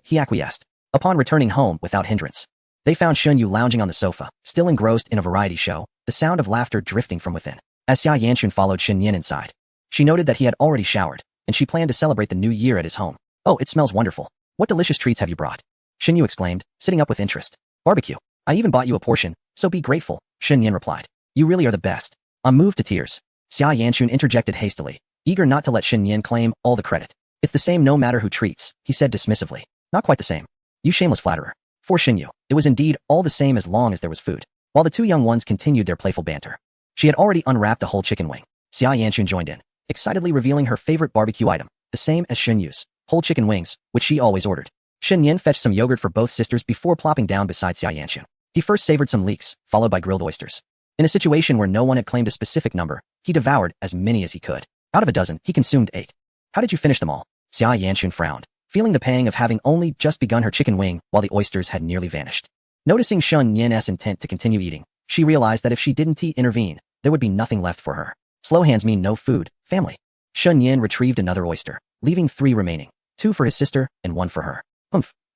he acquiesced. Upon returning home without hindrance, they found Shun Yu lounging on the sofa, still engrossed in a variety show, the sound of laughter drifting from within. As Xia Yanchun followed Shen Yin inside, she noted that he had already showered, and she planned to celebrate the new year at his home. Oh, it smells wonderful. What delicious treats have you brought? Shen Yu exclaimed, sitting up with interest. Barbecue. I even bought you a portion, so be grateful, Shen Yin replied. You really are the best. I'm moved to tears. Xia Yanchun interjected hastily, eager not to let Shen Yin claim all the credit. It's the same no matter who treats, he said dismissively. Not quite the same. You shameless flatterer. For Shen Yu, it was indeed all the same as long as there was food. While the two young ones continued their playful banter, she had already unwrapped a whole chicken wing. Xia Yanchun joined in, excitedly revealing her favorite barbecue item, the same as Shen Yu's, whole chicken wings, which she always ordered. Shen Yin fetched some yogurt for both sisters before plopping down beside Xia Yanchun. He first savored some leeks, followed by grilled oysters. In a situation where no one had claimed a specific number, he devoured as many as he could. Out of a dozen, he consumed 8. How did you finish them all? Xia Yanchun frowned, feeling the pang of having only just begun her chicken wing while the oysters had nearly vanished. Noticing Shen Yin's intent to continue eating, she realized that if she didn't intervene, there would be nothing left for her. Slow hands mean no food, family. Shen Yin retrieved another oyster, leaving 3 remaining, 2 for his sister and 1 for her.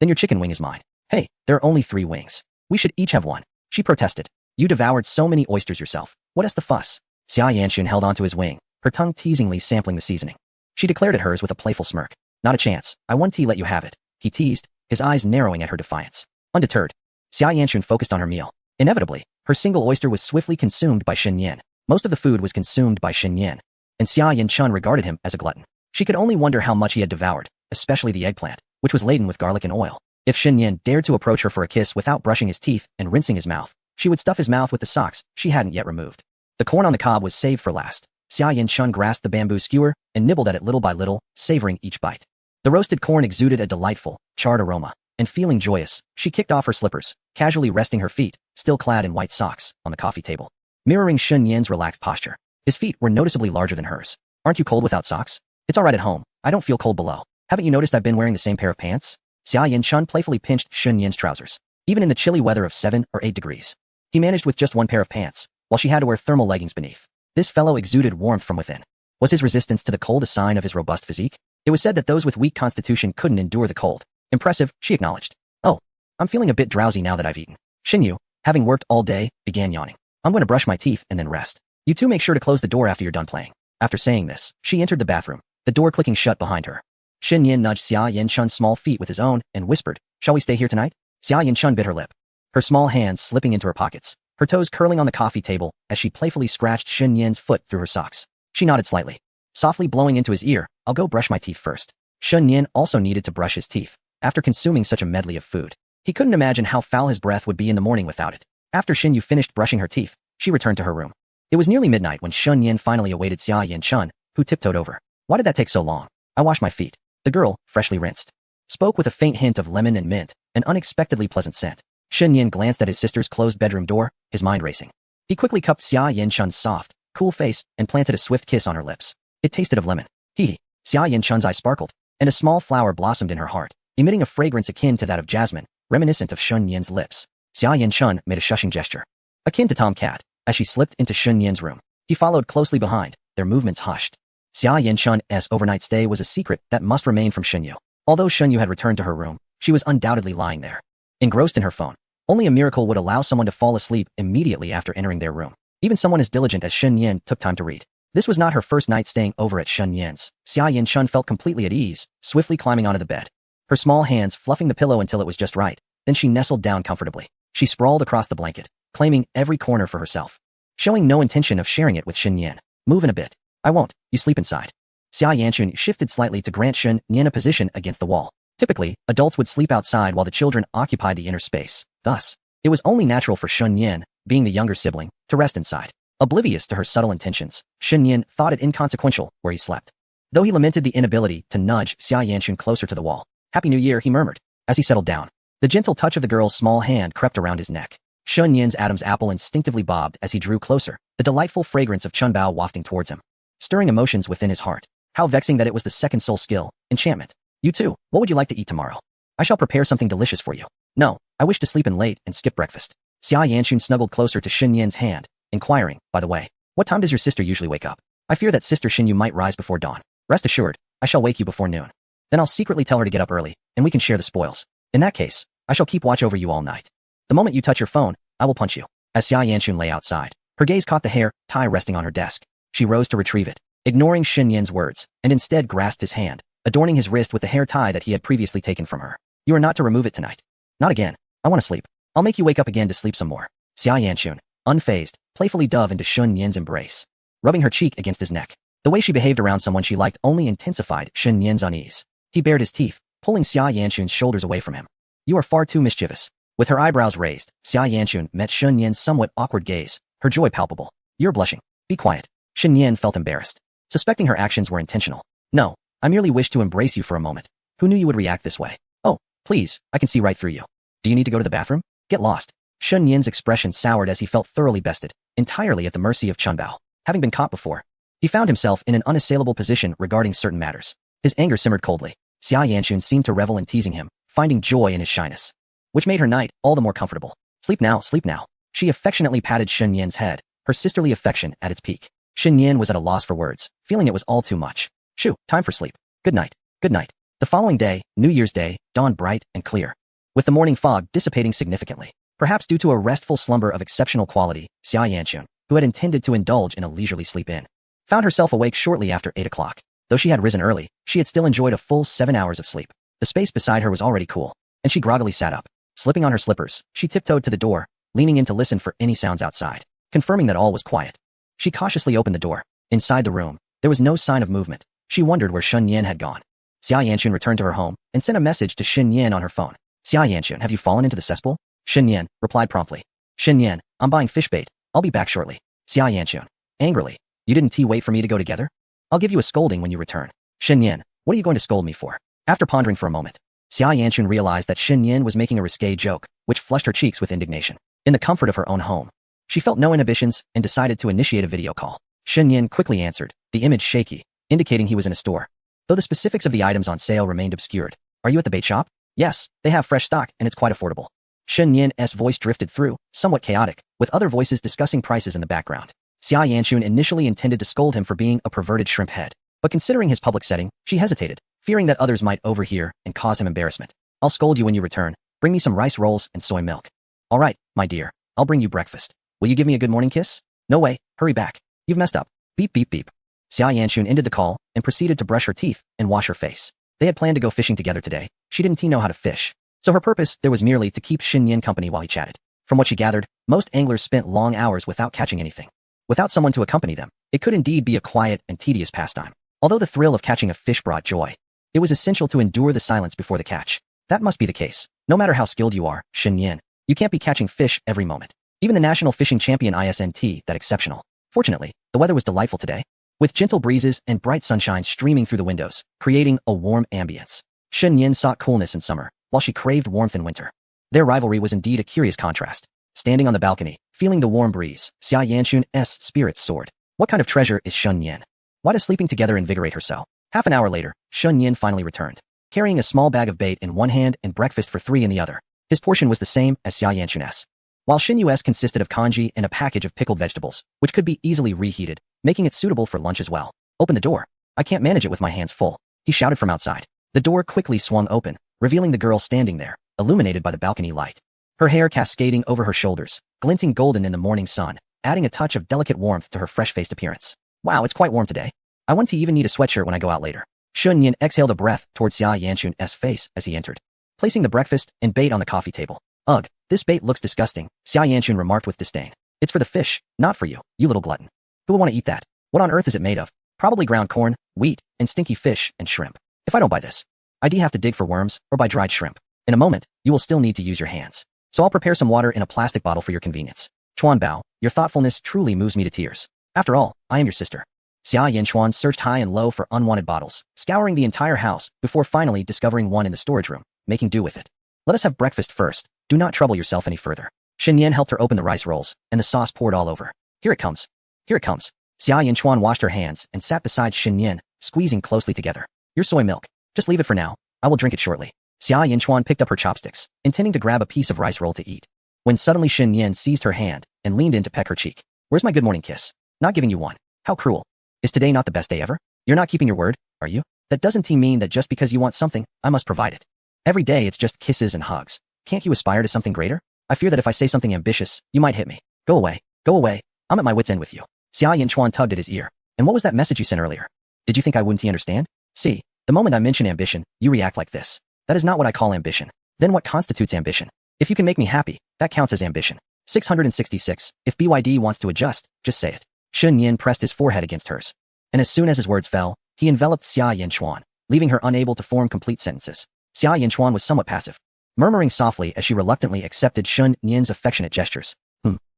Then your chicken wing is mine. Hey, there are only 3 wings. We should each have 1. She protested. You devoured so many oysters yourself. What's the fuss? Xia Yanchun held onto his wing, her tongue teasingly sampling the seasoning. She declared at hers with a playful smirk. Not a chance. I won't let you have it. He teased, his eyes narrowing at her defiance. Undeterred, Xia Yanchun focused on her meal. Inevitably, her single oyster was swiftly consumed by Shen Yin. Most of the food was consumed by Shen Yin, and Xia Yanchun regarded him as a glutton. She could only wonder how much he had devoured, especially the eggplant, which was laden with garlic and oil. If Shen Yin dared to approach her for a kiss without brushing his teeth and rinsing his mouth, she would stuff his mouth with the socks she hadn't yet removed. The corn on the cob was saved for last. Xia Yanchun grasped the bamboo skewer and nibbled at it little by little, savoring each bite. The roasted corn exuded a delightful, charred aroma, and feeling joyous, she kicked off her slippers, casually resting her feet, still clad in white socks, on the coffee table, mirroring Shun Yan's relaxed posture. His feet were noticeably larger than hers. Aren't you cold without socks? It's all right at home. I don't feel cold below. Haven't you noticed I've been wearing the same pair of pants? Xia Yanchun playfully pinched Shun Yan's trousers. Even in the chilly weather of 7 or 8 degrees, he managed with just one pair of pants, while she had to wear thermal leggings beneath. This fellow exuded warmth from within. Was his resistance to the cold a sign of his robust physique? It was said that those with weak constitution couldn't endure the cold. Impressive, she acknowledged. Oh, I'm feeling a bit drowsy now that I've eaten. Xinyu, having worked all day, began yawning. I'm going to brush my teeth and then rest. You two make sure to close the door after you're done playing. After saying this, she entered the bathroom, the door clicking shut behind her. Shen Yin nudged Xia Yanchun's small feet with his own and whispered, "Shall we stay here tonight?" Xia Yanchun bit her lip, her small hands slipping into her pockets, her toes curling on the coffee table as she playfully scratched Shen Yin's foot through her socks. She nodded slightly, softly blowing into his ear, "I'll go brush my teeth first." Shen Yin also needed to brush his teeth after consuming such a medley of food. He couldn't imagine how foul his breath would be in the morning without it. After Shen Yu finished brushing her teeth, she returned to her room. It was nearly midnight when Shun Yin finally awaited Xia Yanchun, who tiptoed over. "Why did that take so long?" "I washed my feet." The girl, freshly rinsed, spoke with a faint hint of lemon and mint, an unexpectedly pleasant scent. Shen Yin glanced at his sister's closed bedroom door, his mind racing. He quickly cupped Xia Yanchun's soft, cool face and planted a swift kiss on her lips. It tasted of lemon. Xia Yanchun's eyes sparkled, and a small flower blossomed in her heart, emitting a fragrance akin to that of jasmine, reminiscent of Shun Yin's lips. Xia Yanchun made a shushing gesture, akin to tomcat, as she slipped into Shun Yin's room. He followed closely behind, their movements hushed. Xia Yanchun's overnight stay was a secret that must remain from Shunyu. Although Shunyu had returned to her room, she was undoubtedly lying there, engrossed in her phone. Only a miracle would allow someone to fall asleep immediately after entering their room. Even someone as diligent as Shun Yin took time to read. This was not her first night staying over at Shun Yin's. Xia Yanchun felt completely at ease, swiftly climbing onto the bed, her small hands fluffing the pillow until it was just right. Then she nestled down comfortably. She sprawled across the blanket, claiming every corner for herself, showing no intention of sharing it with Shun Yin. "Move in a bit." "I won't. You sleep inside." Xia Yanchun shifted slightly to grant Shun Yin a position against the wall. Typically, adults would sleep outside while the children occupied the inner space. Thus, it was only natural for Shun Yin, being the younger sibling, to rest inside. Oblivious to her subtle intentions, Shun Yin thought it inconsequential where he slept, though he lamented the inability to nudge Xia Yanchun closer to the wall. "Happy New Year," he murmured, as he settled down. The gentle touch of the girl's small hand crept around his neck. Shun Yin's Adam's apple instinctively bobbed as he drew closer, the delightful fragrance of chunbao wafting towards him, stirring emotions within his heart. How vexing that it was the second soul skill, enchantment. "You too, what would you like to eat tomorrow? I shall prepare something delicious for you." "No, I wish to sleep in late and skip breakfast." Xia Yanchun snuggled closer to Shun Yin's hand, inquiring, "By the way, what time does your sister usually wake up? I fear that Sister Xinyu might rise before dawn." "Rest assured, I shall wake you before noon. Then I'll secretly tell her to get up early, and we can share the spoils. In that case, I shall keep watch over you all night. The moment you touch your phone, I will punch you." As Xia Yanchun lay outside, her gaze caught the hair tie resting on her desk. She rose to retrieve it, ignoring Shin Yin's words, and instead grasped his hand, adorning his wrist with the hair tie that he had previously taken from her. "You are not to remove it tonight. Not again. I want to sleep. I'll make you wake up again to sleep some more." Xia Yanchun, unfazed, playfully dove into Shun Yin's embrace, rubbing her cheek against his neck. The way she behaved around someone she liked only intensified Shun Yin's unease. He bared his teeth, pulling Xia Yanchun's shoulders away from him. "You are far too mischievous." With her eyebrows raised, Xia Yanchun met Shun Yin's somewhat awkward gaze, her joy palpable. "You're blushing. Be quiet." Shun Yin felt embarrassed, suspecting her actions were intentional. "No, I merely wished to embrace you for a moment. Who knew you would react this way?" "Oh, please, I can see right through you. Do you need to go to the bathroom? Get lost." Shun Yin's expression soured as he felt thoroughly bested, entirely at the mercy of Chunbao. Having been caught before, he found himself in an unassailable position regarding certain matters. His anger simmered coldly. Xia Yanchun seemed to revel in teasing him, finding joy in his shyness, which made her night all the more comfortable. Sleep now, sleep now." She affectionately patted Shun Yin's head, her sisterly affection at its peak. Shun Yin was at a loss for words, feeling it was all too much. "Shoo, time for sleep. Good night. Good night." The following day, New Year's Day, dawned bright and clear, with the morning fog dissipating significantly. Perhaps due to a restful slumber of exceptional quality, Xia Yanchun, who had intended to indulge in a leisurely sleep-in, found herself awake shortly after 8 o'clock. Though she had risen early, she had still enjoyed a full 7 hours of sleep. The space beside her was already cool, and she groggily sat up. Slipping on her slippers, she tiptoed to the door, leaning in to listen for any sounds outside. Confirming that all was quiet, she cautiously opened the door. Inside the room, there was no sign of movement. She wondered where Shun Yin had gone. Xia Yanchun returned to her home and sent a message to Shin Yin on her phone. "Xia Yanchun, have you fallen into the cesspool?" Shin Yin replied promptly. "Shin Yin, I'm buying fish bait. I'll be back shortly." Xia Yanchun, angrily, You didn't wait for me to go together? I'll give you a scolding when you return. Shen Yin, what are you going to scold me for? After pondering for a moment, Xia Yanchun realized that Shen Yin was making a risque joke, which flushed her cheeks with indignation. In the comfort of her own home, she felt no inhibitions and decided to initiate a video call. Shen Yin quickly answered, the image shaky, indicating he was in a store. Though the specifics of the items on sale remained obscured. Are you at the bait shop? Yes, they have fresh stock and it's quite affordable. Shen Yin's voice drifted through, somewhat chaotic, with other voices discussing prices in the background. Xia Yanchun initially intended to scold him for being a perverted shrimp head, but considering his public setting, she hesitated, fearing that others might overhear and cause him embarrassment. I'll scold you when you return. Bring me some rice rolls and soy milk. All right, my dear, I'll bring you breakfast. Will you give me a good morning kiss? No way, hurry back. You've messed up. Beep beep beep. Xia Yanchun ended the call and proceeded to brush her teeth and wash her face. They had planned to go fishing together today. She didn't know how to fish, so her purpose there was merely to keep Shen Yin company while he chatted. From what she gathered, most anglers spent long hours without catching anything. Without someone to accompany them, it could indeed be a quiet and tedious pastime. Although the thrill of catching a fish brought joy, it was essential to endure the silence before the catch. That must be the case. No matter how skilled you are, Shen Yin, you can't be catching fish every moment. Even the national fishing champion isn't that exceptional. Fortunately, the weather was delightful today, with gentle breezes and bright sunshine streaming through the windows, creating a warm ambience. Shen Yin sought coolness in summer, while she craved warmth in winter. Their rivalry was indeed a curious contrast. Standing on the balcony, feeling the warm breeze, Xia Yanchun's spirits soared. What kind of treasure is Shen Yin? Why does sleeping together invigorate her so? Half an hour later, Shen Yin finally returned, carrying a small bag of bait in one hand and breakfast for 3 in the other. His portion was the same as Xia Yanchun's, while Shen Yu's consisted of congee and a package of pickled vegetables, which could be easily reheated, making it suitable for lunch as well. Open the door. I can't manage it with my hands full, he shouted from outside. The door quickly swung open, revealing the girl standing there, illuminated by the balcony light. Her hair cascading over her shoulders, glinting golden in the morning sun, adding a touch of delicate warmth to her fresh-faced appearance. Wow, it's quite warm today. I want to even need a sweatshirt when I go out later. Shen Yin exhaled a breath towards Xia Yanchun's face as he entered, placing the breakfast and bait on the coffee table. Ugh, this bait looks disgusting, Xia Yanchun remarked with disdain. It's for the fish, not for you, you little glutton. Who would want to eat that? What on earth is it made of? Probably ground corn, wheat, and stinky fish and shrimp. If I don't buy this, I'd have to dig for worms or buy dried shrimp. In a moment, you will still need to use your hands. So I'll prepare some water in a plastic bottle for your convenience. Chuan Bao, your thoughtfulness truly moves me to tears. After all, I am your sister. Xia Yanchuan searched high and low for unwanted bottles, scouring the entire house before finally discovering one in the storage room, making do with it. Let us have breakfast first. Do not trouble yourself any further. Shen Yin helped her open the rice rolls, and the sauce poured all over. Here it comes. Here it comes. Xia Yanchuan washed her hands and sat beside Shen Yin, squeezing closely together. Your soy milk. Just leave it for now. I will drink it shortly. Xia Yanchuan picked up her chopsticks, intending to grab a piece of rice roll to eat, when suddenly Shen Yin seized her hand and leaned in to peck her cheek. Where's my good morning kiss? Not giving you one. How cruel. Is today not the best day ever? You're not keeping your word, are you? That doesn't mean that just because you want something, I must provide it. Every day it's just kisses and hugs. Can't you aspire to something greater? I fear that if I say something ambitious, you might hit me. Go away. Go away. I'm at my wit's end with you. Xia Yanchuan tugged at his ear. And what was that message you sent earlier? Did you think I wouldn't understand? See, the moment I mention ambition, you react like this. That is not what I call ambition. Then what constitutes ambition? If you can make me happy, that counts as ambition. 666. If BYD wants to adjust, just say it. Shen Yin pressed his forehead against hers. And as soon as his words fell, he enveloped Xia Yanchuan, leaving her unable to form complete sentences. Xia Yanchuan was somewhat passive, murmuring softly as she reluctantly accepted Shen Yin's affectionate gestures.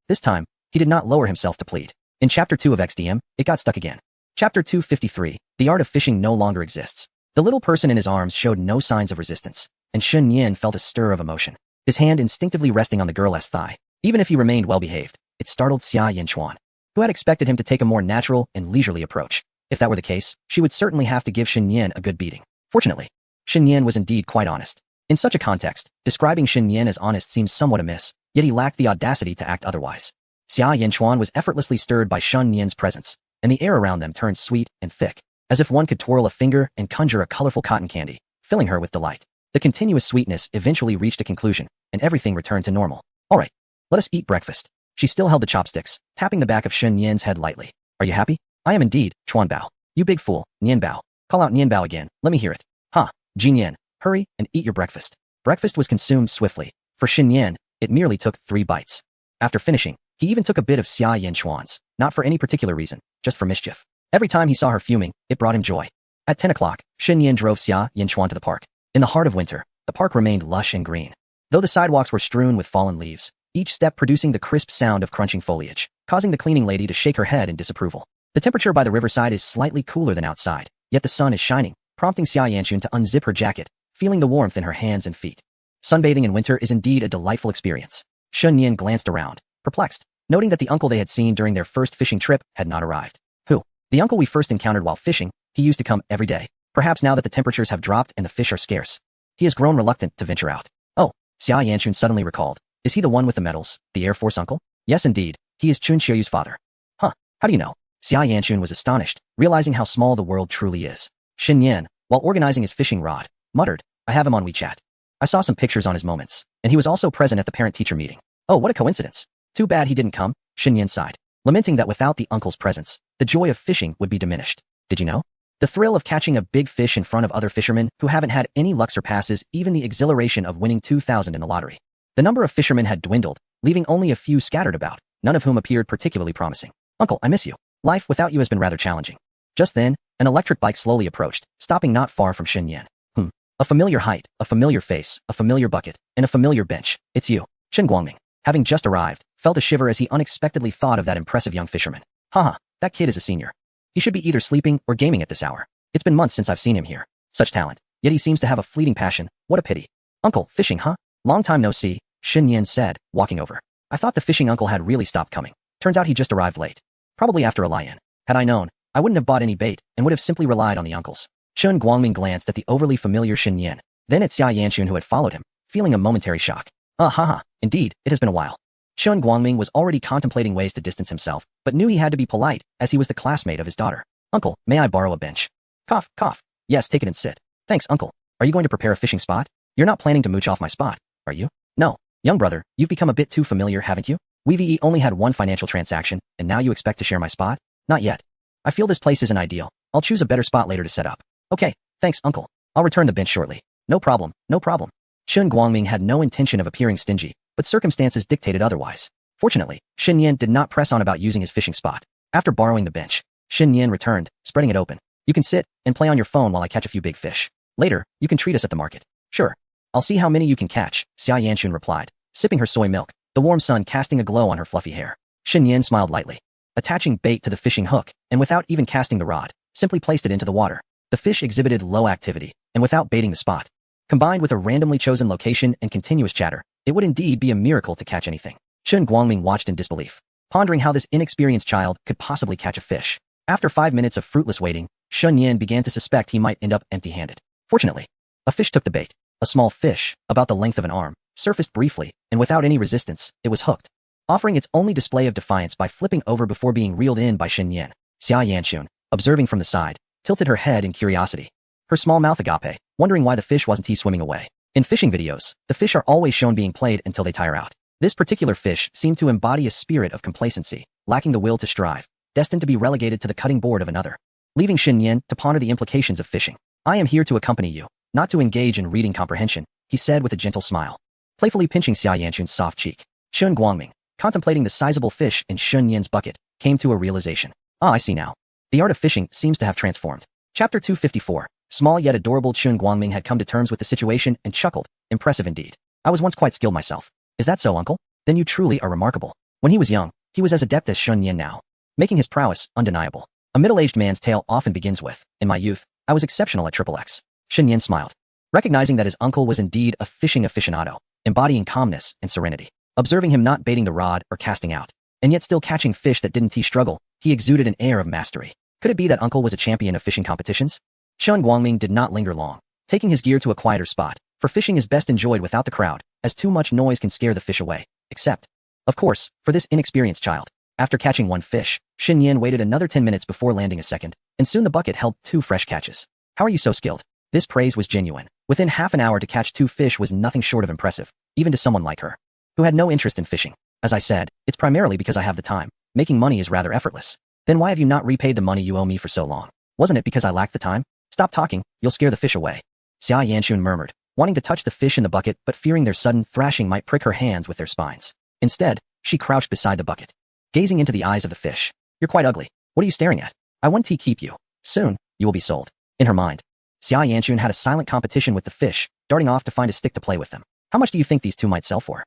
This time, he did not lower himself to plead. In Chapter 2 of XDM, it got stuck again. Chapter 253, the art of fishing no longer exists. The little person in his arms showed no signs of resistance, and Shen Yin felt a stir of emotion, his hand instinctively resting on the girl's thigh. Even if he remained well-behaved, it startled Xia Yanchuan, who had expected him to take a more natural and leisurely approach. If that were the case, she would certainly have to give Shen Yin a good beating. Fortunately, Shen Yin was indeed quite honest. In such a context, describing Shen Yin as honest seems somewhat amiss, yet he lacked the audacity to act otherwise. Xia Yanchuan was effortlessly stirred by Shen Yin's presence, and the air around them turned sweet and thick, as if one could twirl a finger and conjure a colorful cotton candy, filling her with delight. The continuous sweetness eventually reached a conclusion, and everything returned to normal. All right, let us eat breakfast. She still held the chopsticks, tapping the back of Shen Yin's head lightly. Are you happy? I am indeed, Chuan Bao. You big fool, Nian Bao. Call out Nian Bao again, let me hear it. Ha, Jin Yin, hurry and eat your breakfast. Breakfast was consumed swiftly. For Shen Yin, it merely took 3 bites. After finishing, he even took a bit of Xia Yanchuan's, not for any particular reason, just for mischief. Every time he saw her fuming, it brought him joy. At 10 o'clock, Shen Yin drove Xia Yanchuan to the park. In the heart of winter, the park remained lush and green. Though the sidewalks were strewn with fallen leaves, each step producing the crisp sound of crunching foliage, causing the cleaning lady to shake her head in disapproval. The temperature by the riverside is slightly cooler than outside, yet the sun is shining, prompting Xia Yanchun to unzip her jacket, feeling the warmth in her hands and feet. Sunbathing in winter is indeed a delightful experience. Shun Yin glanced around, perplexed, noting that the uncle they had seen during their first fishing trip had not arrived. Who? The uncle we first encountered while fishing. He used to come every day. Perhaps now that the temperatures have dropped and the fish are scarce, he has grown reluctant to venture out. Oh, Xia Yanchun suddenly recalled. Is he the one with the medals, the Air Force uncle? Yes, indeed. He is Chun Xiuyu's father. Huh, how do you know? Xia Yanchun was astonished, realizing how small the world truly is. Xin Yan, while organizing his fishing rod, muttered, I have him on WeChat. I saw some pictures on his moments, and he was also present at the parent-teacher meeting. Oh, what a coincidence. Too bad he didn't come, Xin Yan sighed, lamenting that without the uncle's presence, the joy of fishing would be diminished. Did you know? The thrill of catching a big fish in front of other fishermen who haven't had any luck surpasses even the exhilaration of winning 2,000 in the lottery. The number of fishermen had dwindled, leaving only a few scattered about, none of whom appeared particularly promising. Uncle, I miss you. Life without you has been rather challenging. Just then, an electric bike slowly approached, stopping not far from Xin Yan. A familiar height, a familiar face, a familiar bucket, and a familiar bench. It's you. Shen Guangming, having just arrived, felt a shiver as he unexpectedly thought of that impressive young fisherman. Haha, that kid is a senior. He should be either sleeping or gaming at this hour. It's been months since I've seen him here. Such talent, yet he seems to have a fleeting passion. What a pity. Uncle, fishing, huh? Long time no see, Xin Yan said, walking over. I thought the fishing uncle had really stopped coming. Turns out he just arrived late. Probably after a lie-in. Had I known, I wouldn't have bought any bait and would have simply relied on the uncles. Chun Guangming glanced at the overly familiar Xin Yan, then at Xia Yanchun who had followed him, feeling a momentary shock. Indeed, it has been a while. Chun Guangming was already contemplating ways to distance himself, but knew he had to be polite, as he was the classmate of his daughter. Uncle, may I borrow a bench? Cough, cough. Yes, take it and sit. Thanks, uncle. Are you going to prepare a fishing spot? You're not planning to mooch off my spot, are you? No. Young brother, you've become a bit too familiar, haven't you? We only had one financial transaction, and now you expect to share my spot? Not yet. I feel this place isn't ideal. I'll choose a better spot later to set up. Okay, thanks, uncle. I'll return the bench shortly. No problem, no problem. Chun Guangming had no intention of appearing stingy, but circumstances dictated otherwise. Fortunately, Xin Yan did not press on about using his fishing spot. After borrowing the bench, Xin Yan returned, spreading it open. You can sit and play on your phone while I catch a few big fish. Later, you can treat us at the market. Sure. I'll see how many you can catch, Xia Yanchun replied, sipping her soy milk, the warm sun casting a glow on her fluffy hair. Xin Yan smiled lightly, attaching bait to the fishing hook, and without even casting the rod, simply placed it into the water. The fish exhibited low activity, and without baiting the spot, combined with a randomly chosen location and continuous chatter, it would indeed be a miracle to catch anything. Chun Guangming watched in disbelief, pondering how this inexperienced child could possibly catch a fish. After 5 minutes of fruitless waiting, Shun Yan began to suspect he might end up empty-handed. Fortunately, a fish took the bait. A small fish, about the length of an arm, surfaced briefly, and without any resistance, it was hooked, offering its only display of defiance by flipping over before being reeled in by Xin Yan. Xia Yanchun, observing from the side, tilted her head in curiosity, her small mouth agape, wondering why the fish wasn't swimming away. In fishing videos, the fish are always shown being played until they tire out. This particular fish seemed to embody a spirit of complacency, lacking the will to strive, destined to be relegated to the cutting board of another. Leaving Xin Yan to ponder the implications of fishing. I am here to accompany you, not to engage in reading comprehension, he said with a gentle smile, playfully pinching Xia Yanchun's soft cheek. Chun Guangming, contemplating the sizable fish in Shun Yan's bucket, came to a realization. I see now. The art of fishing seems to have transformed. Chapter 254. Small yet adorable Chun Guangming had come to terms with the situation and chuckled. Impressive indeed. I was once quite skilled myself. Is that so, uncle? Then you truly are remarkable. When he was young, he was as adept as Shun Yan now, making his prowess undeniable. A middle-aged man's tale often begins with, in my youth, I was exceptional at XXX. Xin Yan smiled, recognizing that his uncle was indeed a fishing aficionado, embodying calmness and serenity. Observing him not baiting the rod or casting out, and yet still catching fish that didn't struggle, he exuded an air of mastery. Could it be that uncle was a champion of fishing competitions? Chun Guangming did not linger long, taking his gear to a quieter spot, for fishing is best enjoyed without the crowd, as too much noise can scare the fish away, except, of course, for this inexperienced child. After catching one fish, Xin Yan waited another 10 minutes before landing a second, and soon the bucket held 2 fresh catches. How are you so skilled? This praise was genuine. Within half an hour to catch 2 fish was nothing short of impressive, even to someone like her, who had no interest in fishing. As I said, it's primarily because I have the time. Making money is rather effortless. Then why have you not repaid the money you owe me for so long? Wasn't it because I lacked the time? Stop talking, you'll scare the fish away. Xia Yanchun murmured, wanting to touch the fish in the bucket but fearing their sudden thrashing might prick her hands with their spines. Instead, she crouched beside the bucket, gazing into the eyes of the fish. You're quite ugly. What are you staring at? I want to keep you. Soon, you will be sold. In her mind, Xia Yanchun had a silent competition with the fish, darting off to find a stick to play with them. How much do you think these 2 might sell for?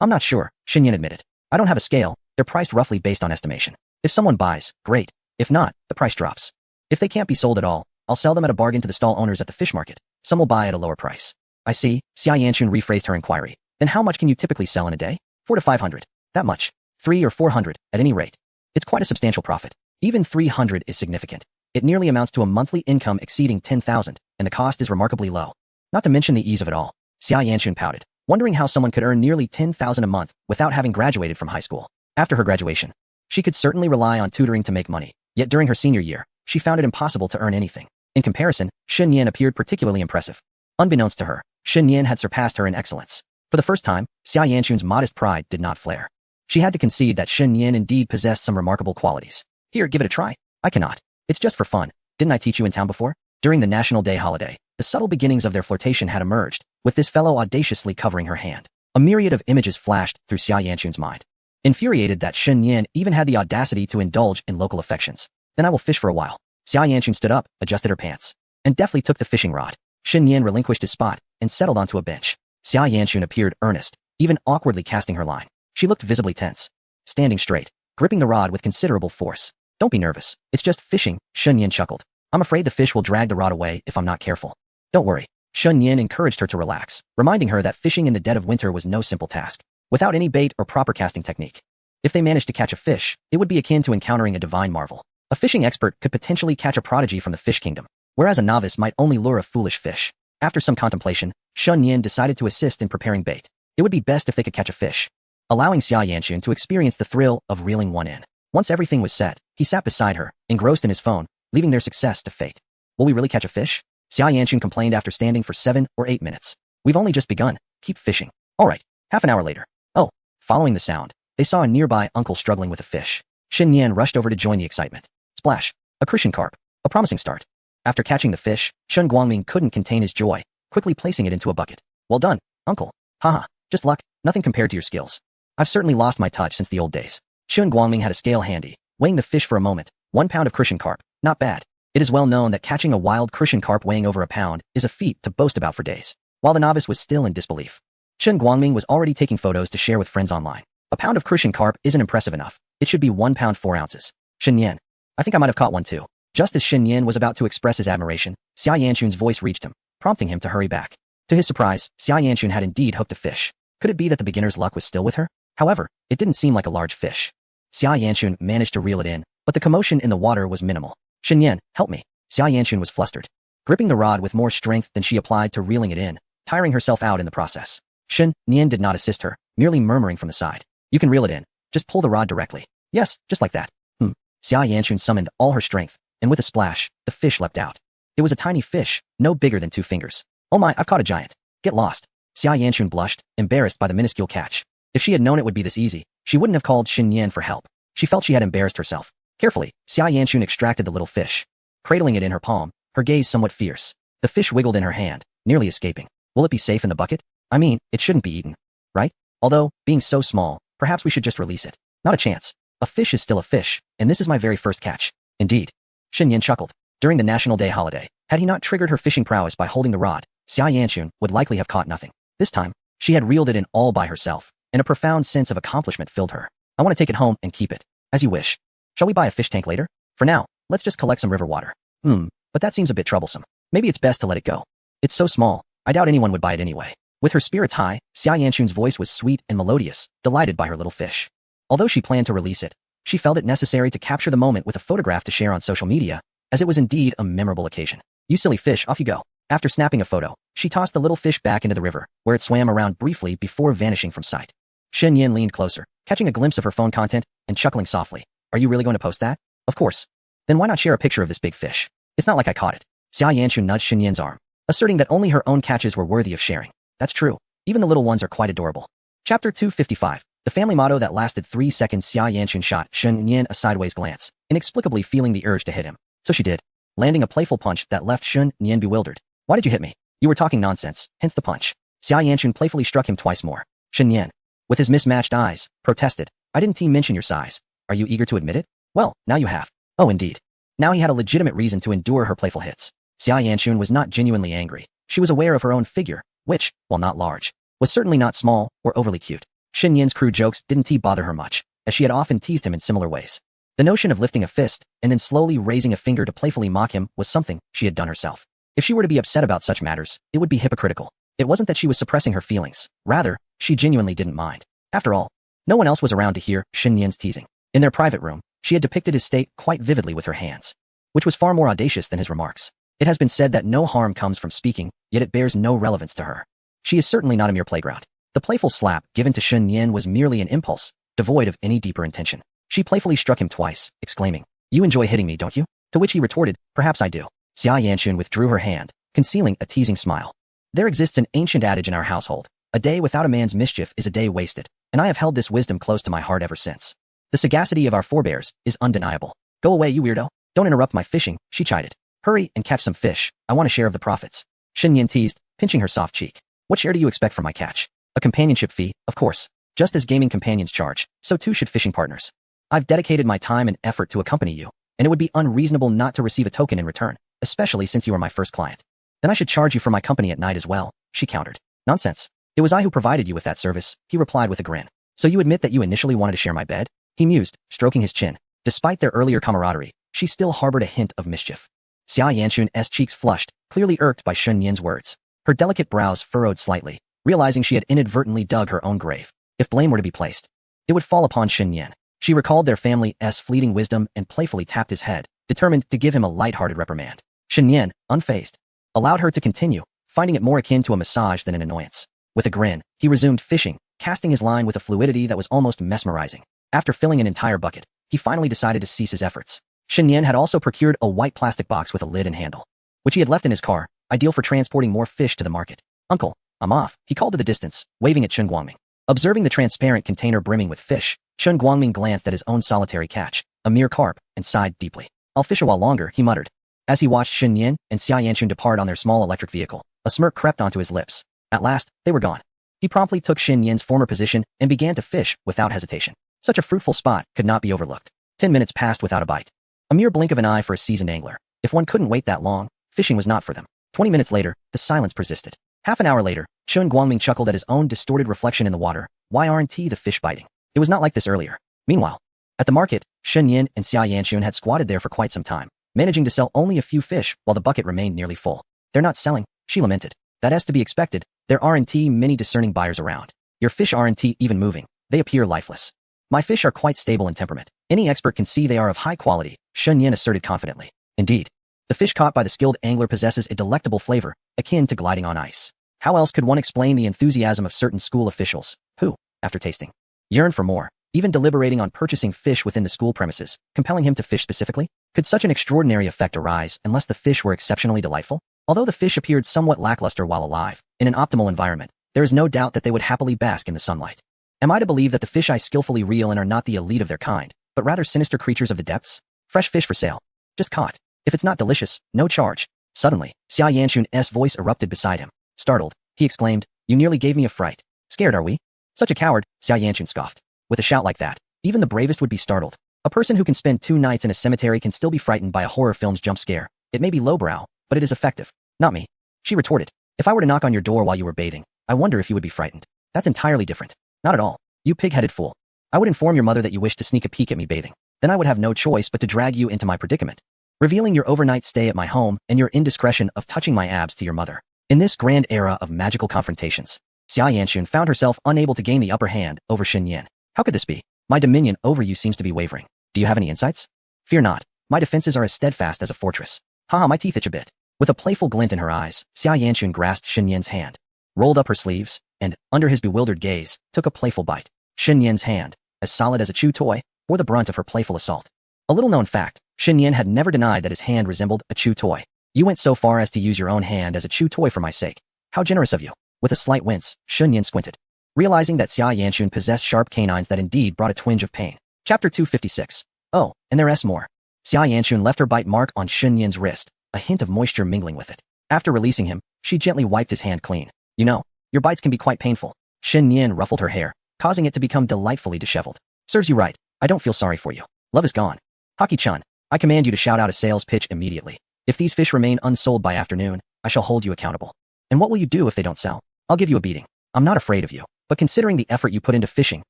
I'm not sure, Xin Yan admitted. I don't have a scale, they're priced roughly based on estimation. If someone buys, great. If not, the price drops. If they can't be sold at all, I'll sell them at a bargain to the stall owners at the fish market. Some will buy at a lower price. I see. Xia Yanchun rephrased her inquiry. Then how much can you typically sell in a day? 400 to 500. That much. 300 or 400, at any rate. It's quite a substantial profit. Even 300 is significant. It nearly amounts to a monthly income exceeding 10,000, and the cost is remarkably low. Not to mention the ease of it all. Xia Yanchun pouted, wondering how someone could earn nearly 10,000 a month without having graduated from high school. After her graduation, she could certainly rely on tutoring to make money, yet during her senior year, she found it impossible to earn anything. In comparison, Shen Yan appeared particularly impressive. Unbeknownst to her, Shen Yan had surpassed her in excellence. For the first time, Xia Yanchun's modest pride did not flare. She had to concede that Shen Yan indeed possessed some remarkable qualities. Here, give it a try. I cannot. It's just for fun. Didn't I teach you in town before? During the National Day holiday, the subtle beginnings of their flirtation had emerged, with this fellow audaciously covering her hand. A myriad of images flashed through Xia Yanchun's mind. Infuriated that Shen Yan even had the audacity to indulge in local affections. Then I will fish for a while. Xia Yanchun stood up, adjusted her pants, and deftly took the fishing rod. Shen Yan relinquished his spot and settled onto a bench. Xia Yanchun appeared earnest, even awkwardly casting her line. She looked visibly tense. Standing straight, gripping the rod with considerable force. Don't be nervous. It's just fishing, Shen Yan chuckled. I'm afraid the fish will drag the rod away if I'm not careful. Don't worry. Shen Yan encouraged her to relax, reminding her that fishing in the dead of winter was no simple task, without any bait or proper casting technique. If they managed to catch a fish, it would be akin to encountering a divine marvel. A fishing expert could potentially catch a prodigy from the fish kingdom, whereas a novice might only lure a foolish fish. After some contemplation, Shen Yan decided to assist in preparing bait. It would be best if they could catch a fish, allowing Xia Yanchun to experience the thrill of reeling one in. Once everything was set, he sat beside her, engrossed in his phone, leaving their success to fate. Will we really catch a fish? Xia Yanchun complained after standing for 7 or 8 minutes. We've only just begun. Keep fishing. All right. Half an hour later. Oh, following the sound, they saw a nearby uncle struggling with a fish. Shen Yan rushed over to join the excitement. Splash. A crucian carp. A promising start. After catching the fish, Chen Guangming couldn't contain his joy, quickly placing it into a bucket. Well done, uncle. Haha, just luck, nothing compared to your skills. I've certainly lost my touch since the old days. Chen Guangming had a scale handy, weighing the fish for a moment. 1 pound of crucian carp. Not bad. It is well known that catching a wild crucian carp weighing over a pound is a feat to boast about for days. While the novice was still in disbelief, Chen Guangming was already taking photos to share with friends online. A pound of crucian carp isn't impressive enough. It should be 1 pound 4 ounces. Shen Yan. I think I might have caught one too. Just as Shen Yan was about to express his admiration, Xia Yanchun's voice reached him, prompting him to hurry back. To his surprise, Xia Yanchun had indeed hooked a fish. Could it be that the beginner's luck was still with her? However, it didn't seem like a large fish. Xia Yanchun managed to reel it in, but the commotion in the water was minimal. Shen Yan, help me. Xia Yanchun was flustered, gripping the rod with more strength than she applied to reeling it in, tiring herself out in the process. Shen Yan did not assist her, merely murmuring from the side. You can reel it in. Just pull the rod directly. Yes, just like that. Xia Yanchun summoned all her strength, and with a splash, the fish leapt out. It was a tiny fish, no bigger than 2 fingers. Oh my, I've caught a giant. Get lost. Xia Yanchun blushed, embarrassed by the minuscule catch. If she had known it would be this easy, she wouldn't have called Shen Yan for help. She felt she had embarrassed herself. Carefully, Xia Yanchun extracted the little fish, cradling it in her palm, her gaze somewhat fierce. The fish wiggled in her hand, nearly escaping. Will it be safe in the bucket? I mean, it shouldn't be eaten, right? Although, being so small, perhaps we should just release it. Not a chance. A fish is still a fish, and this is my very first catch. Indeed. Shen Yan chuckled. During the National Day holiday, had he not triggered her fishing prowess by holding the rod, Xia Yanchun would likely have caught nothing. This time, she had reeled it in all by herself, and a profound sense of accomplishment filled her. I want to take it home and keep it. As you wish. Shall we buy a fish tank later? For now, let's just collect some river water. But that seems a bit troublesome. Maybe it's best to let it go. It's so small, I doubt anyone would buy it anyway. With her spirits high, Xia Yanchun's voice was sweet and melodious, delighted by her little fish. Although she planned to release it, she felt it necessary to capture the moment with a photograph to share on social media, as it was indeed a memorable occasion. You silly fish, off you go. After snapping a photo, she tossed the little fish back into the river, where it swam around briefly before vanishing from sight. Shen Yan leaned closer, catching a glimpse of her phone content, and chuckling softly. Are you really going to post that? Of course. Then why not share a picture of this big fish? It's not like I caught it. Xia Yanchun nudged Shen Yan's arm, asserting that only her own catches were worthy of sharing. That's true. Even the little ones are quite adorable. Chapter 255. The family motto that lasted 3 seconds. Xia Yanchun shot Shen Yan a sideways glance, inexplicably feeling the urge to hit him. So she did, landing a playful punch that left Shen Yan bewildered. Why did you hit me? You were talking nonsense, hence the punch. Xia Yanchun playfully struck him twice more. Shen Yan, with his mismatched eyes, protested. I didn't mention your size. Are you eager to admit it? Well, now you have. Oh, indeed. Now he had a legitimate reason to endure her playful hits. Xia Yanchun was not genuinely angry. She was aware of her own figure, which, while not large, was certainly not small or overly cute. Shen Yan's crude jokes didn't bother her much, as she had often teased him in similar ways. The notion of lifting a fist and then slowly raising a finger to playfully mock him was something she had done herself. If she were to be upset about such matters, it would be hypocritical. It wasn't that she was suppressing her feelings. Rather, she genuinely didn't mind. After all, no one else was around to hear Shen Yan's teasing. In their private room, she had depicted his state quite vividly with her hands, which was far more audacious than his remarks. It has been said that no harm comes from speaking, yet it bears no relevance to her. She is certainly not a mere playground. The playful slap given to Shen Yan was merely an impulse, devoid of any deeper intention. She playfully struck him twice, exclaiming, "You enjoy hitting me, don't you?" To which he retorted, "Perhaps I do." Xia Yanchun withdrew her hand, concealing a teasing smile. There exists an ancient adage in our household: a day without a man's mischief is a day wasted, and I have held this wisdom close to my heart ever since. The sagacity of our forebears is undeniable. Go away, you weirdo. Don't interrupt my fishing, she chided. Hurry and catch some fish. I want a share of the profits. Shen Yan teased, pinching her soft cheek. What share do you expect from my catch? A companionship fee, of course. Just as gaming companions charge, so too should fishing partners. I've dedicated my time and effort to accompany you, and it would be unreasonable not to receive a token in return, especially since you are my first client. Then I should charge you for my company at night as well, she countered. Nonsense. It was I who provided you with that service, he replied with a grin. So you admit that you initially wanted to share my bed? He mused, stroking his chin. Despite their earlier camaraderie, she still harbored a hint of mischief. Xia Yanchun's cheeks flushed, clearly irked by Shen Yan's words. Her delicate brows furrowed slightly, realizing she had inadvertently dug her own grave. If blame were to be placed, it would fall upon Shen Yan. She recalled their family's fleeting wisdom and playfully tapped his head, determined to give him a light-hearted reprimand. Shen Yan, unfazed, allowed her to continue, finding it more akin to a massage than an annoyance. With a grin, he resumed fishing, casting his line with a fluidity that was almost mesmerizing. After filling an entire bucket, he finally decided to cease his efforts. Shen Yan had also procured a white plastic box with a lid and handle, which he had left in his car, ideal for transporting more fish to the market. Uncle, I'm off, he called to the distance, waving at Chen Guangming. Observing the transparent container brimming with fish, Chen Guangming glanced at his own solitary catch, a mere carp, and sighed deeply. I'll fish a while longer, he muttered. As he watched Shen Yan and Xia Yanchun depart on their small electric vehicle, a smirk crept onto his lips. At last, they were gone. He promptly took Shen Yan's former position and began to fish without hesitation. Such a fruitful spot could not be overlooked. 10 minutes passed without a bite. A mere blink of an eye for a seasoned angler. If one couldn't wait that long, fishing was not for them. 20 minutes later, the silence persisted. Half an hour later, Chen Guangming chuckled at his own distorted reflection in the water. Why aren't the fish biting? It was not like this earlier. Meanwhile, at the market, Shen Yan and Xia Yanchun had squatted there for quite some time, managing to sell only a few fish while the bucket remained nearly full. They're not selling, she lamented. That is to be expected. There aren't many discerning buyers around. Your fish aren't even moving. They appear lifeless. My fish are quite stable in temperament. Any expert can see they are of high quality, Shen Yan asserted confidently. Indeed, the fish caught by the skilled angler possesses a delectable flavor, akin to gliding on ice. How else could one explain the enthusiasm of certain school officials, who, after tasting, yearn for more, even deliberating on purchasing fish within the school premises, compelling him to fish specifically? Could such an extraordinary effect arise unless the fish were exceptionally delightful? Although the fish appeared somewhat lackluster while alive, in an optimal environment, there is no doubt that they would happily bask in the sunlight. Am I to believe that the fish I skillfully reel in are not the elite of their kind, but rather sinister creatures of the depths? Fresh fish for sale. Just caught. If it's not delicious, no charge. Suddenly, Xia Yanchun's voice erupted beside him. Startled, he exclaimed, you nearly gave me a fright. Scared, are we? Such a coward, Xia Yanchun scoffed. With a shout like that, even the bravest would be startled. A person who can spend 2 nights in a cemetery can still be frightened by a horror film's jump scare. It may be lowbrow, but it is effective. Not me. She retorted. If I were to knock on your door while you were bathing, I wonder if you would be frightened. That's entirely different. Not at all. You pig-headed fool. I would inform your mother that you wish to sneak a peek at me bathing. Then I would have no choice but to drag you into my predicament, revealing your overnight stay at my home and your indiscretion of touching my abs to your mother. In this grand era of magical confrontations, Xia Yanchun found herself unable to gain the upper hand over Shen Yan. How could this be? My dominion over you seems to be wavering. Do you have any insights? Fear not. My defenses are as steadfast as a fortress. Haha, my teeth itch a bit. With a playful glint in her eyes, Xia Yanchun grasped Shen Yan's hand, rolled up her sleeves, and, under his bewildered gaze, took a playful bite. Shen Yan's hand, as solid as a chew toy, bore the brunt of her playful assault. A little-known fact, Shen Yan had never denied that his hand resembled a chew toy. You went so far as to use your own hand as a chew toy for my sake. How generous of you. With a slight wince, Shen Yan squinted, realizing that Xia Yanchun possessed sharp canines that indeed brought a twinge of pain. Chapter 256. Oh, and there's more. Xia Yanchun left her bite mark on Shen Yan's wrist, a hint of moisture mingling with it. After releasing him, she gently wiped his hand clean. You know, your bites can be quite painful. Shen Yan ruffled her hair, causing it to become delightfully disheveled. Serves you right. I don't feel sorry for you. Love is gone. Haki-chan, I command you to shout out a sales pitch immediately. If these fish remain unsold by afternoon, I shall hold you accountable. And what will you do if they don't sell? I'll give you a beating. I'm not afraid of you, but considering the effort you put into fishing,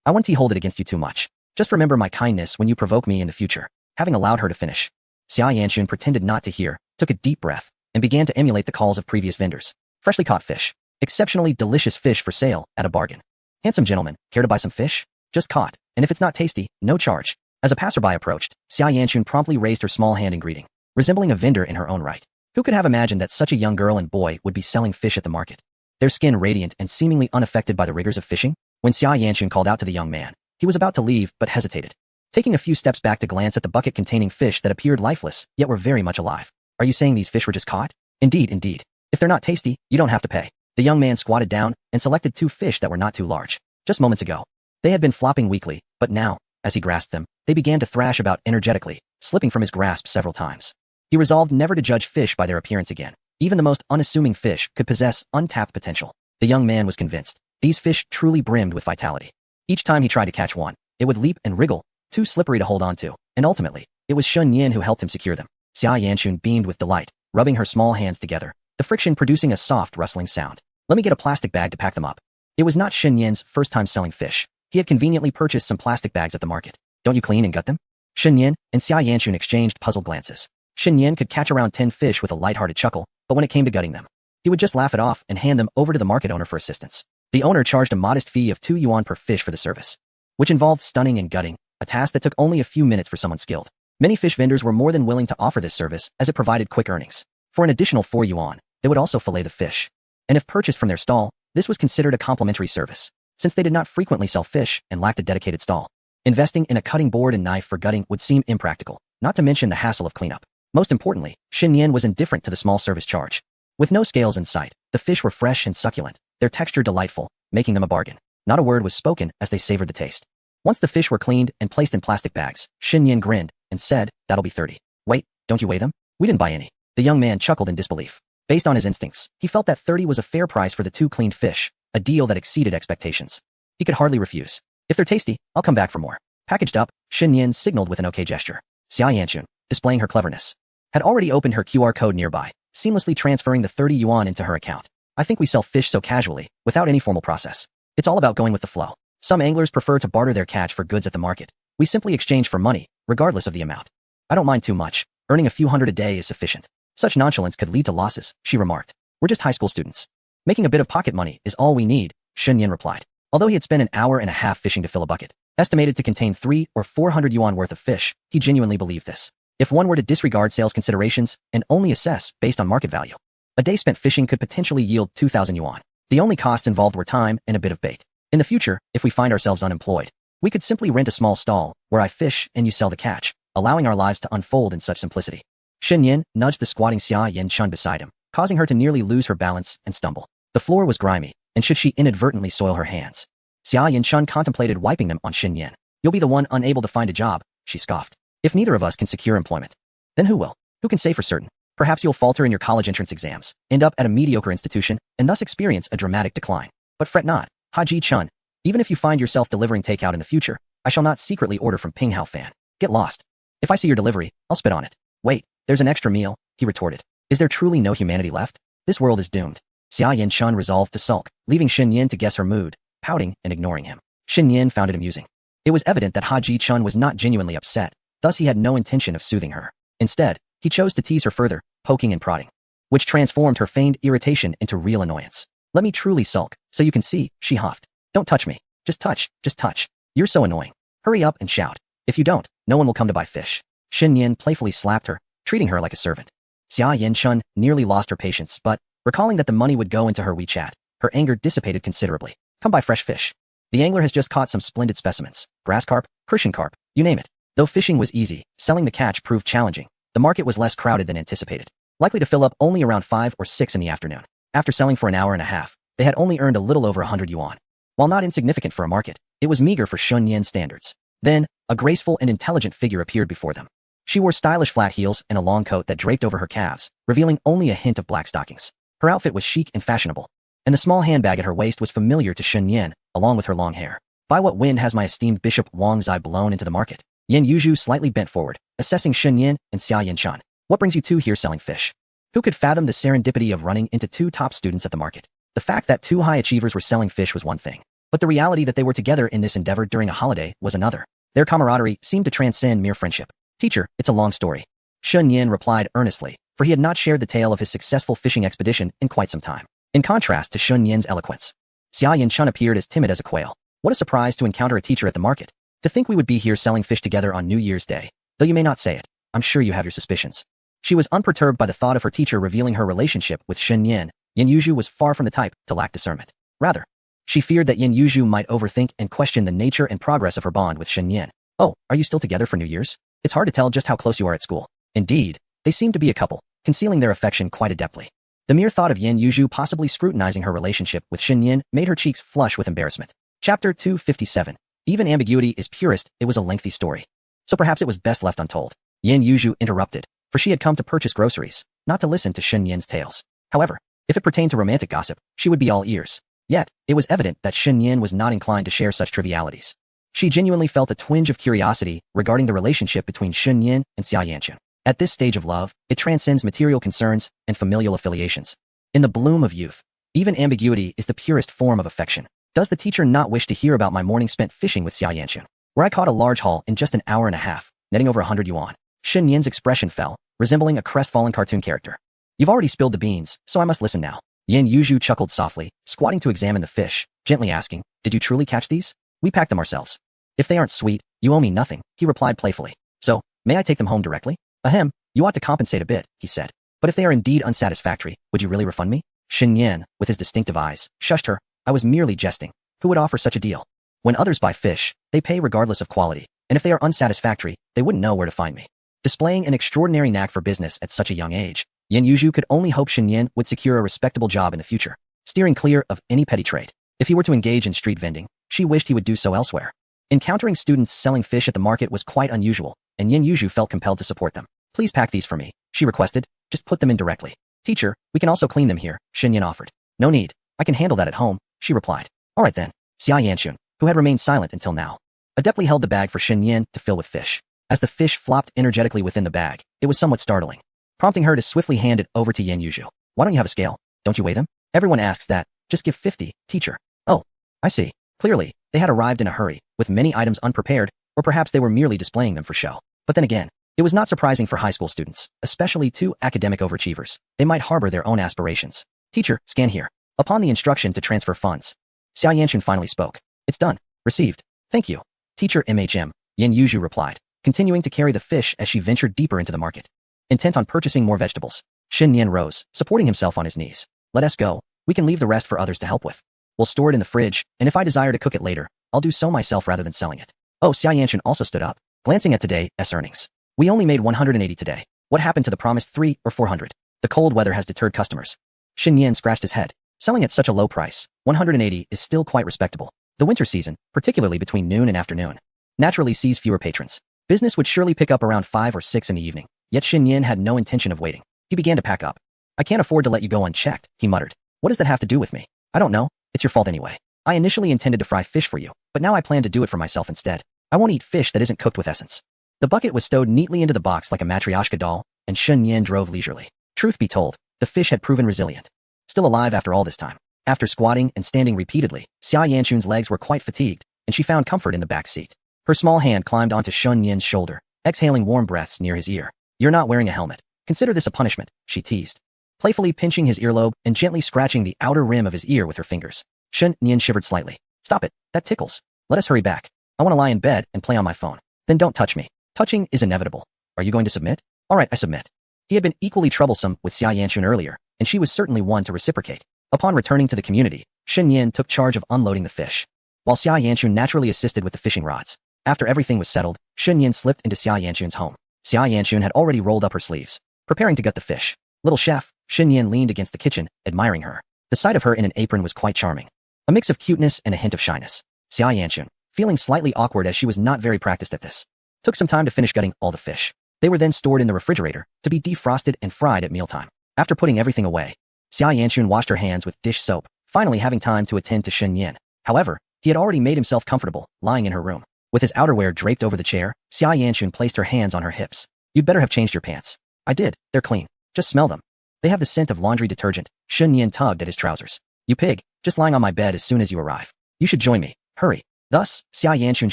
I won't hold it against you too much. Just remember my kindness when you provoke me in the future. Having allowed her to finish, Xia Yanchun pretended not to hear, took a deep breath, and began to emulate the calls of previous vendors. Freshly caught fish. Exceptionally delicious fish for sale, at a bargain. Handsome gentleman, care to buy some fish? Just caught, and if it's not tasty, no charge. As a passerby approached, Xia Yanchun promptly raised her small hand in greeting, resembling a vendor in her own right. Who could have imagined that such a young girl and boy would be selling fish at the market? Their skin radiant and seemingly unaffected by the rigors of fishing? When Xia Yanchun called out to the young man, he was about to leave but hesitated. Taking a few steps back to glance at the bucket containing fish that appeared lifeless, yet were very much alive. Are you saying these fish were just caught? Indeed, indeed. If they're not tasty, you don't have to pay. The young man squatted down and selected 2 fish that were not too large. Just moments ago, they had been flopping weakly, but now, as he grasped them, they began to thrash about energetically, slipping from his grasp several times. He resolved never to judge fish by their appearance again. Even the most unassuming fish could possess untapped potential. The young man was convinced. These fish truly brimmed with vitality. Each time he tried to catch one, it would leap and wriggle, too slippery to hold on to, and ultimately, it was Shun Yin who helped him secure them. Xia Yanchun beamed with delight, rubbing her small hands together, the friction producing a soft rustling sound. Let me get a plastic bag to pack them up. It was not Shun Yin's first time selling fish. He had conveniently purchased some plastic bags at the market. Don't you clean and gut them? Shun Yin and Xia Yanchun exchanged puzzled glances. Shun Yin could catch around 10 fish with a lighthearted chuckle, but when it came to gutting them, he would just laugh it off and hand them over to the market owner for assistance. The owner charged a modest fee of 2 yuan per fish for the service, which involved stunning and gutting, a task that took only a few minutes for someone skilled. Many fish vendors were more than willing to offer this service as it provided quick earnings. For an additional 4 yuan, they would also fillet the fish. And if purchased from their stall, this was considered a complimentary service, since they did not frequently sell fish and lacked a dedicated stall. Investing in a cutting board and knife for gutting would seem impractical, not to mention the hassle of cleanup. Most importantly, Shin Yin was indifferent to the small service charge. With no scales in sight, the fish were fresh and succulent, their texture delightful, making them a bargain. Not a word was spoken as they savored the taste. Once the fish were cleaned and placed in plastic bags, Shin Yin grinned and said, "That'll be 30. Wait, don't you weigh them? We didn't buy any." The young man chuckled in disbelief. Based on his instincts, he felt that 30 was a fair price for the 2 cleaned fish, a deal that exceeded expectations. He could hardly refuse. "If they're tasty, I'll come back for more." Packaged up, Shin Yin signaled with an okay gesture. Xia Yanchun, displaying her cleverness, had already opened her QR code nearby, seamlessly transferring the 30 yuan into her account. "I think we sell fish so casually, without any formal process. It's all about going with the flow. Some anglers prefer to barter their catch for goods at the market. We simply exchange for money, regardless of the amount. I don't mind too much. Earning a few hundred a day is sufficient." "Such nonchalance could lead to losses," she remarked. "We're just high school students. Making a bit of pocket money is all we need," Shin Yin replied. Although he had spent an hour and a half fishing to fill a bucket, estimated to contain 300 or 400 yuan worth of fish, he genuinely believed this. If one were to disregard sales considerations and only assess based on market value, a day spent fishing could potentially yield 2,000 yuan. The only costs involved were time and a bit of bait. In the future, if we find ourselves unemployed, we could simply rent a small stall where I fish and you sell the catch, allowing our lives to unfold in such simplicity. Shin Yin nudged the squatting Xia Yanchun beside him, causing her to nearly lose her balance and stumble. The floor was grimy, and should she inadvertently soil her hands, Xia Yanchun contemplated wiping them on Shin Yin. "You'll be the one unable to find a job," she scoffed. "If neither of us can secure employment, then who will? Who can say for certain? Perhaps you'll falter in your college entrance exams, end up at a mediocre institution, and thus experience a dramatic decline. But fret not, Haji Chun. Even if you find yourself delivering takeout in the future, I shall not secretly order from Ping Hao Fan. Get lost. If I see your delivery, I'll spit on it." "Wait, there's an extra meal," he retorted. "Is there truly no humanity left? This world is doomed." Xia Yanchun resolved to sulk, leaving Shin Yin to guess her mood, pouting and ignoring him. Shin Yin found it amusing. It was evident that Haji Chun was not genuinely upset, thus he had no intention of soothing her. Instead, he chose to tease her further, poking and prodding, which transformed her feigned irritation into real annoyance. "Let me truly sulk, so you can see," she huffed. "Don't touch me. Just touch. You're so annoying. Hurry up and shout. If you don't, no one will come to buy fish." Shin Yin playfully slapped her, treating her like a servant. Xia Yanchun nearly lost her patience, but, recalling that the money would go into her WeChat, her anger dissipated considerably. "Come buy fresh fish. The angler has just caught some splendid specimens. Grass carp, Crucian carp, you name it." Though fishing was easy, selling the catch proved challenging. The market was less crowded than anticipated, likely to fill up only around 5 or 6 in the afternoon. After selling for an hour and a half, they had only earned a little over 100 yuan. While not insignificant for a market, it was meager for Shun Yin standards. Then, a graceful and intelligent figure appeared before them. She wore stylish flat heels and a long coat that draped over her calves, revealing only a hint of black stockings. Her outfit was chic and fashionable, and the small handbag at her waist was familiar to Shun Yin, along with her long hair. "By what wind has my esteemed Bishop Wang Zai blown into the market?" Yin Yuzhu slightly bent forward, assessing Shun Yin and Xia Yanchun. "What brings you two here selling fish?" Who could fathom the serendipity of running into 2 top students at the market? The fact that 2 high achievers were selling fish was one thing, but the reality that they were together in this endeavor during a holiday was another. Their camaraderie seemed to transcend mere friendship. Teacher, it's a long story. Shun Yin replied earnestly, for he had not shared the tale of his successful fishing expedition in quite some time. In contrast to Shun Yin's eloquence, Xia Chun appeared as timid as a quail. What a surprise to encounter a teacher at the market. To think we would be here selling fish together on New Year's Day. Though you may not say it, I'm sure you have your suspicions. She was unperturbed by the thought of her teacher revealing her relationship with Shun Yin. Yin Yuzhu was far from the type to lack discernment. Rather, she feared that Yin Yuzhu might overthink and question the nature and progress of her bond with Shun Yin. Oh, are you still together for New Year's? It's hard to tell just how close you are at school. Indeed, they seemed to be a couple, concealing their affection quite adeptly. The mere thought of Yin Yuzhu possibly scrutinizing her relationship with Shun Yin made her cheeks flush with embarrassment. Chapter 257. Even ambiguity is purest. It was a lengthy story, so perhaps it was best left untold. Yin Yuzhu interrupted, for she had come to purchase groceries, not to listen to Shun Yin's tales. However, if it pertained to romantic gossip, she would be all ears. Yet, it was evident that Shun Yin was not inclined to share such trivialities. She genuinely felt a twinge of curiosity regarding the relationship between Shun Yin and Xia Yanchun. At this stage of love, it transcends material concerns and familial affiliations. In the bloom of youth, even ambiguity is the purest form of affection. Does the teacher not wish to hear about my morning spent fishing with Xia Yanchun, where I caught a large haul in just an hour and a half, netting over 100 yuan? Shun Yin's expression fell, resembling a crestfallen cartoon character. You've already spilled the beans, so I must listen now. Yin Yuzhu chuckled softly, squatting to examine the fish, gently asking, did you truly catch these? We packed them ourselves. If they aren't sweet, you owe me nothing, he replied playfully. So, may I take them home directly? Ahem, you ought to compensate a bit, he said. But if they are indeed unsatisfactory, would you really refund me? Shun Yin, with his distinctive eyes, shushed her. I was merely jesting. Who would offer such a deal? When others buy fish, they pay regardless of quality, and if they are unsatisfactory, they wouldn't know where to find me. Displaying an extraordinary knack for business at such a young age, Yin Yuzhu could only hope Shun Yin would secure a respectable job in the future, steering clear of any petty trade. If he were to engage in street vending, she wished he would do so elsewhere. Encountering students selling fish at the market was quite unusual, and Yin Yuzhu felt compelled to support them. Please pack these for me, she requested. Just put them in directly. Teacher, we can also clean them here, Shun Yin offered. No need. I can handle that at home, she replied. All right then. Xia Yanchun, who had remained silent until now, adeptly held the bag for Shun Yin to fill with fish. As the fish flopped energetically within the bag, it was somewhat startling, prompting her to swiftly hand it over to Yin Yuzhu. Why don't you have a scale? Don't you weigh them? Everyone asks that. Just give 50, teacher. Oh, I see. Clearly, they had arrived in a hurry, with many items unprepared, or perhaps they were merely displaying them for show. But then again, it was not surprising for high school students, especially two academic overachievers. They might harbor their own aspirations. Teacher, scan here. Upon the instruction to transfer funds, Xia Yanchun finally spoke. It's done. Received. Thank you. Teacher MHM, Yin Yuzhu replied, continuing to carry the fish as she ventured deeper into the market. Intent on purchasing more vegetables, Shun Yin rose, supporting himself on his knees. Let us go. We can leave the rest for others to help with. We'll store it in the fridge, and if I desire to cook it later, I'll do so myself rather than selling it. Oh, Xia Yanchun also stood up, glancing at today's earnings. We only made 180 today. What happened to the promised 3 or 400? The cold weather has deterred customers. Shun Yin scratched his head. Selling at such a low price, 180 is still quite respectable. The winter season, particularly between noon and afternoon, naturally sees fewer patrons. Business would surely pick up around 5 or 6 in the evening, yet Shun Yin had no intention of waiting. He began to pack up. I can't afford to let you go unchecked, he muttered. What does that have to do with me? I don't know. It's your fault anyway. I initially intended to fry fish for you, but now I plan to do it for myself instead. I won't eat fish that isn't cooked with essence. The bucket was stowed neatly into the box like a matryoshka doll, and Shun Yin drove leisurely. Truth be told, the fish had proven resilient. Still alive after all this time. After squatting and standing repeatedly, Xia Yanchun's legs were quite fatigued, and she found comfort in the back seat. Her small hand climbed onto Shun Yin's shoulder, exhaling warm breaths near his ear. You're not wearing a helmet. Consider this a punishment, she teased, playfully pinching his earlobe and gently scratching the outer rim of his ear with her fingers. Shun Yin shivered slightly. Stop it, that tickles. Let us hurry back. I want to lie in bed and play on my phone. Then don't touch me. Touching is inevitable. Are you going to submit? All right, I submit. He had been equally troublesome with Xia Yanchun earlier, and she was certainly one to reciprocate. Upon returning to the community, Shun Yin took charge of unloading the fish, while Xia Yanchun naturally assisted with the fishing rods. After everything was settled, Shun Yin slipped into Xia Yanchun's home. Xia Yanchun had already rolled up her sleeves, preparing to gut the fish. Little chef, Shun Yin leaned against the kitchen, admiring her. The sight of her in an apron was quite charming. A mix of cuteness and a hint of shyness. Xia Yanchun, feeling slightly awkward as she was not very practiced at this, took some time to finish gutting all the fish. They were then stored in the refrigerator to be defrosted and fried at mealtime. After putting everything away, Xia Yanchun washed her hands with dish soap, finally having time to attend to Shun Yin. However, he had already made himself comfortable, lying in her room. With his outerwear draped over the chair, Xia Yanchun placed her hands on her hips. You'd better have changed your pants. I did. They're clean. Just smell them. They have the scent of laundry detergent. Shun Yin tugged at his trousers. You pig, just lying on my bed as soon as you arrive. You should join me. Hurry. Thus, Xia Yanchun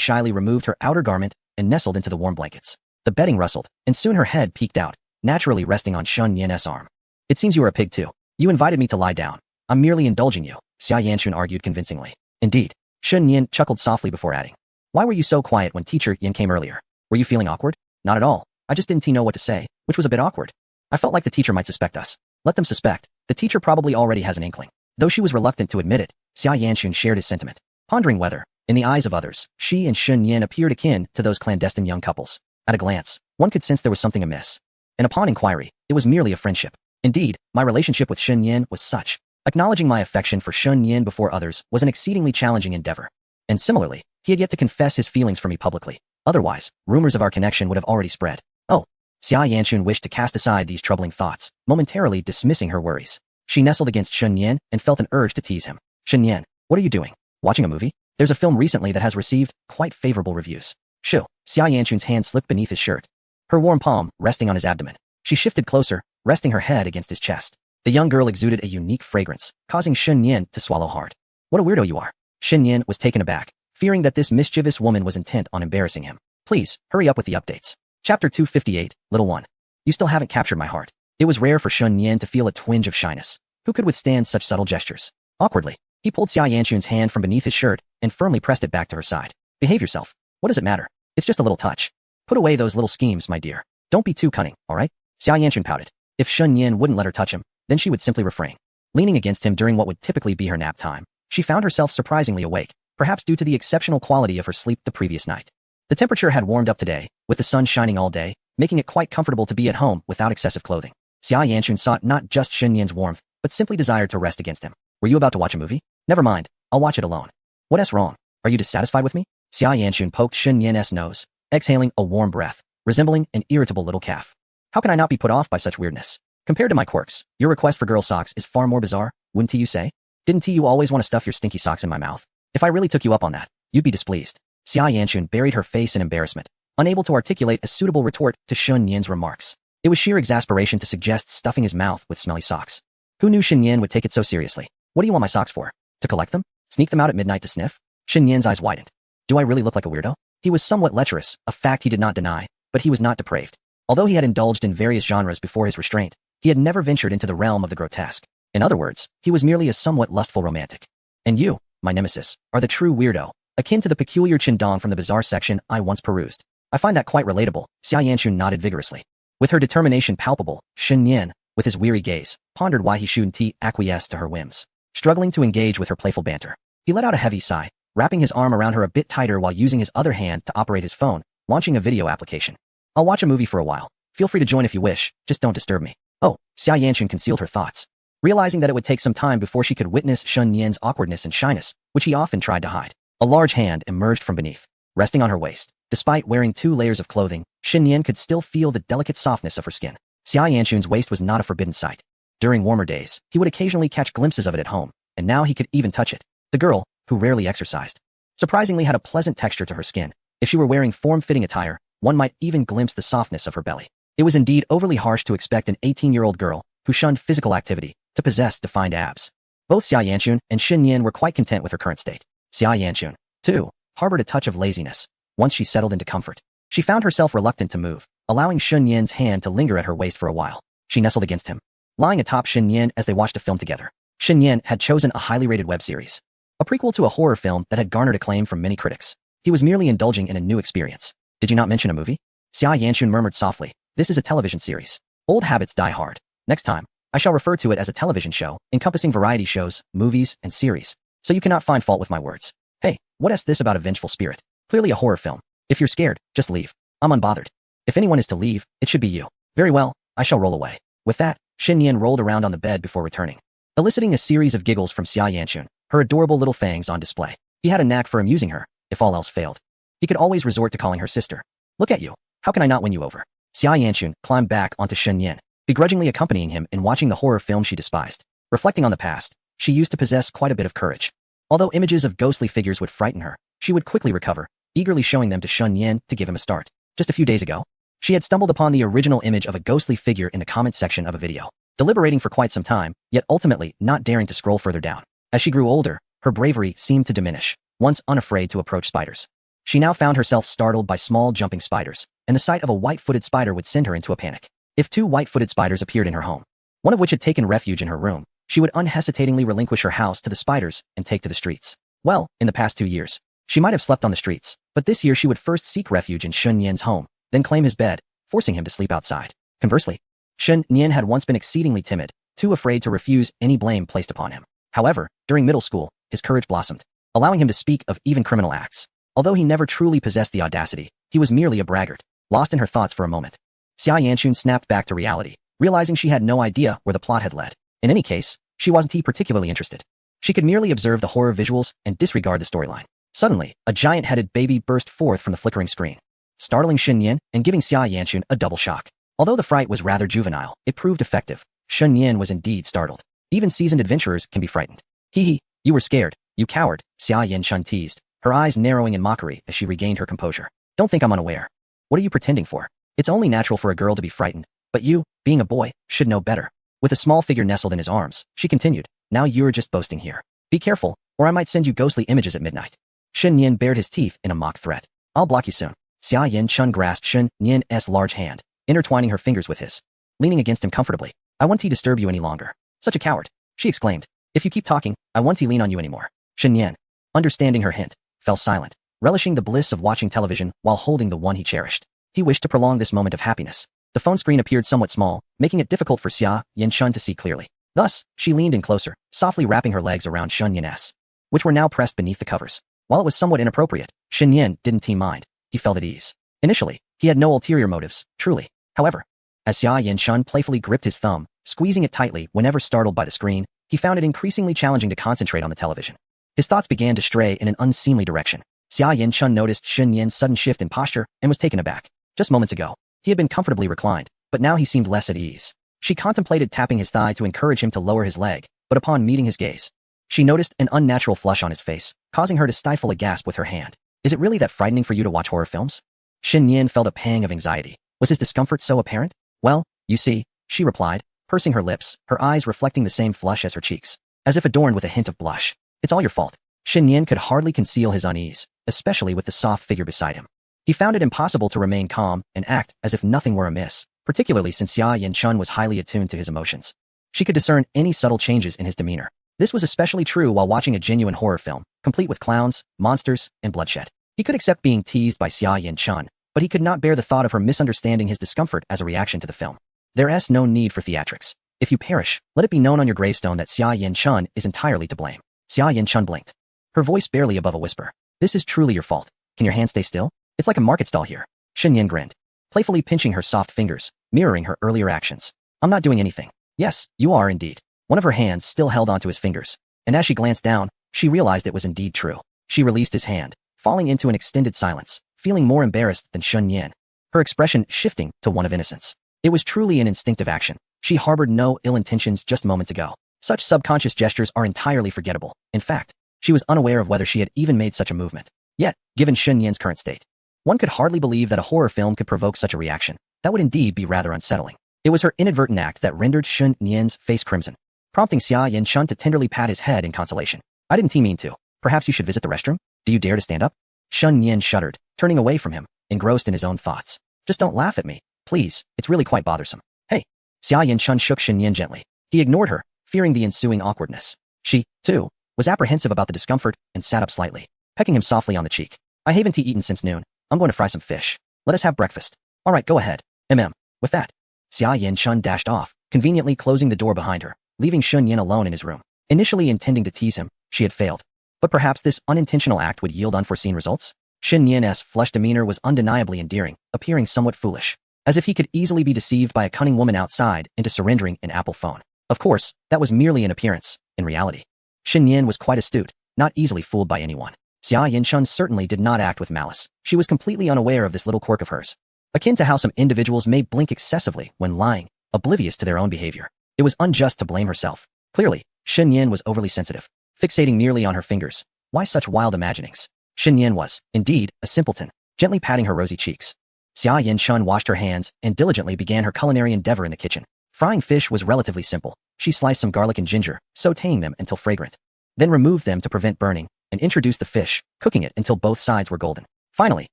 shyly removed her outer garment and nestled into the warm blankets. The bedding rustled, and soon her head peeked out, naturally resting on Shun Yan's arm. It seems you are a pig too. You invited me to lie down. I'm merely indulging you, Xia Yanchun argued convincingly. Indeed. Shun Yan chuckled softly before adding. Why were you so quiet when teacher Yan came earlier? Were you feeling awkward? Not at all. I just didn't know what to say, which was a bit awkward. I felt like the teacher might suspect us. Let them suspect. The teacher probably already has an inkling. Though she was reluctant to admit it, Xia Yanchun shared his sentiment, pondering whether, in the eyes of others, she and Shun Yan appeared akin to those clandestine young couples. At a glance, one could sense there was something amiss. And upon inquiry, it was merely a friendship. Indeed, my relationship with Shun Yan was such. Acknowledging my affection for Shun Yan before others was an exceedingly challenging endeavor. And similarly, he had yet to confess his feelings for me publicly. Otherwise, rumors of our connection would have already spread. Oh. Xia Yanchun wished to cast aside these troubling thoughts, momentarily dismissing her worries. She nestled against Shun Yan and felt an urge to tease him. Shun Yan, what are you doing? Watching a movie? There's a film recently that has received quite favorable reviews. Shoo. Xia Yanchun's hand slipped beneath his shirt, her warm palm resting on his abdomen. She shifted closer, resting her head against his chest. The young girl exuded a unique fragrance, causing Shun Yan to swallow hard. What a weirdo you are. Shun Yan was taken aback, fearing that this mischievous woman was intent on embarrassing him. Please, hurry up with the updates. Chapter 258, Little One. You still haven't captured my heart. It was rare for Shun Yan to feel a twinge of shyness. Who could withstand such subtle gestures? Awkwardly, he pulled Xia Yanchun's hand from beneath his shirt and firmly pressed it back to her side. Behave yourself. What does it matter? It's just a little touch. Put away those little schemes, my dear. Don't be too cunning, all right? Xia Yanchun pouted. If Shun Yan wouldn't let her touch him, then she would simply refrain. Leaning against him during what would typically be her nap time, she found herself surprisingly awake, perhaps due to the exceptional quality of her sleep the previous night. The temperature had warmed up today, with the sun shining all day, making it quite comfortable to be at home without excessive clothing. Xia Yanchun sought not just Shun Yan's warmth, but simply desired to rest against him. Were you about to watch a movie? Never mind, I'll watch it alone. What's wrong? Are you dissatisfied with me? Xia Yanchun poked Shun Yan's nose, exhaling a warm breath, resembling an irritable little calf. How can I not be put off by such weirdness? Compared to my quirks, your request for girl socks is far more bizarre, wouldn't you say? Didn't you always want to stuff your stinky socks in my mouth? If I really took you up on that, you'd be displeased. Xia Yanchun buried her face in embarrassment, unable to articulate a suitable retort to Shun Yan's remarks. It was sheer exasperation to suggest stuffing his mouth with smelly socks. Who knew Shun Yan would take it so seriously? What do you want my socks for? To collect them? Sneak them out at midnight to sniff? Shun Yan's eyes widened. Do I really look like a weirdo? He was somewhat lecherous, a fact he did not deny, but he was not depraved. Although he had indulged in various genres before his restraint, he had never ventured into the realm of the grotesque. In other words, he was merely a somewhat lustful romantic. And you, my nemesis, are the true weirdo, akin to the peculiar Qingdong from the bizarre section I once perused. I find that quite relatable. Xia Yanchun nodded vigorously. With her determination palpable, Shun Yan, with his weary gaze, pondered why he shouldn't acquiesce to her whims. Struggling to engage with her playful banter, he let out a heavy sigh, wrapping his arm around her a bit tighter while using his other hand to operate his phone, launching a video application. I'll watch a movie for a while. Feel free to join if you wish, just don't disturb me. Oh, Xia Yanchun concealed her thoughts, realizing that it would take some time before she could witness Shun Yan's awkwardness and shyness, which he often tried to hide. A large hand emerged from beneath, resting on her waist. Despite wearing 2 layers of clothing, Shun Yan could still feel the delicate softness of her skin. Xia Yanchun's waist was not a forbidden sight. During warmer days, he would occasionally catch glimpses of it at home, and now he could even touch it. The girl, who rarely exercised, surprisingly had a pleasant texture to her skin. If she were wearing form-fitting attire, one might even glimpse the softness of her belly. It was indeed overly harsh to expect an 18-year-old girl, who shunned physical activity, to possess defined abs. Both Xia Yanchun and Shun Yan were quite content with her current state. Xia Yanchun, too, harbored a touch of laziness. Once she settled into comfort, she found herself reluctant to move, allowing Shun Yan's hand to linger at her waist for a while. She nestled against him, lying atop Shun Yan as they watched a film together. Shun Yan had chosen a highly rated web series, a prequel to a horror film that had garnered acclaim from many critics. He was merely indulging in a new experience. Did you not mention a movie? Xia Yanchun murmured softly. This is a television series. Old habits die hard. Next time, I shall refer to it as a television show, encompassing variety shows, movies, and series, so you cannot find fault with my words. Hey, what's this about a vengeful spirit? Clearly a horror film. If you're scared, just leave. I'm unbothered. If anyone is to leave, it should be you. Very well, I shall roll away. With that, Shun Yan rolled around on the bed before returning, eliciting a series of giggles from Xia Yanchun, her adorable little fangs on display. He had a knack for amusing her, if all else failed. He could always resort to calling her sister. Look at you. How can I not win you over? Xia Yanchun climbed back onto Shun Yan, begrudgingly accompanying him in watching the horror film she despised. Reflecting on the past, she used to possess quite a bit of courage. Although images of ghostly figures would frighten her, she would quickly recover, eagerly showing them to Shun Yan to give him a start. Just a few days ago, she had stumbled upon the original image of a ghostly figure in the comments section of a video, deliberating for quite some time, yet ultimately not daring to scroll further down. As she grew older, her bravery seemed to diminish. once unafraid to approach spiders. She now found herself startled by small jumping spiders, and the sight of a white-footed spider would send her into a panic. If two white-footed spiders appeared in her home, one of which had taken refuge in her room, she would unhesitatingly relinquish her house to the spiders and take to the streets. Well, in the past 2 years, she might have slept on the streets, but this year she would first seek refuge in Shun Yan's home, then claim his bed, forcing him to sleep outside. Conversely, Shun Yan had once been exceedingly timid, too afraid to refuse any blame placed upon him. However, during middle school, his courage blossomed, allowing him to speak of even criminal acts. Although he never truly possessed the audacity, he was merely a braggart. Lost in her thoughts for a moment, Xia Yanchun snapped back to reality, realizing she had no idea where the plot had led. In any case, she wasn't particularly interested. She could merely observe the horror visuals and disregard the storyline. Suddenly, a giant-headed baby burst forth from the flickering screen, startling Shun Yan and giving Xia Yanchun a double shock. Although the fright was rather juvenile, it proved effective. Shun Yan was indeed startled. Even seasoned adventurers can be frightened. Hee, you were scared, you coward, Xia Yanchun teased, her eyes narrowing in mockery as she regained her composure. Don't think I'm unaware. What are you pretending for? It's only natural for a girl to be frightened, but you, being a boy, should know better. With a small figure nestled in his arms, she continued, now you're just boasting here. Be careful, or I might send you ghostly images at midnight. Shun Yan bared his teeth in a mock threat. I'll block you soon. Xia Yanchun grasped Shun Yan's large hand, intertwining her fingers with his, leaning against him comfortably. I won't disturb you any longer. Such a coward, she exclaimed. If you keep talking, I won't lean on you anymore. Shun Yan, understanding her hint, fell silent, relishing the bliss of watching television while holding the one he cherished. He wished to prolong this moment of happiness. The phone screen appeared somewhat small, making it difficult for Xia Yanchun to see clearly. Thus, she leaned in closer, softly wrapping her legs around Shun Yan's, which were now pressed beneath the covers. While it was somewhat inappropriate, Shun Yan didn't mind. He felt at ease. Initially, he had no ulterior motives, truly. However, as Xia Yanchun playfully gripped his thumb, squeezing it tightly whenever startled by the screen, he found it increasingly challenging to concentrate on the television. His thoughts began to stray in an unseemly direction. Xia Yanchun noticed Shun Yan's sudden shift in posture and was taken aback. Just moments ago, he had been comfortably reclined, but now he seemed less at ease. She contemplated tapping his thigh to encourage him to lower his leg, but upon meeting his gaze, she noticed an unnatural flush on his face, causing her to stifle a gasp with her hand. Is it really that frightening for you to watch horror films? Shun Yan felt a pang of anxiety. Was his discomfort so apparent? Well, you see, she replied, pursing her lips, her eyes reflecting the same flush as her cheeks, as if adorned with a hint of blush. It's all your fault. Shun Yan could hardly conceal his unease, especially with the soft figure beside him. He found it impossible to remain calm and act as if nothing were amiss, particularly since Xia Yanchun was highly attuned to his emotions. She could discern any subtle changes in his demeanor. This was especially true while watching a genuine horror film, complete with clowns, monsters, and bloodshed. He could accept being teased by Xia Yanchun, but he could not bear the thought of her misunderstanding his discomfort as a reaction to the film. There's no need for theatrics. If you perish, let it be known on your gravestone that Xia Yanchun is entirely to blame. Xia Yanchun blinked, her voice barely above a whisper. This is truly your fault. Can your hand stay still? It's like a market stall here. Shun Yan grinned, playfully pinching her soft fingers, mirroring her earlier actions. I'm not doing anything. Yes, you are indeed. One of her hands still held onto his fingers, and as she glanced down, she realized it was indeed true. She released his hand, falling into an extended silence, feeling more embarrassed than Shun Yan, her expression shifting to one of innocence. It was truly an instinctive action. She harbored no ill intentions just moments ago. Such subconscious gestures are entirely forgettable. In fact, she was unaware of whether she had even made such a movement. Yet, given Shun Yan's current state, one could hardly believe that a horror film could provoke such a reaction. That would indeed be rather unsettling. It was her inadvertent act that rendered Shun Yan's face crimson, prompting Xia Yanchun to tenderly pat his head in consolation. I didn't mean to. Perhaps you should visit the restroom? Do you dare to stand up? Shun Yan shuddered, turning away from him, engrossed in his own thoughts. Just don't laugh at me, please. It's really quite bothersome. Hey. Xia Yanchun shook Shun Yan gently. He ignored her, fearing the ensuing awkwardness. She, too, was apprehensive about the discomfort and sat up slightly, pecking him softly on the cheek. I haven't eaten since noon. I'm going to fry some fish. Let us have breakfast. All right, go ahead. With that, Xia Yanchun dashed off, conveniently closing the door behind her, leaving Shun Yan alone in his room. Initially intending to tease him, she had failed. But perhaps this unintentional act would yield unforeseen results? Shun Yan's flushed demeanor was undeniably endearing, appearing somewhat foolish, as if he could easily be deceived by a cunning woman outside into surrendering an Apple phone. Of course, that was merely an appearance. In reality, Shun Yan was quite astute, not easily fooled by anyone. Xia Yanchun certainly did not act with malice. She was completely unaware of this little quirk of hers, akin to how some individuals may blink excessively when lying, oblivious to their own behavior. It was unjust to blame herself. Clearly, Shun Yan was overly sensitive, fixating merely on her fingers. Why such wild imaginings? Shun Yan was, indeed, a simpleton, gently patting her rosy cheeks. Xia Yanchun washed her hands and diligently began her culinary endeavor in the kitchen. Frying fish was relatively simple. She sliced some garlic and ginger, sautéing them until fragrant, then removed them to prevent burning, and introduced the fish, cooking it until both sides were golden. Finally,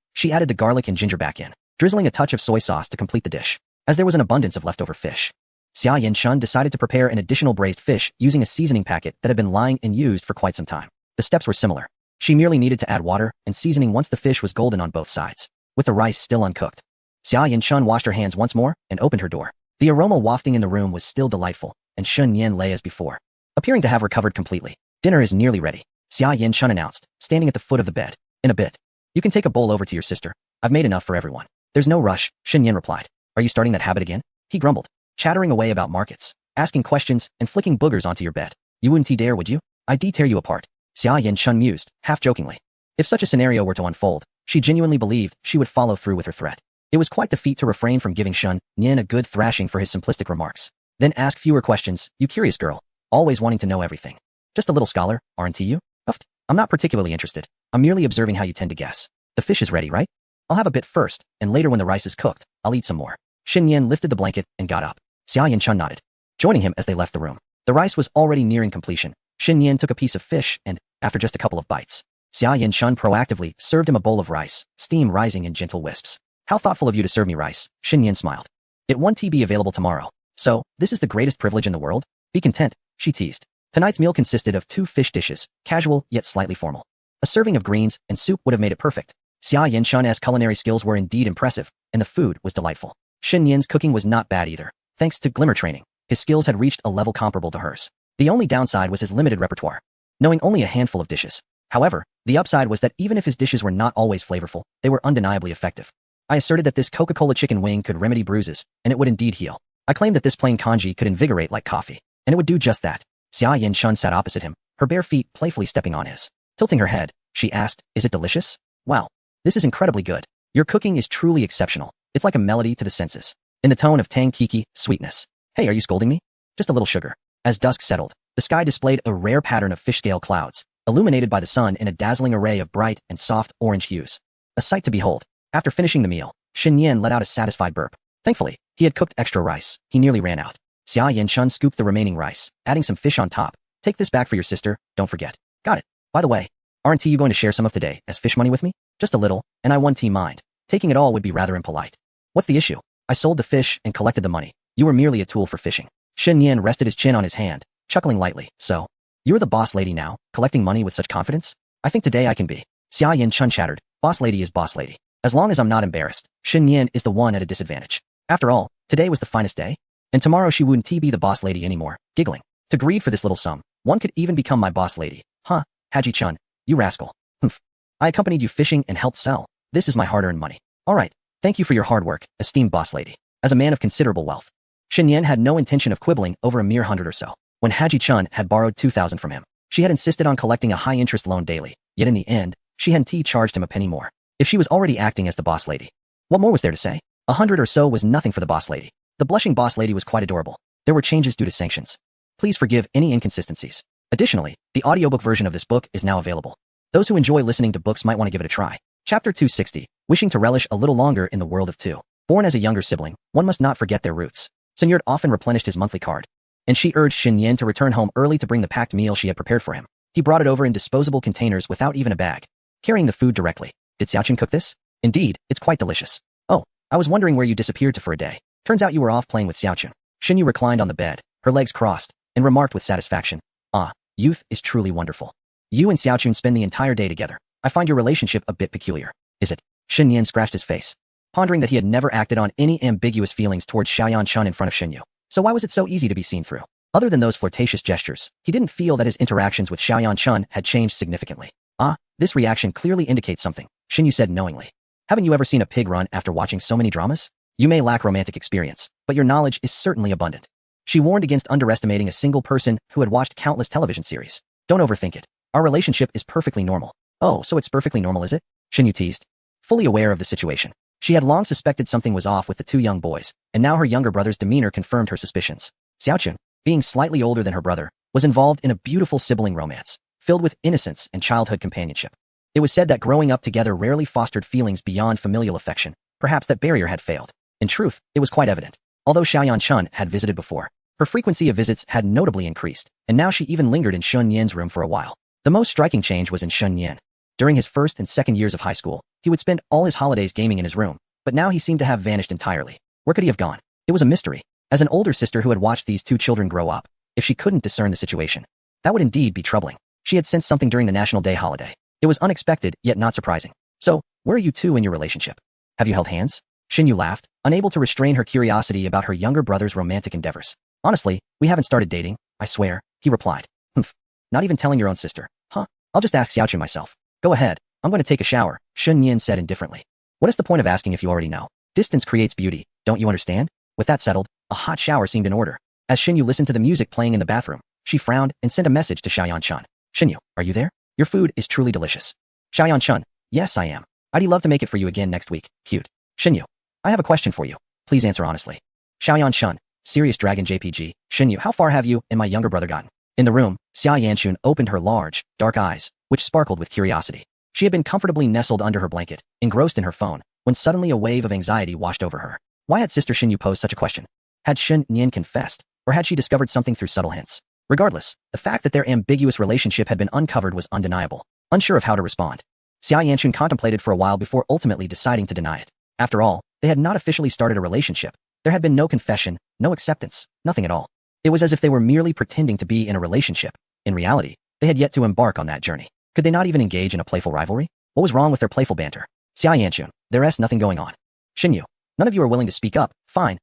she added the garlic and ginger back in, drizzling a touch of soy sauce to complete the dish. As there was an abundance of leftover fish, Xia Yanchun decided to prepare an additional braised fish using a seasoning packet that had been lying and used for quite some time. The steps were similar. She merely needed to add water and seasoning once the fish was golden on both sides, with the rice still uncooked. Xia Yanchun washed her hands once more and opened her door. The aroma wafting in the room was still delightful, and Shun Yan lay as before, appearing to have recovered completely. Dinner is nearly ready, Xia Yanchun announced, standing at the foot of the bed. In a bit, you can take a bowl over to your sister. I've made enough for everyone. There's no rush, Shun Yan replied. Are you starting that habit again? He grumbled, chattering away about markets, asking questions, and flicking boogers onto your bed. You wouldn't dare, would you? I'd tear you apart. Xia Yanchun mused, half-jokingly. If such a scenario were to unfold, she genuinely believed she would follow through with her threat. It was quite the feat to refrain from giving Shun Yan a good thrashing for his simplistic remarks. Then ask fewer questions, you curious girl, always wanting to know everything. Just a little scholar, aren't you? Uffed. I'm not particularly interested. I'm merely observing how you tend to guess. The fish is ready, right? I'll have a bit first, and later when the rice is cooked, I'll eat some more. Shin Yan lifted the blanket and got up. Xia Yanchun nodded, joining him as they left the room. The rice was already nearing completion. Shin Yan took a piece of fish and, after just a couple of bites, Xia Yanchun proactively served him a bowl of rice, steam rising in gentle wisps. How thoughtful of you to serve me rice, Shin Yan smiled. It won't be available tomorrow. So, this is the greatest privilege in the world? Be content, she teased. Tonight's meal consisted of 2 fish dishes, casual yet slightly formal. A serving of greens and soup would have made it perfect. Xia Yanchun's culinary skills were indeed impressive, and the food was delightful. Shin Yan's cooking was not bad either. Thanks to glimmer training, his skills had reached a level comparable to hers. The only downside was his limited repertoire, knowing only a handful of dishes. However, the upside was that even if his dishes were not always flavorful, they were undeniably effective. I asserted that this Coca-Cola chicken wing could remedy bruises, and it would indeed heal. I claimed that this plain congee could invigorate like coffee, and it would do just that. Xia Yanchun sat opposite him, her bare feet playfully stepping on his. Tilting her head, she asked, is it delicious? Wow. This is incredibly good. Your cooking is truly exceptional. It's like a melody to the senses. In the tone of tang-kiki, sweetness. Hey, are you scolding me? Just a little sugar. As dusk settled, the sky displayed a rare pattern of fish-scale clouds, illuminated by the sun in a dazzling array of bright and soft orange hues. A sight to behold. After finishing the meal, Shin Yan let out a satisfied burp. Thankfully, he had cooked extra rice. He nearly ran out. Xia Yanchun scooped the remaining rice, adding some fish on top. Take this back for your sister, don't forget. Got it. By the way, aren't you going to share some of today as fish money with me? Just a little, and I won't mind. Taking it all would be rather impolite. What's the issue? I sold the fish and collected the money. You were merely a tool for fishing. Shin Yan rested his chin on his hand, chuckling lightly. So, you're the boss lady now, collecting money with such confidence? I think today I can be. Xia Yanchun chattered. Boss lady is boss lady. As long as I'm not embarrassed, Shin Yan is the one at a disadvantage. After all, today was the finest day, and tomorrow she wouldn't be the boss lady anymore, giggling. To greed for this little sum, one could even become my boss lady. Huh, Haji-chun, you rascal. Humph. I accompanied you fishing and helped sell. This is my hard-earned money. All right, thank you for your hard work, esteemed boss lady. As a man of considerable wealth, Shin Yan had no intention of quibbling over a mere 100 or so. When Haji-chun had borrowed 2,000 from him, she had insisted on collecting a high-interest loan daily, yet in the end, she hadn't charged him a penny more. If she was already acting as the boss lady, what more was there to say? 100 or so was nothing for the boss lady. The blushing boss lady was quite adorable. There were changes due to sanctions. Please forgive any inconsistencies. Additionally, the audiobook version of this book is now available. Those who enjoy listening to books might want to give it a try. Chapter 260, wishing to relish a little longer in the world of two. Born as a younger sibling, one must not forget their roots. Senor often replenished his monthly card, and she urged Shin Yan to return home early to bring the packed meal she had prepared for him. He brought it over in disposable containers without even a bag, carrying the food directly. Did Xiaochun cook this? Indeed, it's quite delicious. Oh, I was wondering where you disappeared to for a day. Turns out you were off playing with Xiaochun. Shin Yu reclined on the bed, her legs crossed, and remarked with satisfaction. Ah, youth is truly wonderful. You and Xiaochun spend the entire day together. I find your relationship a bit peculiar. Is it? Shin Yan scratched his face, pondering that he had never acted on any ambiguous feelings towards Xiaoyan-chun in front of Shin Yu. So why was it so easy to be seen through? Other than those flirtatious gestures, he didn't feel that his interactions with Xiaoyan-chun had changed significantly. Ah, this reaction clearly indicates something, Shin Yu said knowingly. Haven't you ever seen a pig run after watching so many dramas? You may lack romantic experience, but your knowledge is certainly abundant. She warned against underestimating a single person who had watched countless television series. Don't overthink it. Our relationship is perfectly normal. Oh, so it's perfectly normal, is it? Shin Yu teased. Fully aware of the situation, she had long suspected something was off with the two young boys, and now her younger brother's demeanor confirmed her suspicions. Xiaochun, being slightly older than her brother, was involved in a beautiful sibling romance, filled with innocence and childhood companionship. It was said that growing up together rarely fostered feelings beyond familial affection. Perhaps that barrier had failed. In truth, it was quite evident. Although Xiaoyan-chun had visited before, her frequency of visits had notably increased, and now she even lingered in Shun Yan's room for a while. The most striking change was in Shun Yan. During his first and second years of high school, he would spend all his holidays gaming in his room, but now he seemed to have vanished entirely. Where could he have gone? It was a mystery. As an older sister who had watched these two children grow up, if she couldn't discern the situation, that would indeed be troubling. She had sensed something during the National Day holiday. It was unexpected, yet not surprising. So, where are you two in your relationship? Have you held hands? Shinyu laughed, unable to restrain her curiosity about her younger brother's romantic endeavors. Honestly, we haven't started dating, I swear, he replied. Humph. Not even telling your own sister. Huh? I'll just ask Xiaochun myself. Go ahead, I'm going to take a shower, Shun Yin said indifferently. What is the point of asking if you already know? Distance creates beauty, don't you understand? With that settled, a hot shower seemed in order. As Shinyu listened to the music playing in the bathroom, she frowned and sent a message to Xiaoyan-chun. Shinyu, are you there? Your food is truly delicious. Xiaoyan-chun, yes I am. I'd love to make it for you again next week. Cute. Shinyu, I have a question for you. Please answer honestly. Xiaoyan-chun, Serious Dragon JPG. Shinyu, how far have you and my younger brother gotten? In the room, Xia Yanchun opened her large, dark eyes, which sparkled with curiosity. She had been comfortably nestled under her blanket, engrossed in her phone, when suddenly a wave of anxiety washed over her. Why had Sister Shinyu posed such a question? Had Shin Nian confessed, or had she discovered something through subtle hints? Regardless, the fact that their ambiguous relationship had been uncovered was undeniable. Unsure of how to respond, Xia Yanchun contemplated for a while before ultimately deciding to deny it. After all, they had not officially started a relationship. There had been no confession, no acceptance, nothing at all. It was as if they were merely pretending to be in a relationship. In reality, they had yet to embark on that journey. Could they not even engage in a playful rivalry? What was wrong with their playful banter? Xia Yanchun, there's nothing going on. Shinyu, none of you are willing to speak up. Fine,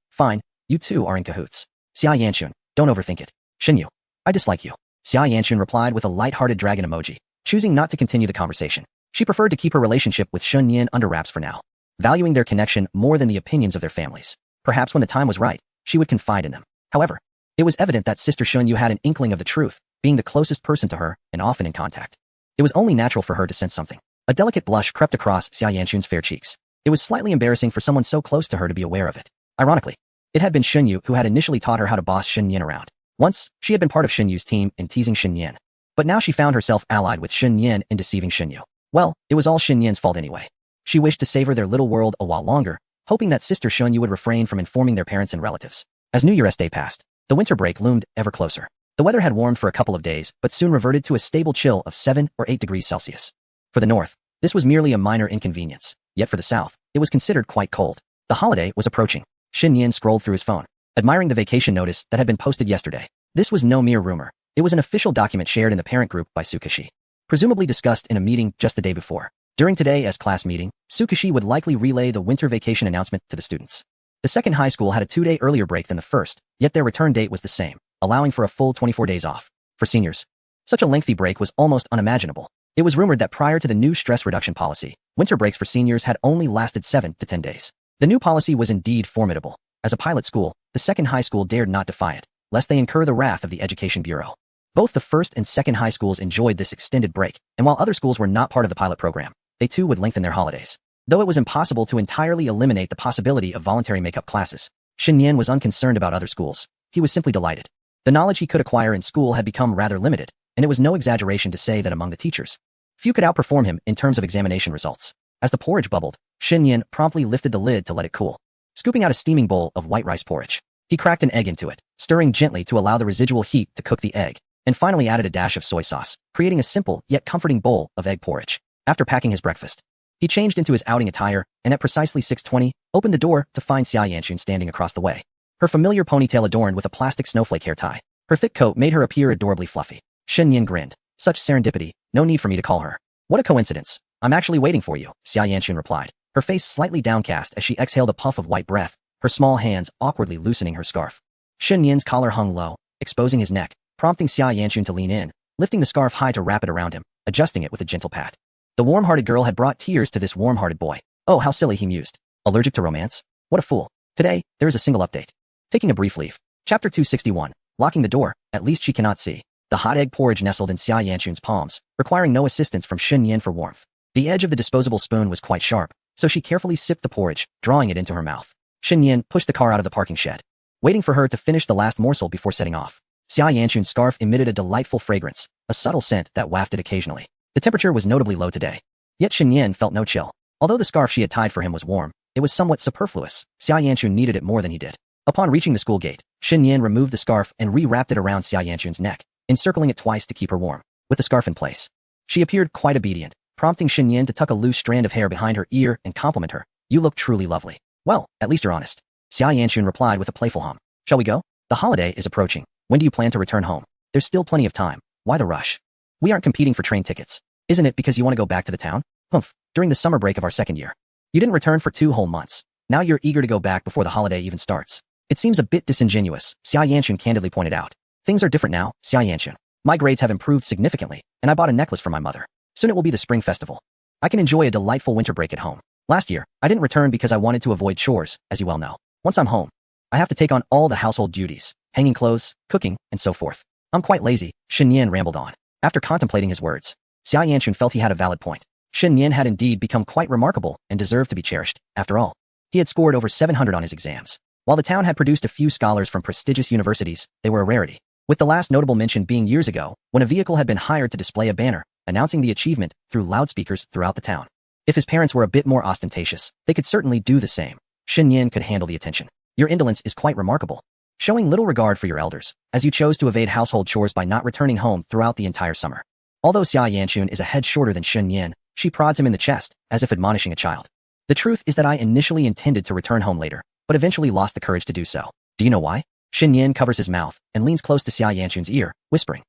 you two are in cahoots. Xia Yanchun, don't overthink it. Shinyu, I dislike you. Xia Yanchun replied with a light-hearted dragon emoji, choosing not to continue the conversation. She preferred to keep her relationship with Shun Yin under wraps for now, valuing their connection more than the opinions of their families. Perhaps when the time was right, she would confide in them. However, it was evident that Sister Shun Yu had an inkling of the truth, being the closest person to her and often in contact. It was only natural for her to sense something. A delicate blush crept across Xia Yanchun's fair cheeks. It was slightly embarrassing for someone so close to her to be aware of it. Ironically, it had been Shun Yu who had initially taught her how to boss Shin Yin around. Once, she had been part of Shin Yu's team in teasing Shin Yin. But now she found herself allied with Shin Yin in deceiving Shin Yu. Well, it was all Shin Yin's fault anyway. She wished to savor their little world a while longer, hoping that Sister Shun Yu would refrain from informing their parents and relatives. As New Year's Day passed, the winter break loomed ever closer. The weather had warmed for a couple of days, but soon reverted to a stable chill of 7 or 8 degrees Celsius. For the north, this was merely a minor inconvenience, yet for the south, it was considered quite cold. The holiday was approaching. Shin Yin scrolled through his phone, admiring the vacation notice that had been posted yesterday. This was no mere rumor. It was an official document shared in the parent group by Tsukashi, presumably discussed in a meeting just the day before. During today's class meeting, Tsukashi would likely relay the winter vacation announcement to the students. The second high school had a 2-day earlier break than the first, yet their return date was the same, allowing for a full 24 days off. For seniors, such a lengthy break was almost unimaginable. It was rumored that prior to the new stress reduction policy, winter breaks for seniors had only lasted 7 to 10 days. The new policy was indeed formidable. As a pilot school, the second high school dared not defy it, lest they incur the wrath of the Education Bureau. Both the first and second high schools enjoyed this extended break, and while other schools were not part of the pilot program, they too would lengthen their holidays. Though it was impossible to entirely eliminate the possibility of voluntary makeup classes, Shin Yin was unconcerned about other schools. He was simply delighted. The knowledge he could acquire in school had become rather limited, and it was no exaggeration to say that among the teachers, few could outperform him in terms of examination results. As the porridge bubbled, Shin Yin promptly lifted the lid to let it cool. Scooping out a steaming bowl of white rice porridge, he cracked an egg into it, stirring gently to allow the residual heat to cook the egg, and finally added a dash of soy sauce, creating a simple yet comforting bowl of egg porridge. After packing his breakfast, he changed into his outing attire and at precisely 6:20, opened the door to find Xia Yanchun standing across the way. Her familiar ponytail adorned with a plastic snowflake hair tie. Her thick coat made her appear adorably fluffy. Shin Yin grinned. Such serendipity, no need for me to call her. What a coincidence. I'm actually waiting for you, Xia Yanchun replied, her face slightly downcast as she exhaled a puff of white breath, her small hands awkwardly loosening her scarf. Shin Yin's collar hung low, exposing his neck, prompting Xia Yanchun to lean in, lifting the scarf high to wrap it around him, adjusting it with a gentle pat. The warm-hearted girl had brought tears to this warm-hearted boy. Oh, how silly, he mused. Allergic to romance? What a fool. Today, there is a single update. Taking a brief leaf. Chapter 261. Locking the door, at least she cannot see. The hot egg porridge nestled in Xia Yanchun's palms, requiring no assistance from Shin Yin for warmth. The edge of the disposable spoon was quite sharp, so she carefully sipped the porridge, drawing it into her mouth. Shin Yin pushed the car out of the parking shed, waiting for her to finish the last morsel before setting off. Xia Yanchun's scarf emitted a delightful fragrance, a subtle scent that wafted occasionally. The temperature was notably low today. Yet Shin Yin felt no chill. Although the scarf she had tied for him was warm, it was somewhat superfluous. Xia Yanchun needed it more than he did. Upon reaching the school gate, Shin Yin removed the scarf and re-wrapped it around Xia Yanchun's neck, encircling it twice to keep her warm. with the scarf in place. She appeared quite obedient, prompting Shen to tuck a loose strand of hair behind her ear and compliment her. You look truly lovely. Well, at least you're honest. Xia Yanxun replied with a playful hum. Shall we go? The holiday is approaching. When do you plan to return home? There's still plenty of time. Why the rush? We aren't competing for train tickets. Isn't it because you want to go back to the town? Humph, during the summer break of our second year. You didn't return for 2 whole months. Now you're eager to go back before the holiday even starts. It seems a bit disingenuous, Xia Yanxun candidly pointed out. Things are different now, Xia Yanxun. My grades have improved significantly, and I bought a necklace for my mother. Soon it will be the spring festival. I can enjoy a delightful winter break at home. Last year, I didn't return because I wanted to avoid chores, as you well know. Once I'm home, I have to take on all the household duties, hanging clothes, cooking, and so forth. I'm quite lazy, Shen Yan rambled on. After contemplating his words, Xia Yanxun felt he had a valid point. Shen Yan had indeed become quite remarkable and deserved to be cherished. After all, he had scored over 700 on his exams. While the town had produced a few scholars from prestigious universities, they were a rarity, with the last notable mention being years ago, when a vehicle had been hired to display a banner, announcing the achievement through loudspeakers throughout the town. If his parents were a bit more ostentatious, they could certainly do the same. Shen Yan could handle the attention. Your indolence is quite remarkable, showing little regard for your elders, as you chose to evade household chores by not returning home throughout the entire summer. Although Xia Yanxun is a head shorter than Shen Yan, she prods him in the chest, as if admonishing a child. The truth is that I initially intended to return home later, but eventually lost the courage to do so. Do you know why? Shen Yan covers his mouth and leans close to Xia Yanxun's ear, whispering.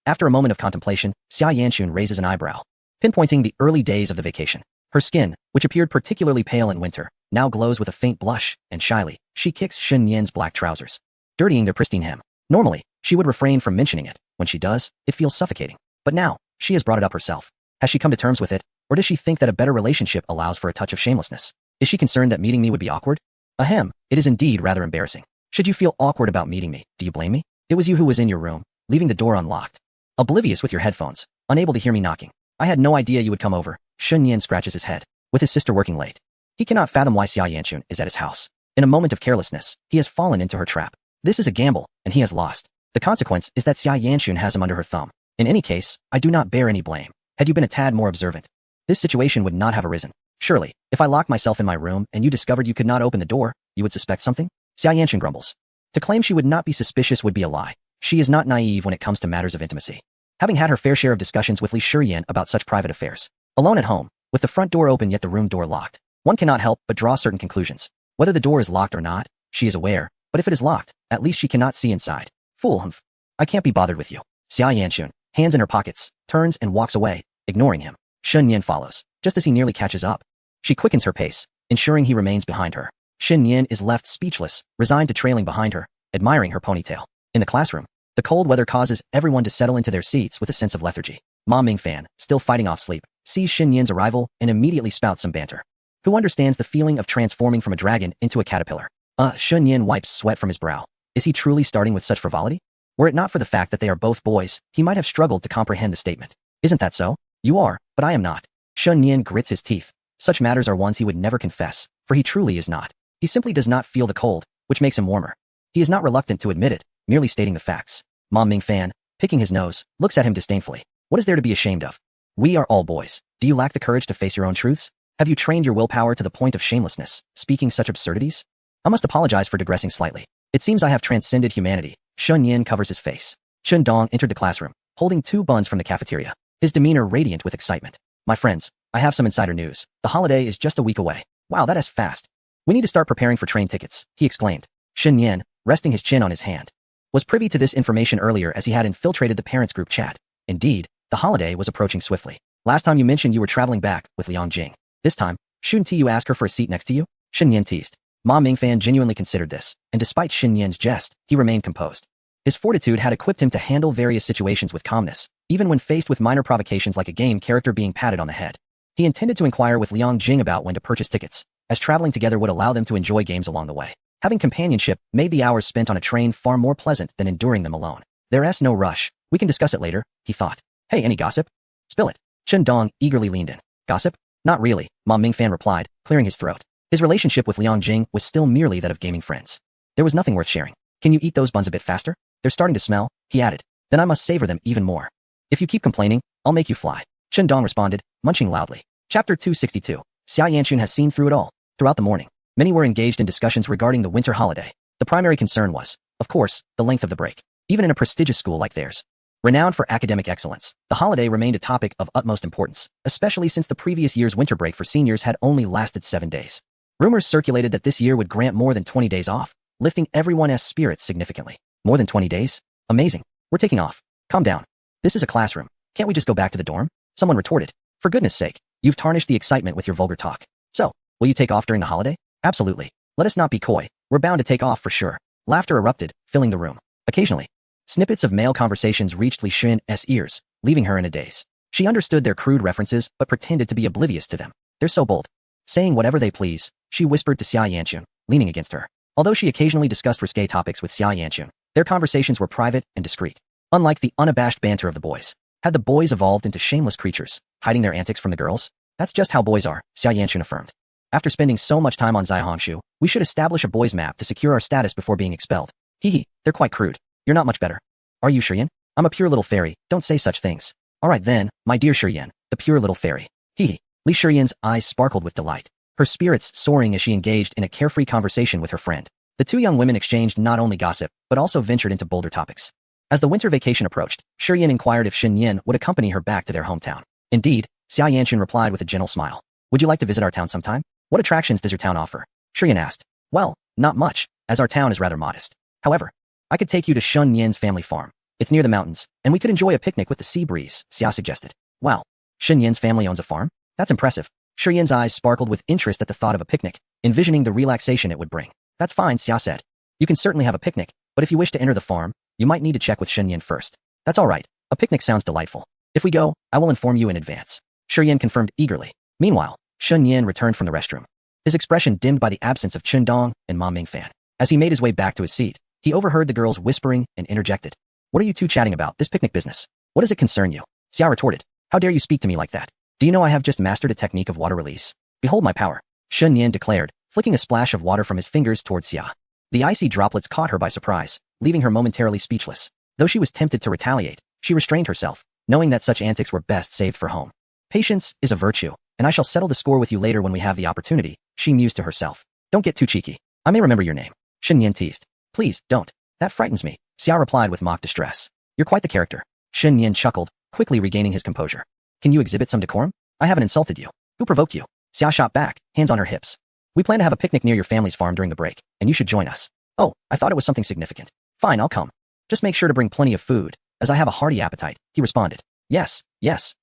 After a moment of contemplation, Xia Yanxun raises an eyebrow, pinpointing the early days of the vacation. Her skin, which appeared particularly pale in winter, now glows with a faint blush, and shyly, she kicks Shen Yan's black trousers, dirtying their pristine hem. Normally, she would refrain from mentioning it. When she does, it feels suffocating. But now, she has brought it up herself. Has she come to terms with it, or does she think that a better relationship allows for a touch of shamelessness? Is she concerned that meeting me would be awkward? Ahem, it is indeed rather embarrassing. Should you feel awkward about meeting me, do you blame me? It was you who was in your room, leaving the door unlocked. Oblivious with your headphones, unable to hear me knocking. I had no idea you would come over. Shen Yan scratches his head, with his sister working late. He cannot fathom why Xia Yanxun is at his house. In a moment of carelessness, he has fallen into her trap. This is a gamble, and he has lost. The consequence is that Xia Yanxun has him under her thumb. In any case, I do not bear any blame. Had you been a tad more observant, this situation would not have arisen. Surely, if I locked myself in my room and you discovered you could not open the door, you would suspect something? Xia Yanxun grumbles. To claim she would not be suspicious would be a lie. She is not naive when it comes to matters of intimacy. Having had her fair share of discussions with Li Shiyan about such private affairs. Alone at home, with the front door open yet the room door locked, one cannot help but draw certain conclusions. Whether the door is locked or not, she is aware, but if it is locked, at least she cannot see inside. Fool, humph. I can't be bothered with you. Xia Yanxun, hands in her pockets, turns and walks away, ignoring him. Shen Yan follows, just as he nearly catches up. She quickens her pace, ensuring he remains behind her. Shen Yan is left speechless, resigned to trailing behind her, admiring her ponytail. In the classroom, the cold weather causes everyone to settle into their seats with a sense of lethargy. Ma Mingfan, still fighting off sleep, sees Shen Yan's arrival and immediately spouts some banter. Who understands the feeling of transforming from a dragon into a caterpillar? Shen Yan wipes sweat from his brow. Is he truly starting with such frivolity? Were it not for the fact that they are both boys, he might have struggled to comprehend the statement. Isn't that so? You are, but I am not. Shen Yan grits his teeth. Such matters are ones he would never confess, for he truly is not. He simply does not feel the cold, which makes him warmer. He is not reluctant to admit it, merely stating the facts. Ma Mingfan, picking his nose, looks at him disdainfully. What is there to be ashamed of? We are all boys. Do you lack the courage to face your own truths? Have you trained your willpower to the point of shamelessness, speaking such absurdities? I must apologize for digressing slightly. It seems I have transcended humanity. Shen Yan covers his face. Chen Dong entered the classroom, holding 2 buns from the cafeteria, his demeanor radiant with excitement. My friends, I have some insider news. The holiday is just a week away. Wow, that is fast. We need to start preparing for train tickets, he exclaimed. Shen Yan, resting his chin on his hand, was privy to this information earlier as he had infiltrated the parents' group chat. Indeed, the holiday was approaching swiftly. Last time you mentioned you were traveling back with Liang Jing. This time, shouldn't you ask her for a seat next to you? Shen Yan teased. Ma Mingfan genuinely considered this, and despite Shen Yan's jest, he remained composed. His fortitude had equipped him to handle various situations with calmness, even when faced with minor provocations like a game character being patted on the head. He intended to inquire with Liang Jing about when to purchase tickets, as traveling together would allow them to enjoy games along the way. Having companionship made the hours spent on a train far more pleasant than enduring them alone. There's no rush. We can discuss it later, he thought. Hey, any gossip? Spill it. Chen Dong eagerly leaned in. Gossip? Not really, Ma Mingfan replied, clearing his throat. His relationship with Liang Jing was still merely that of gaming friends. There was nothing worth sharing. Can you eat those buns a bit faster? They're starting to smell, he added. Then I must savor them even more. If you keep complaining, I'll make you fly. Chen Dong responded, munching loudly. Chapter 262. Xia Yanxun has seen through it all. Throughout the morning, many were engaged in discussions regarding the winter holiday. The primary concern was, of course, the length of the break. Even in a prestigious school like theirs, Renowned for academic excellence, the holiday remained a topic of utmost importance, especially since the previous year's winter break for seniors had only lasted 7 days. Rumors circulated that this year would grant more than 20 days off, lifting everyone's spirits significantly. More than 20 days? Amazing. We're taking off. Calm down. This is a classroom. Can't we just go back to the dorm? Someone retorted. For goodness sake, you've tarnished the excitement with your vulgar talk. So, will you take off during the holiday? Absolutely. Let us not be coy. We're bound to take off for sure. Laughter erupted, filling the room. Occasionally, snippets of male conversations reached Li Xun's ears, leaving her in a daze. She understood their crude references but pretended to be oblivious to them. They're so bold. Saying whatever they please, she whispered to Xia Yanqun, leaning against her. Although she occasionally discussed risque topics with Xia Yanqun, their conversations were private and discreet. Unlike the unabashed banter of the boys. Had the boys evolved into shameless creatures, hiding their antics from the girls? That's just how boys are, Xia Yanqun affirmed. After spending so much time on Zaihangshu, we should establish a boys' map to secure our status before being expelled. Hee, they're quite crude. You're not much better. Are you, Shiyan? I'm a pure little fairy, don't say such things. Alright then, my dear Shiyan, the pure little fairy. Hee. Li Shiyan's eyes sparkled with delight, her spirits soaring as she engaged in a carefree conversation with her friend. The two young women exchanged not only gossip, but also ventured into bolder topics. As the winter vacation approached, Shiyan inquired if Shen Yin would accompany her back to their hometown. Indeed, Xia Yanqun replied with a gentle smile. Would you like to visit our town sometime? What attractions does your town offer? Shiyan asked. Well, not much, as our town is rather modest. However, I could take you to Shen Yin's family farm. It's near the mountains, and we could enjoy a picnic with the sea breeze, Xia suggested. Wow, Shen Yin's family owns a farm? That's impressive. Shiyan's eyes sparkled with interest at the thought of a picnic, envisioning the relaxation it would bring. That's fine, Xia said. You can certainly have a picnic, but if you wish to enter the farm, you might need to check with Shen Yin first. That's all right. A picnic sounds delightful. If we go, I will inform you in advance. Shiyan confirmed eagerly. Meanwhile, Shen Yin returned from the restroom. His expression dimmed by the absence of Chen Dong and Ma Mingfan. As he made his way back to his seat, he overheard the girls whispering and interjected. What are you two chatting about, this picnic business? What does it concern you? Xia retorted. How dare you speak to me like that? Do you know I have just mastered a technique of water release? Behold my power, Shen Yin declared, flicking a splash of water from his fingers towards Xia. The icy droplets caught her by surprise, leaving her momentarily speechless. Though she was tempted to retaliate, she restrained herself, knowing that such antics were best saved for home. Patience is a virtue, and I shall settle the score with you later when we have the opportunity, she mused to herself. Don't get too cheeky. I may remember your name. Shen Yin teased. Please, don't. That frightens me, Xia replied with mock distress. You're quite the character. Shen Yin chuckled, quickly regaining his composure. Can you exhibit some decorum? I haven't insulted you. Who provoked you? Xia shot back, hands on her hips. We plan to have a picnic near your family's farm during the break, and you should join us. Oh, I thought it was something significant. Fine, I'll come. Just make sure to bring plenty of food, as I have a hearty appetite, he responded. Yes,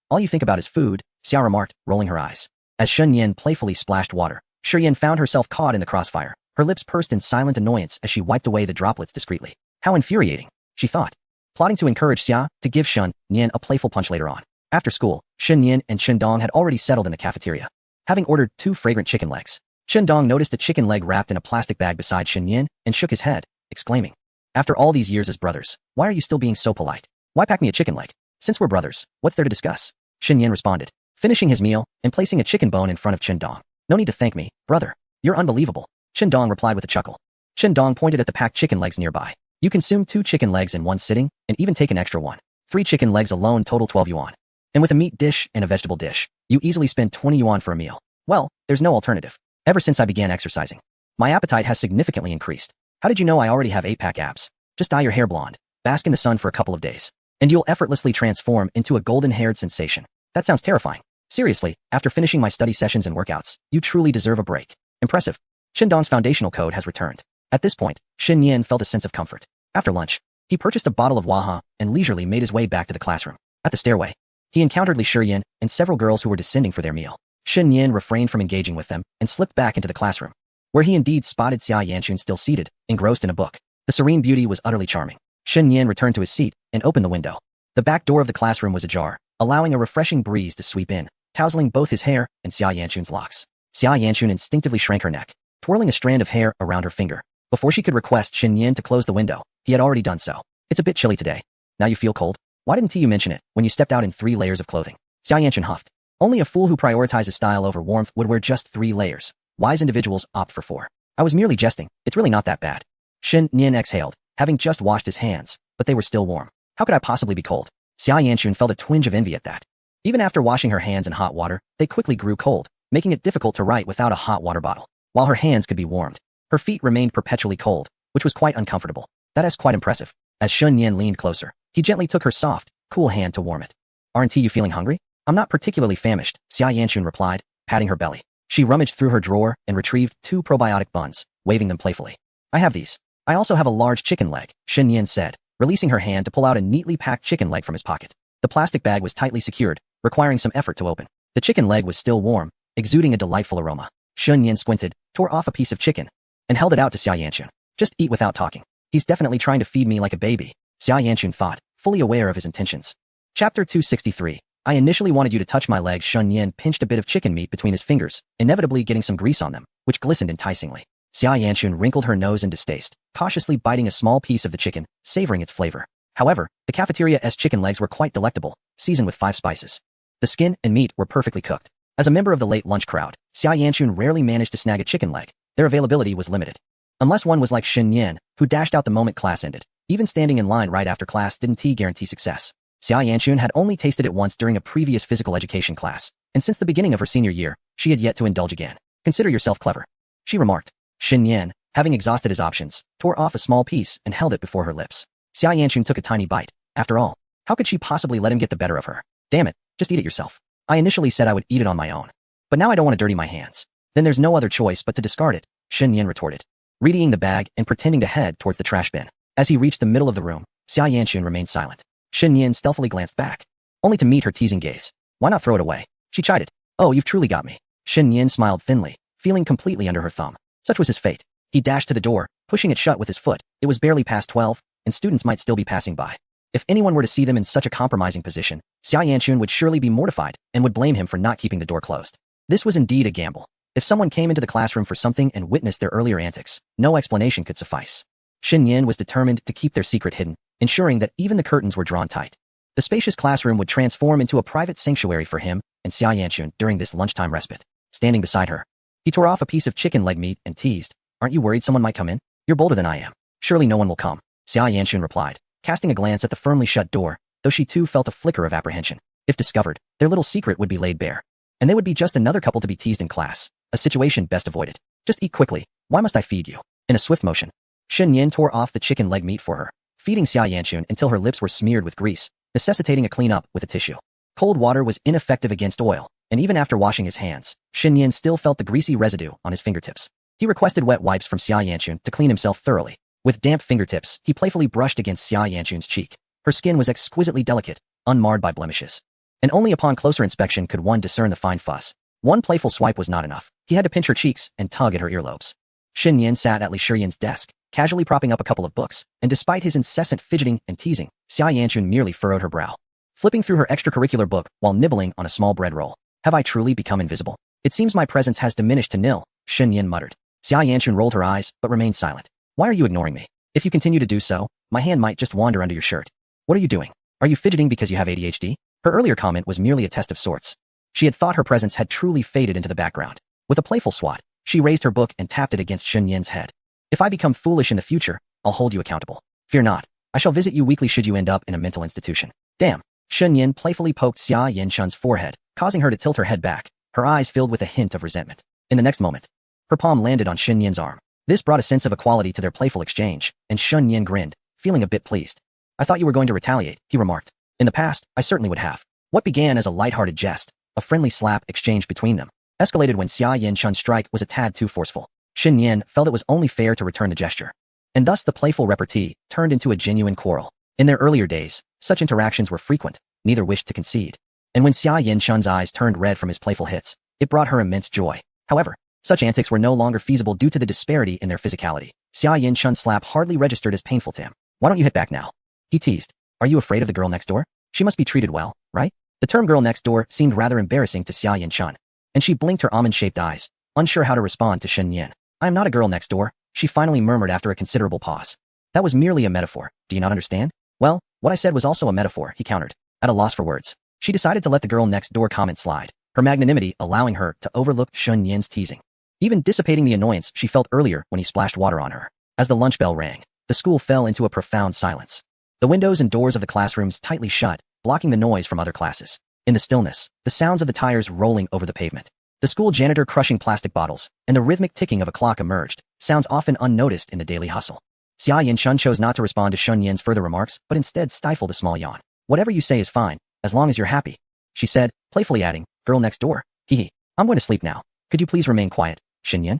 all you think about is food, Xia remarked, rolling her eyes. As Shen Yin playfully splashed water, Shiyan found herself caught in the crossfire. Her lips pursed in silent annoyance as she wiped away the droplets discreetly. How infuriating, she thought. Plotting to encourage Xia to give Shen Yin a playful punch later on. After school, Shen Yin and Chen Dong had already settled in the cafeteria. Having ordered 2 fragrant chicken legs, Chen Dong noticed a chicken leg wrapped in a plastic bag beside Shen Yin and shook his head, exclaiming, After all these years as brothers, why are you still being so polite? Why pack me a chicken leg? Since we're brothers, what's there to discuss? Shen Yin responded, finishing his meal and placing a chicken bone in front of Chen Dong. No need to thank me, brother. You're unbelievable. Chen Dong replied with a chuckle. Chen Dong pointed at the packed chicken legs nearby. You consume 2 chicken legs in one sitting, and even take an extra one. 3 chicken legs alone total 12 yuan. And with a meat dish and a vegetable dish, you easily spend 20 yuan for a meal. Well, there's no alternative. Ever since I began exercising, my appetite has significantly increased. How did you know I already have 8-pack abs? Just dye your hair blonde, bask in the sun for a couple of days, and you'll effortlessly transform into a golden-haired sensation. That sounds terrifying. Seriously, after finishing my study sessions and workouts, you truly deserve a break. Impressive. Chen Dong's foundational code has returned. At this point, Shen Yin felt a sense of comfort. After lunch, he purchased a bottle of Waha and leisurely made his way back to the classroom. At the stairway, he encountered Li Shiyan and several girls who were descending for their meal. Shen Yin refrained from engaging with them and slipped back into the classroom, where he indeed spotted Xia Yanqun still seated, engrossed in a book. The serene beauty was utterly charming. Shen Yin returned to his seat and opened the window. The back door of the classroom was ajar, allowing a refreshing breeze to sweep in, tousling both his hair and Xia Yanqun's locks. Xia Yanqun instinctively shrank her neck, twirling a strand of hair around her finger. Before she could request Shen Yin to close the window, he had already done so. It's a bit chilly today. Now you feel cold? Why didn't you mention it when you stepped out in 3 layers of clothing? Xia Yanqun huffed. Only a fool who prioritizes style over warmth would wear just 3 layers. Wise individuals opt for 4. I was merely jesting. It's really not that bad. Shen Yin exhaled, having just washed his hands, but they were still warm. How could I possibly be cold? Xia Yanqun felt a twinge of envy at that. Even after washing her hands in hot water, they quickly grew cold, making it difficult to write without a hot water bottle. While her hands could be warmed, her feet remained perpetually cold, which was quite uncomfortable. That is quite impressive. As Shen Yin leaned closer, He gently took her soft, cool hand to warm it. Aren't you feeling hungry? I'm not particularly famished, Xia Yanchun replied, patting her belly. She rummaged through her drawer and retrieved 2 probiotic buns, waving them playfully. I have these. I also have a large chicken leg, Shen Yin said, releasing her hand to pull out a neatly packed chicken leg from his pocket. The plastic bag was tightly secured, requiring some effort to open. The chicken leg was still warm, exuding a delightful aroma. Shen Yin squinted, tore off a piece of chicken, and held it out to Xia Yanchun. Just eat without talking. He's definitely trying to feed me like a baby, Xia Yanchun thought, fully aware of his intentions. Chapter 263. I initially wanted you to touch my legs. Shen Yin pinched a bit of chicken meat between his fingers, inevitably getting some grease on them, which glistened enticingly. Xia Yanchun wrinkled her nose in distaste, cautiously biting a small piece of the chicken, savoring its flavor. However, the cafeteria's chicken legs were quite delectable, seasoned with 5 spices. The skin and meat were perfectly cooked. As a member of the late lunch crowd, Xia Yanchun rarely managed to snag a chicken leg. Their availability was limited. Unless one was like Shen Yin, who dashed out the moment class ended. Even standing in line right after class didn't guarantee success. Xia Yanchun had only tasted it once during a previous physical education class, and since the beginning of her senior year, she had yet to indulge again. Consider yourself clever, she remarked. Shen Yin, having exhausted his options, tore off a small piece and held it before her lips. Xia Yanchun took a tiny bite. After all, how could she possibly let him get the better of her? Damn it, just eat it yourself. I initially said I would eat it on my own. But now I don't want to dirty my hands. Then there's no other choice but to discard it, Shen Yin retorted, readying the bag and pretending to head towards the trash bin. As he reached the middle of the room, Xia Yanchun remained silent. Shen Yin stealthily glanced back, only to meet her teasing gaze. Why not throw it away? She chided. Oh, you've truly got me. Shen Yin smiled thinly, feeling completely under her thumb. Such was his fate. He dashed to the door, pushing it shut with his foot. It was barely past 12, and students might still be passing by. If anyone were to see them in such a compromising position, Xia Yanchun would surely be mortified and would blame him for not keeping the door closed. This was indeed a gamble. If someone came into the classroom for something and witnessed their earlier antics, no explanation could suffice. Shen Yin was determined to keep their secret hidden, ensuring that even the curtains were drawn tight. The spacious classroom would transform into a private sanctuary for him and Xia Yanchun during this lunchtime respite. Standing beside her, he tore off a piece of chicken leg meat and teased, Aren't you worried someone might come in? You're bolder than I am. Surely no one will come, Xia Yanchun replied, casting a glance at the firmly shut door, though she too felt a flicker of apprehension. If discovered, their little secret would be laid bare. And they would be just another couple to be teased in class, a situation best avoided. Just eat quickly. Why must I feed you? In a swift motion, Shen Yin tore off the chicken leg meat for her, feeding Xia Yanchun until her lips were smeared with grease, necessitating a clean-up with a tissue. Cold water was ineffective against oil, and even after washing his hands, Shen Yin still felt the greasy residue on his fingertips. He requested wet wipes from Xia Yanchun to clean himself thoroughly. With damp fingertips, he playfully brushed against Xia Yanchun's cheek. Her skin was exquisitely delicate, unmarred by blemishes. And only upon closer inspection could one discern the fine fuss. One playful swipe was not enough. He had to pinch her cheeks and tug at her earlobes. Shen Yin sat at Li Shiyin's desk, casually propping up a couple of books, and despite his incessant fidgeting and teasing, Xia Yanchun merely furrowed her brow, flipping through her extracurricular book while nibbling on a small bread roll. Have I truly become invisible? It seems my presence has diminished to nil, Shen Yin muttered. Xia Yanchun rolled her eyes, but remained silent. Why are you ignoring me? If you continue to do so, my hand might just wander under your shirt. What are you doing? Are you fidgeting because you have ADHD? Her earlier comment was merely a test of sorts. She had thought her presence had truly faded into the background. With a playful swat, she raised her book and tapped it against Shen Yin's head. If I become foolish in the future, I'll hold you accountable. Fear not. I shall visit you weekly should you end up in a mental institution. Damn. Shen Yin playfully poked Xia Yanchun's forehead, causing her to tilt her head back, her eyes filled with a hint of resentment. In the next moment, her palm landed on Shen Yin's arm. This brought a sense of equality to their playful exchange, and Shen Yin grinned, feeling a bit pleased. I thought you were going to retaliate, he remarked. In the past, I certainly would have. What began as a light-hearted jest, a friendly slap exchanged between them, escalated when Xia Yanchun's strike was a tad too forceful. Shen Yin felt it was only fair to return the gesture. And thus the playful repartee turned into a genuine quarrel. In their earlier days, such interactions were frequent, neither wished to concede. And when Xia Yanchun's eyes turned red from his playful hits, it brought her immense joy. However, such antics were no longer feasible due to the disparity in their physicality. Xia Yanchun's slap hardly registered as painful to him. Why don't you hit back now? He teased. Are you afraid of the girl next door? She must be treated well, right? The term girl next door seemed rather embarrassing to Xia Yanchun, and she blinked her almond-shaped eyes, unsure how to respond to Shen Yin. I am not a girl next door, she finally murmured after a considerable pause. That was merely a metaphor. Do you not understand? Well, what I said was also a metaphor, he countered, at a loss for words. She decided to let the girl next door comment slide, her magnanimity allowing her to overlook Shen Yin's teasing, even dissipating the annoyance she felt earlier when he splashed water on her. As the lunch bell rang, the school fell into a profound silence. The windows and doors of the classrooms tightly shut, blocking the noise from other classes. In the stillness, the sounds of the tires rolling over the pavement, the school janitor crushing plastic bottles, and the rhythmic ticking of a clock emerged, sounds often unnoticed in the daily hustle. Xia Yanchun chose not to respond to Shun Yan's further remarks, but instead stifled a small yawn. Whatever you say is fine, as long as you're happy, she said, playfully adding, girl next door. Hee. I'm going to sleep now. Could you please remain quiet, Shen Yan?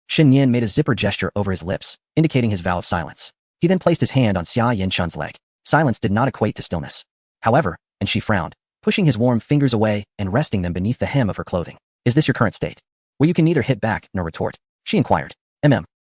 Shen Yan made a zipper gesture over his lips, indicating his vow of silence. He then placed his hand on Xia Yanchun's leg. Silence did not equate to stillness. However, and she frowned, pushing his warm fingers away and resting them beneath the hem of her clothing. Is this your current state? Where you can neither hit back nor retort? She inquired.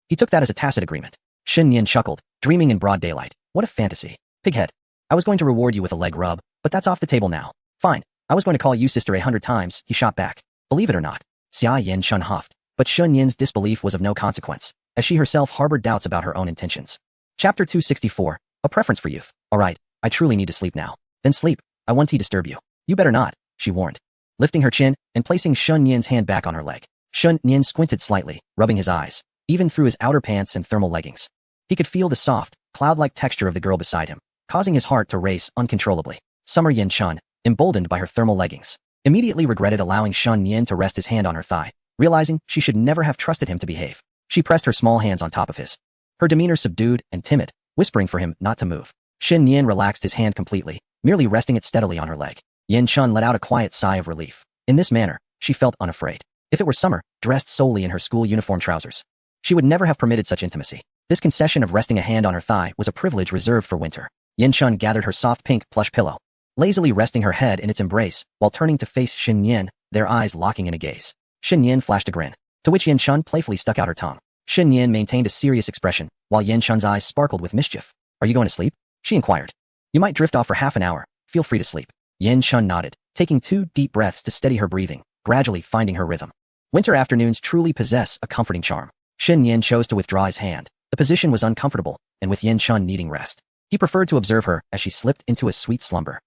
He took that as a tacit agreement. Shen Yan chuckled, dreaming in broad daylight. What a fantasy. Pighead. I was going to reward you with a leg rub, but that's off the table now. Fine. I was going to call you sister 100 times, he shot back. Believe it or not. Xia Yanchun huffed. But Shun Yin's disbelief was of no consequence, as she herself harbored doubts about her own intentions. Chapter 264. A preference for youth. Alright, I truly need to sleep now. Then sleep. I won't disturb you. You better not, she warned. Lifting her chin and placing Shun Yin's hand back on her leg. Shun Yin squinted slightly, rubbing his eyes, even through his outer pants and thermal leggings. He could feel the soft, cloud-like texture of the girl beside him, causing his heart to race uncontrollably. Summer Yin Chun, emboldened by her thermal leggings, immediately regretted allowing Shun Yin to rest his hand on her thigh, realizing she should never have trusted him to behave. She pressed her small hands on top of his. Her demeanor subdued and timid, whispering for him not to move. Shin Yin relaxed his hand completely, merely resting it steadily on her leg. Yin Chun let out a quiet sigh of relief. In this manner, she felt unafraid. If it were summer, dressed solely in her school uniform trousers, she would never have permitted such intimacy. This concession of resting a hand on her thigh was a privilege reserved for winter. Yin Chun gathered her soft pink plush pillow, lazily resting her head in its embrace while turning to face Shin Yin, their eyes locking in a gaze. Shin Yin flashed a grin, to which Yin Chun playfully stuck out her tongue. Shin Yin maintained a serious expression, while Yin Chun's eyes sparkled with mischief. Are you going to sleep? She inquired. You might drift off for half an hour. Feel free to sleep. Yin Chun nodded, taking 2 deep breaths to steady her breathing, gradually finding her rhythm. Winter afternoons truly possess a comforting charm. Shin Yin chose to withdraw his hand. The position was uncomfortable, and with Yin Chun needing rest, he preferred to observe her as she slipped into a sweet slumber.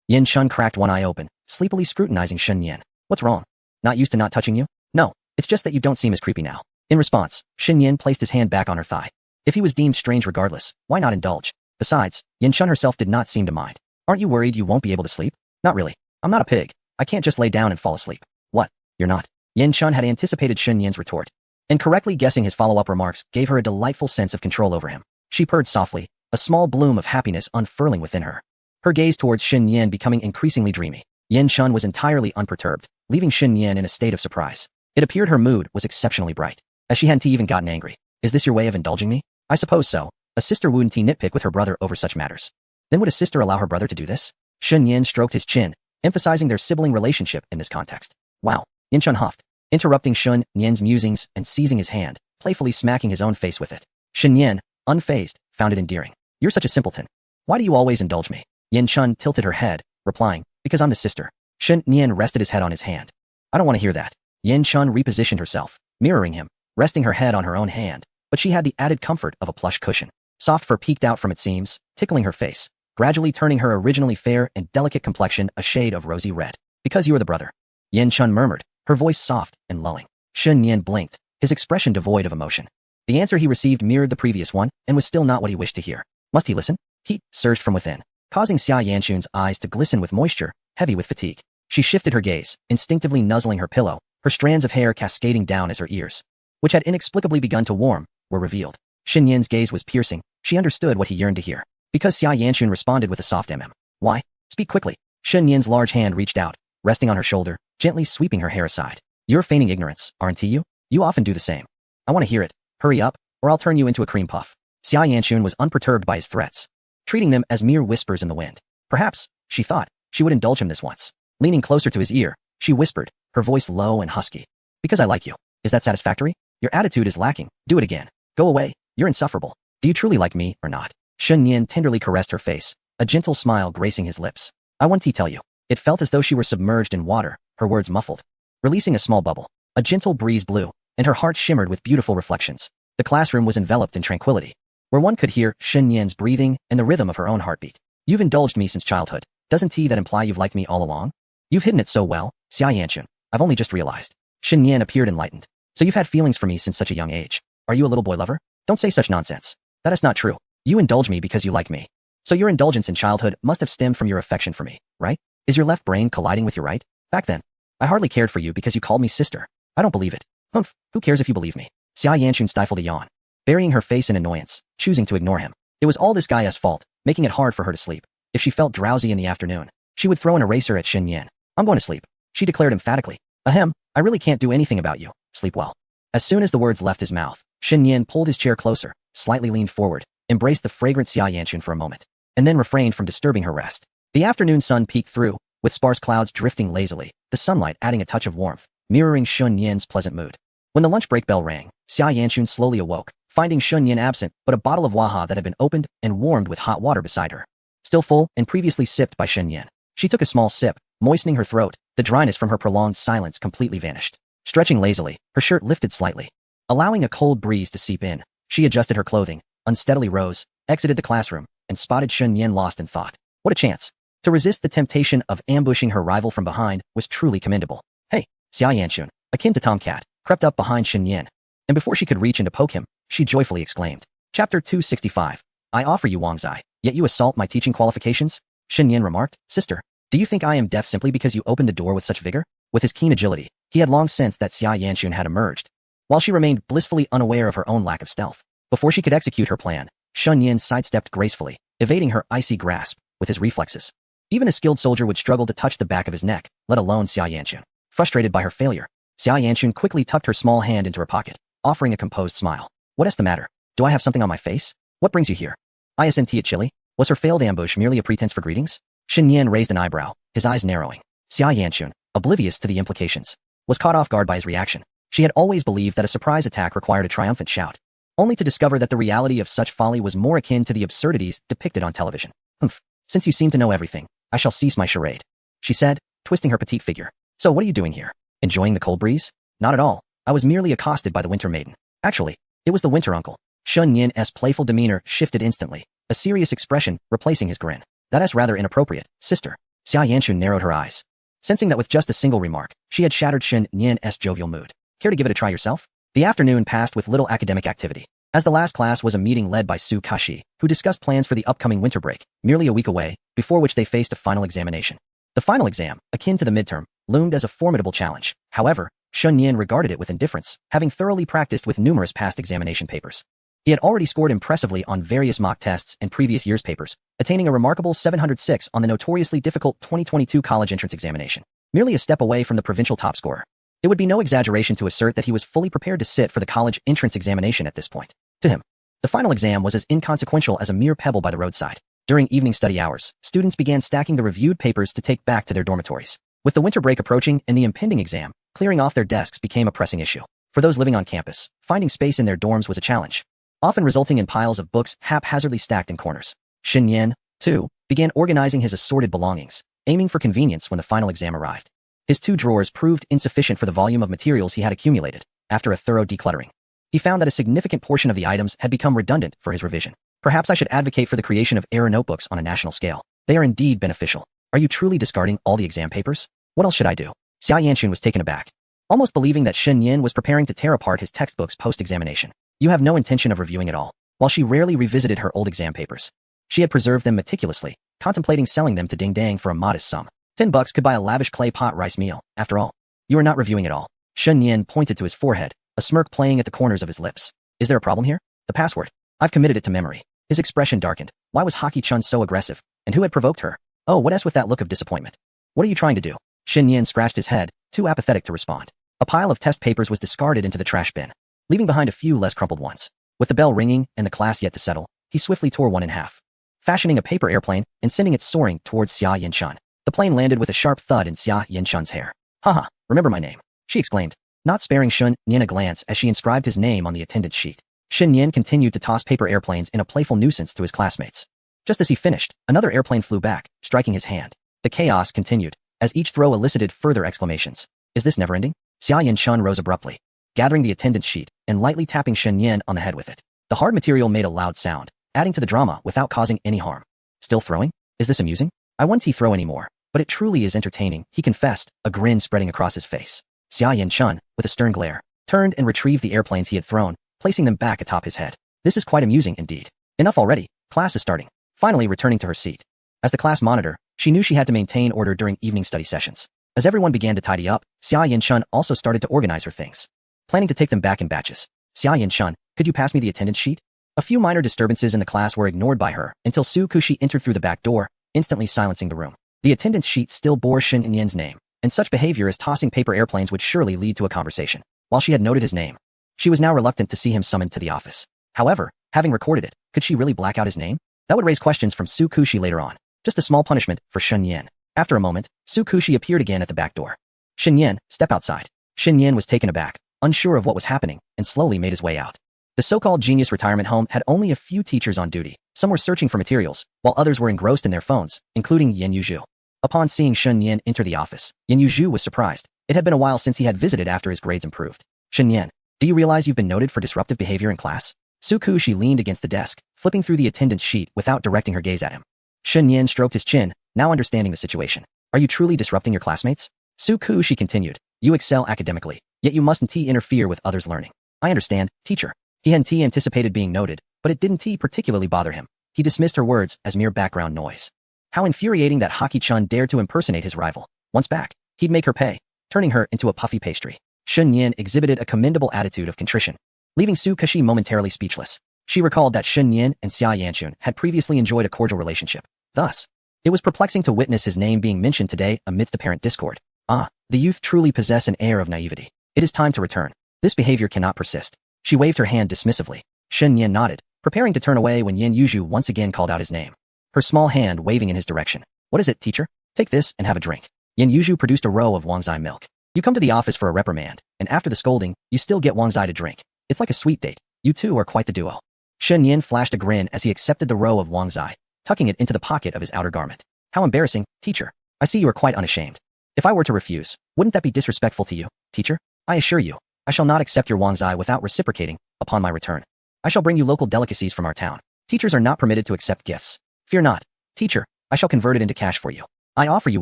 Yin Chun cracked one eye open, sleepily scrutinizing Shin Yin. What's wrong? Not used to not touching you? No, it's just that you don't seem as creepy now. In response, Shin Yin placed his hand back on her thigh. If he was deemed strange regardless, why not indulge? Besides, Yin Chun herself did not seem to mind. Aren't you worried you won't be able to sleep? Not really. I'm not a pig. I can't just lay down and fall asleep. What? You're not? Yin Chun had anticipated Shin Yin's retort, and correctly guessing his follow-up remarks gave her a delightful sense of control over him. She purred softly, a small bloom of happiness unfurling within her. Her gaze towards Shin Yin becoming increasingly dreamy. Yin Chun was entirely unperturbed, leaving Shin Yin in a state of surprise. It appeared her mood was exceptionally bright, as she hadn't even gotten angry. Is this your way of indulging me? I suppose so. A sister wouldn't nitpick with her brother over such matters. Then would a sister allow her brother to do this? Shin Yin stroked his chin, emphasizing their sibling relationship in this context. Wow. Yin Chun huffed, interrupting Shun Yin's musings and seizing his hand, playfully smacking his own face with it. Shin Yin, unfazed, found it endearing. You're such a simpleton. Why do you always indulge me? Yin Chun tilted her head, replying, because I'm the sister. Shin Yin rested his head on his hand. I don't want to hear that. Yin Chun repositioned herself, mirroring him, resting her head on her own hand, but she had the added comfort of a plush cushion. Soft fur peeked out from its seams, tickling her face, gradually turning her originally fair and delicate complexion a shade of rosy red. Because you are the brother. Yin Chun murmured, her voice soft and lulling. Shin Yin blinked, his expression devoid of emotion. The answer he received mirrored the previous one and was still not what he wished to hear. Must he listen? Heat surged from within, causing Xia Yanchun's eyes to glisten with moisture, heavy with fatigue. She shifted her gaze, instinctively nuzzling her pillow, her strands of hair cascading down as her ears, which had inexplicably begun to warm, were revealed. Shin Yin's gaze was piercing. She understood what he yearned to hear. Because Xia Yanchun responded with a soft Why? Speak quickly. Shin Yin's large hand reached out, resting on her shoulder, gently sweeping her hair aside. You're feigning ignorance, aren't you? You often do the same. I want to hear it. Hurry up, or I'll turn you into a cream puff. Xia Yanchun was unperturbed by his threats, treating them as mere whispers in the wind. Perhaps, she thought, she would indulge him this once. Leaning closer to his ear, she whispered, her voice low and husky. Because I like you. Is that satisfactory? Your attitude is lacking. Do it again. Go away. You're insufferable. Do you truly like me or not? Shen Yin tenderly caressed her face, a gentle smile gracing his lips. I want to tell you. It felt as though she were submerged in water, her words muffled. Releasing a small bubble, a gentle breeze blew, and her heart shimmered with beautiful reflections. The classroom was enveloped in tranquility, where one could hear Shen Yin's breathing and the rhythm of her own heartbeat. You've indulged me since childhood. Doesn't that imply you've liked me all along? You've hidden it so well, Xia Yanchun. I've only just realized. Shen Yin appeared enlightened. So you've had feelings for me since such a young age. Are you a little boy lover? Don't say such nonsense. That is not true. You indulge me because you like me. So your indulgence in childhood must have stemmed from your affection for me, right? Is your left brain colliding with your right? Back then, I hardly cared for you because you called me sister. I don't believe it. Humph, who cares if you believe me? Xia Yanchun stifled a yawn. burying her face in annoyance, choosing to ignore him. It was all this guy's fault, making it hard for her to sleep. If she felt drowsy in the afternoon, she would throw an eraser at Shen Yan. I'm going to sleep, she declared emphatically. Ahem, I really can't do anything about you. Sleep well. As soon as the words left his mouth, Shen Yan pulled his chair closer, slightly leaned forward, embraced the fragrant Xia Yanchun for a moment, and then refrained from disturbing her rest. The afternoon sun peeked through, with sparse clouds drifting lazily, the sunlight adding a touch of warmth, mirroring Shen Yan's pleasant mood. When the lunch break bell rang, Xia Yanchun slowly awoke, finding Shen Yan absent but a bottle of Waha that had been opened and warmed with hot water beside her. Still full and previously sipped by Shen Yan. She took a small sip, moistening her throat. The dryness from her prolonged silence completely vanished. Stretching lazily, her shirt lifted slightly. Allowing a cold breeze to seep in, she adjusted her clothing, unsteadily rose, exited the classroom, and spotted Shen Yan lost in thought. What a chance. To resist the temptation of ambushing her rival from behind was truly commendable. Hey, Xia Yanchun, akin to Tomcat, crept up behind Shen Yan. And before she could reach in to poke him, she joyfully exclaimed. Chapter 265. I offer you Wang Zai, yet you assault my teaching qualifications? Shen Yan remarked. Sister, do you think I am deaf simply because you opened the door with such vigor? With his keen agility, he had long sensed that Xia Yanchun had emerged, while she remained blissfully unaware of her own lack of stealth. Before she could execute her plan, Shen Yan sidestepped gracefully, evading her icy grasp with his reflexes. Even a skilled soldier would struggle to touch the back of his neck, let alone Xia Yanchun. Frustrated by her failure, Xia Yanchun quickly tucked her small hand into her pocket, offering a composed smile. What's the matter? Do I have something on my face? What brings you here? Isn't it chilly? Was her failed ambush merely a pretense for greetings? Shen Yan raised an eyebrow, his eyes narrowing. Xia Yanchun, oblivious to the implications, was caught off guard by his reaction. She had always believed that a surprise attack required a triumphant shout, only to discover that the reality of such folly was more akin to the absurdities depicted on television. Humph, since you seem to know everything, I shall cease my charade, she said, twisting her petite figure. So what are you doing here? Enjoying the cold breeze? Not at all. I was merely accosted by the winter maiden. Actually, it was the winter uncle. Shen Yan's playful demeanor shifted instantly, a serious expression replacing his grin. That's rather inappropriate, sister. Xia Yanchun narrowed her eyes, sensing that with just a single remark, she had shattered Shen Yan's jovial mood. Care to give it a try yourself? The afternoon passed with little academic activity, as the last class was a meeting led by Su Kashi, who discussed plans for the upcoming winter break, merely a week away, before which they faced a final examination. The final exam, akin to the midterm, loomed as a formidable challenge. However, Shen Yan regarded it with indifference, having thoroughly practiced with numerous past examination papers. He had already scored impressively on various mock tests and previous year's papers, attaining a remarkable 706 on the notoriously difficult 2022 college entrance examination, merely a step away from the provincial top scorer. It would be no exaggeration to assert that he was fully prepared to sit for the college entrance examination at this point. To him, the final exam was as inconsequential as a mere pebble by the roadside. During evening study hours, students began stacking the reviewed papers to take back to their dormitories. With the winter break approaching and the impending exam, clearing off their desks became a pressing issue. For those living on campus, finding space in their dorms was a challenge, often resulting in piles of books haphazardly stacked in corners. Shen Yan, too, began organizing his assorted belongings, aiming for convenience when the final exam arrived. His 2 drawers proved insufficient for the volume of materials he had accumulated. After a thorough decluttering, he found that a significant portion of the items had become redundant for his revision. Perhaps I should advocate for the creation of error notebooks on a national scale. They are indeed beneficial. Are you truly discarding all the exam papers? What else should I do? Xia Yanchun was taken aback, almost believing that Shen Yan was preparing to tear apart his textbooks post-examination. You have no intention of reviewing at all. While she rarely revisited her old exam papers, she had preserved them meticulously, contemplating selling them to Ding Dang for a modest sum. $10 could buy a lavish clay pot rice meal, after all. You are not reviewing at all. Shen Yan pointed to his forehead, a smirk playing at the corners of his lips. Is there a problem here? The password. I've committed it to memory. His expression darkened. Why was Haki-chun so aggressive? And who had provoked her? Oh, what's with that look of disappointment? What are you trying to do? Shen Yan scratched his head, too apathetic to respond. A pile of test papers was discarded into the trash bin, leaving behind a few less crumpled ones. With the bell ringing and the class yet to settle, he swiftly tore one in half, fashioning a paper airplane and sending it soaring towards Xia Yanchun. The plane landed with a sharp thud in Xia Yanchun's hair. Haha, remember my name, she exclaimed, not sparing Shen Yan a glance as she inscribed his name on the attendance sheet. Shen Yan continued to toss paper airplanes in a playful nuisance to his classmates. Just as he finished, another airplane flew back, striking his hand. The chaos continued, as each throw elicited further exclamations. Is this never-ending? Xia Yanchun rose abruptly, gathering the attendance sheet and lightly tapping Shen Yan on the head with it. The hard material made a loud sound, adding to the drama without causing any harm. Still throwing? Is this amusing? I won't throw anymore, but it truly is entertaining, he confessed, a grin spreading across his face. Xia Yanchun, with a stern glare, turned and retrieved the airplanes he had thrown, placing them back atop his head. This is quite amusing indeed. Enough already, class is starting. Finally returning to her seat. As the class monitor, she knew she had to maintain order during evening study sessions. As everyone began to tidy up, Xia Yanchun also started to organize her things, planning to take them back in batches. Xia Yanchun Could you pass me the attendance sheet? A few minor disturbances in the class were ignored by her until Su Kushi entered through the back door, instantly silencing the room. The attendance sheet still bore Shen Yan's name, and such behavior as tossing paper airplanes would surely lead to a conversation. While she had noted his name, she was now reluctant to see him summoned to the office. However, having recorded it, could she really black out his name? That would raise questions from Su Kushi later on. Just a small punishment for Shen Yan. After a moment, Su Kushi appeared again at the back door. Shen Yan, step outside. Shen Yan was taken aback, unsure of what was happening, and slowly made his way out. The so-called genius retirement home had only a few teachers on duty. Some were searching for materials, while others were engrossed in their phones, including Yin Yuzhu. Upon seeing Shen Yan enter the office, Yin Yuzhu was surprised. It had been a while since he had visited after his grades improved. Shen Yan, do you realize you've been noted for disruptive behavior in class? Su Kushi leaned against the desk, flipping through the attendance sheet without directing her gaze at him. Shen Yan stroked his chin, now understanding the situation. Are you truly disrupting your classmates? Su Kushi continued. You excel academically, yet you mustn't interfere with others' learning. I understand, teacher. He hadn't anticipated being noted, but it didn't particularly bother him. He dismissed her words as mere background noise. How infuriating that Haki-chun dared to impersonate his rival. Once back, he'd make her pay, turning her into a puffy pastry. Shen Yan exhibited a commendable attitude of contrition, leaving Su Kushi momentarily speechless. She recalled that Shen Yan and Xia Yanchun had previously enjoyed a cordial relationship. Thus, it was perplexing to witness his name being mentioned today amidst apparent discord. Ah, the youth truly possess an air of naivety. It is time to return. This behavior cannot persist. She waved her hand dismissively. Shen Yan nodded, preparing to turn away when Yin Yuzhu once again called out his name, her small hand waving in his direction. What is it, teacher? Take this and have a drink. Yin Yuzhu produced a row of Wangzai milk. You come to the office for a reprimand, and after the scolding, you still get Wangzai to drink. It's like a sweet date. You two are quite the duo. Shen Yan flashed a grin as he accepted the row of Wangzai, tucking it into the pocket of his outer garment. How embarrassing, teacher. I see you are quite unashamed. If I were to refuse, wouldn't that be disrespectful to you, teacher? I assure you, I shall not accept your Wangzai without reciprocating. Upon my return, I shall bring you local delicacies from our town. Teachers are not permitted to accept gifts. Fear not, teacher, I shall convert it into cash for you. I offer you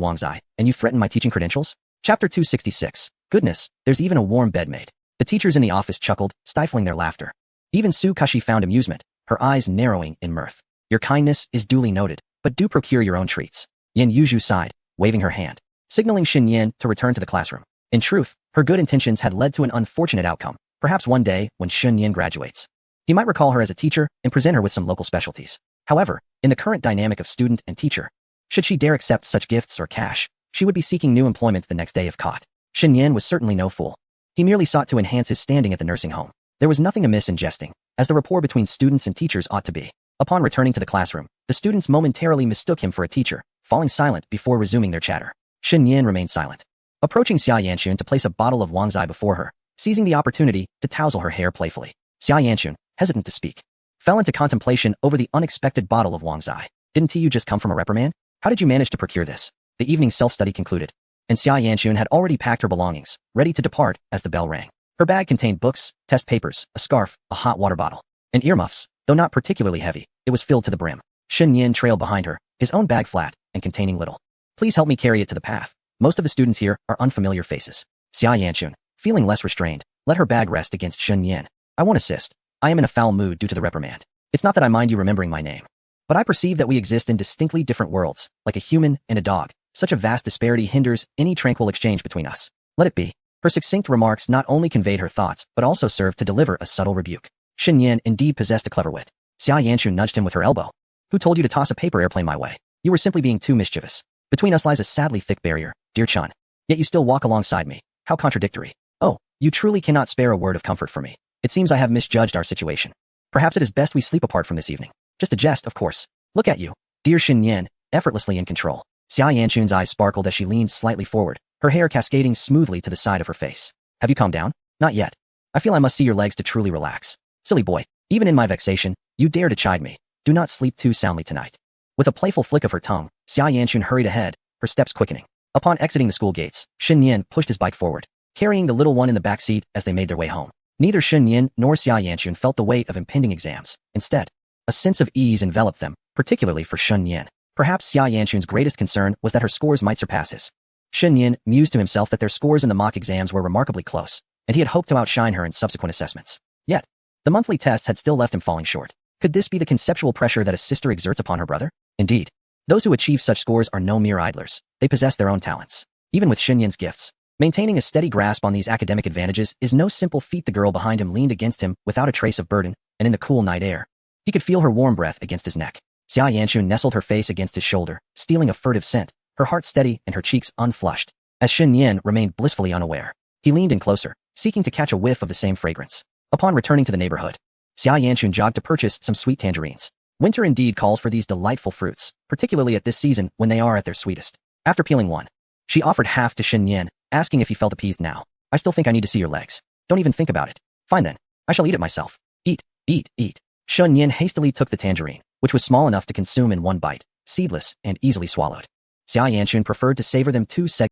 Wangzai, and you threaten my teaching credentials? Chapter 266. Goodness, there's even a warm bed made. The teachers in the office chuckled, stifling their laughter. Even Su Kushi found amusement, her eyes narrowing in mirth. Your kindness is duly noted, but do procure your own treats. Yin Yuzhu sighed, waving her hand, signaling Shen Yan to return to the classroom. In truth, her good intentions had led to an unfortunate outcome. Perhaps one day, when Shen Yan graduates, he might recall her as a teacher and present her with some local specialties. However, in the current dynamic of student and teacher, should she dare accept such gifts or cash, she would be seeking new employment the next day if caught. Shen Yan was certainly no fool. He merely sought to enhance his standing at the nursing home. There was nothing amiss in jesting, as the rapport between students and teachers ought to be. Upon returning to the classroom, the students momentarily mistook him for a teacher, falling silent before resuming their chatter. Shen Yan remained silent, approaching Xia Yanchun to place a bottle of Wangzai before her, seizing the opportunity to touzle her hair playfully. Xia Yanchun, hesitant to speak, fell into contemplation over the unexpected bottle of Wangzai. Didn't you just come from a reprimand? How did you manage to procure this? The evening self-study concluded, and Xia Yanchun had already packed her belongings, ready to depart as the bell rang. Her bag contained books, test papers, a scarf, a hot water bottle, and earmuffs. Though not particularly heavy, it was filled to the brim. Shen Yan trailed behind her, his own bag flat and containing little. Please help me carry it to the path. Most of the students here are unfamiliar faces. Xia Yanchun, feeling less restrained, let her bag rest against Shen Yan. I won't assist. I am in a foul mood due to the reprimand. It's not that I mind you remembering my name, but I perceive that we exist in distinctly different worlds, like a human and a dog. Such a vast disparity hinders any tranquil exchange between us. Let it be. Her succinct remarks not only conveyed her thoughts, but also served to deliver a subtle rebuke. Shen Yan indeed possessed a clever wit. Xia Yanchun nudged him with her elbow. Who told you to toss a paper airplane my way? You were simply being too mischievous. Between us lies a sadly thick barrier, dear Chun. Yet you still walk alongside me. How contradictory. Oh, you truly cannot spare a word of comfort for me. It seems I have misjudged our situation. Perhaps it is best we sleep apart from this evening. Just a jest, of course. Look at you, dear Shen Yan, effortlessly in control. Xia Yanchun's eyes sparkled as she leaned slightly forward, her hair cascading smoothly to the side of her face. Have you calmed down? Not yet. I feel I must see your legs to truly relax. Silly boy, even in my vexation, you dare to chide me. Do not sleep too soundly tonight. With a playful flick of her tongue, Xia Yanchun hurried ahead, her steps quickening. Upon exiting the school gates, Shen Yan pushed his bike forward, carrying the little one in the back seat as they made their way home. Neither Shen Yan nor Xia Yanchun felt the weight of impending exams. Instead, a sense of ease enveloped them, particularly for Shen Yan. Perhaps Xia Yanchun's greatest concern was that her scores might surpass his. Shen Yan mused to himself that their scores in the mock exams were remarkably close, and he had hoped to outshine her in subsequent assessments. Yet, the monthly tests had still left him falling short. Could this be the conceptual pressure that a sister exerts upon her brother? Indeed, those who achieve such scores are no mere idlers. They possess their own talents. Even with Shen Yan's gifts, Maintaining a steady grasp on these academic advantages is no simple feat. The girl behind him leaned against him without a trace of burden, and in the cool night air, he could feel her warm breath against his neck. Xia Yanchun nestled her face against his shoulder, stealing a furtive scent, her heart steady and her cheeks unflushed. As Shen Yin remained blissfully unaware, he leaned in closer, seeking to catch a whiff of the same fragrance. Upon returning to the neighborhood, Xia Yanchun jogged to purchase some sweet tangerines. Winter indeed calls for these delightful fruits, particularly at this season when they are at their sweetest. After peeling one, she offered half to Shen Yin, asking if he felt appeased now. I still think I need to see your legs. Don't even think about it. Fine then. I shall eat it myself. Eat, eat, eat. Shen Yin hastily took the tangerine, which was small enough to consume in one bite, seedless and easily swallowed. Xia Yanchun preferred to savor them 2 seconds.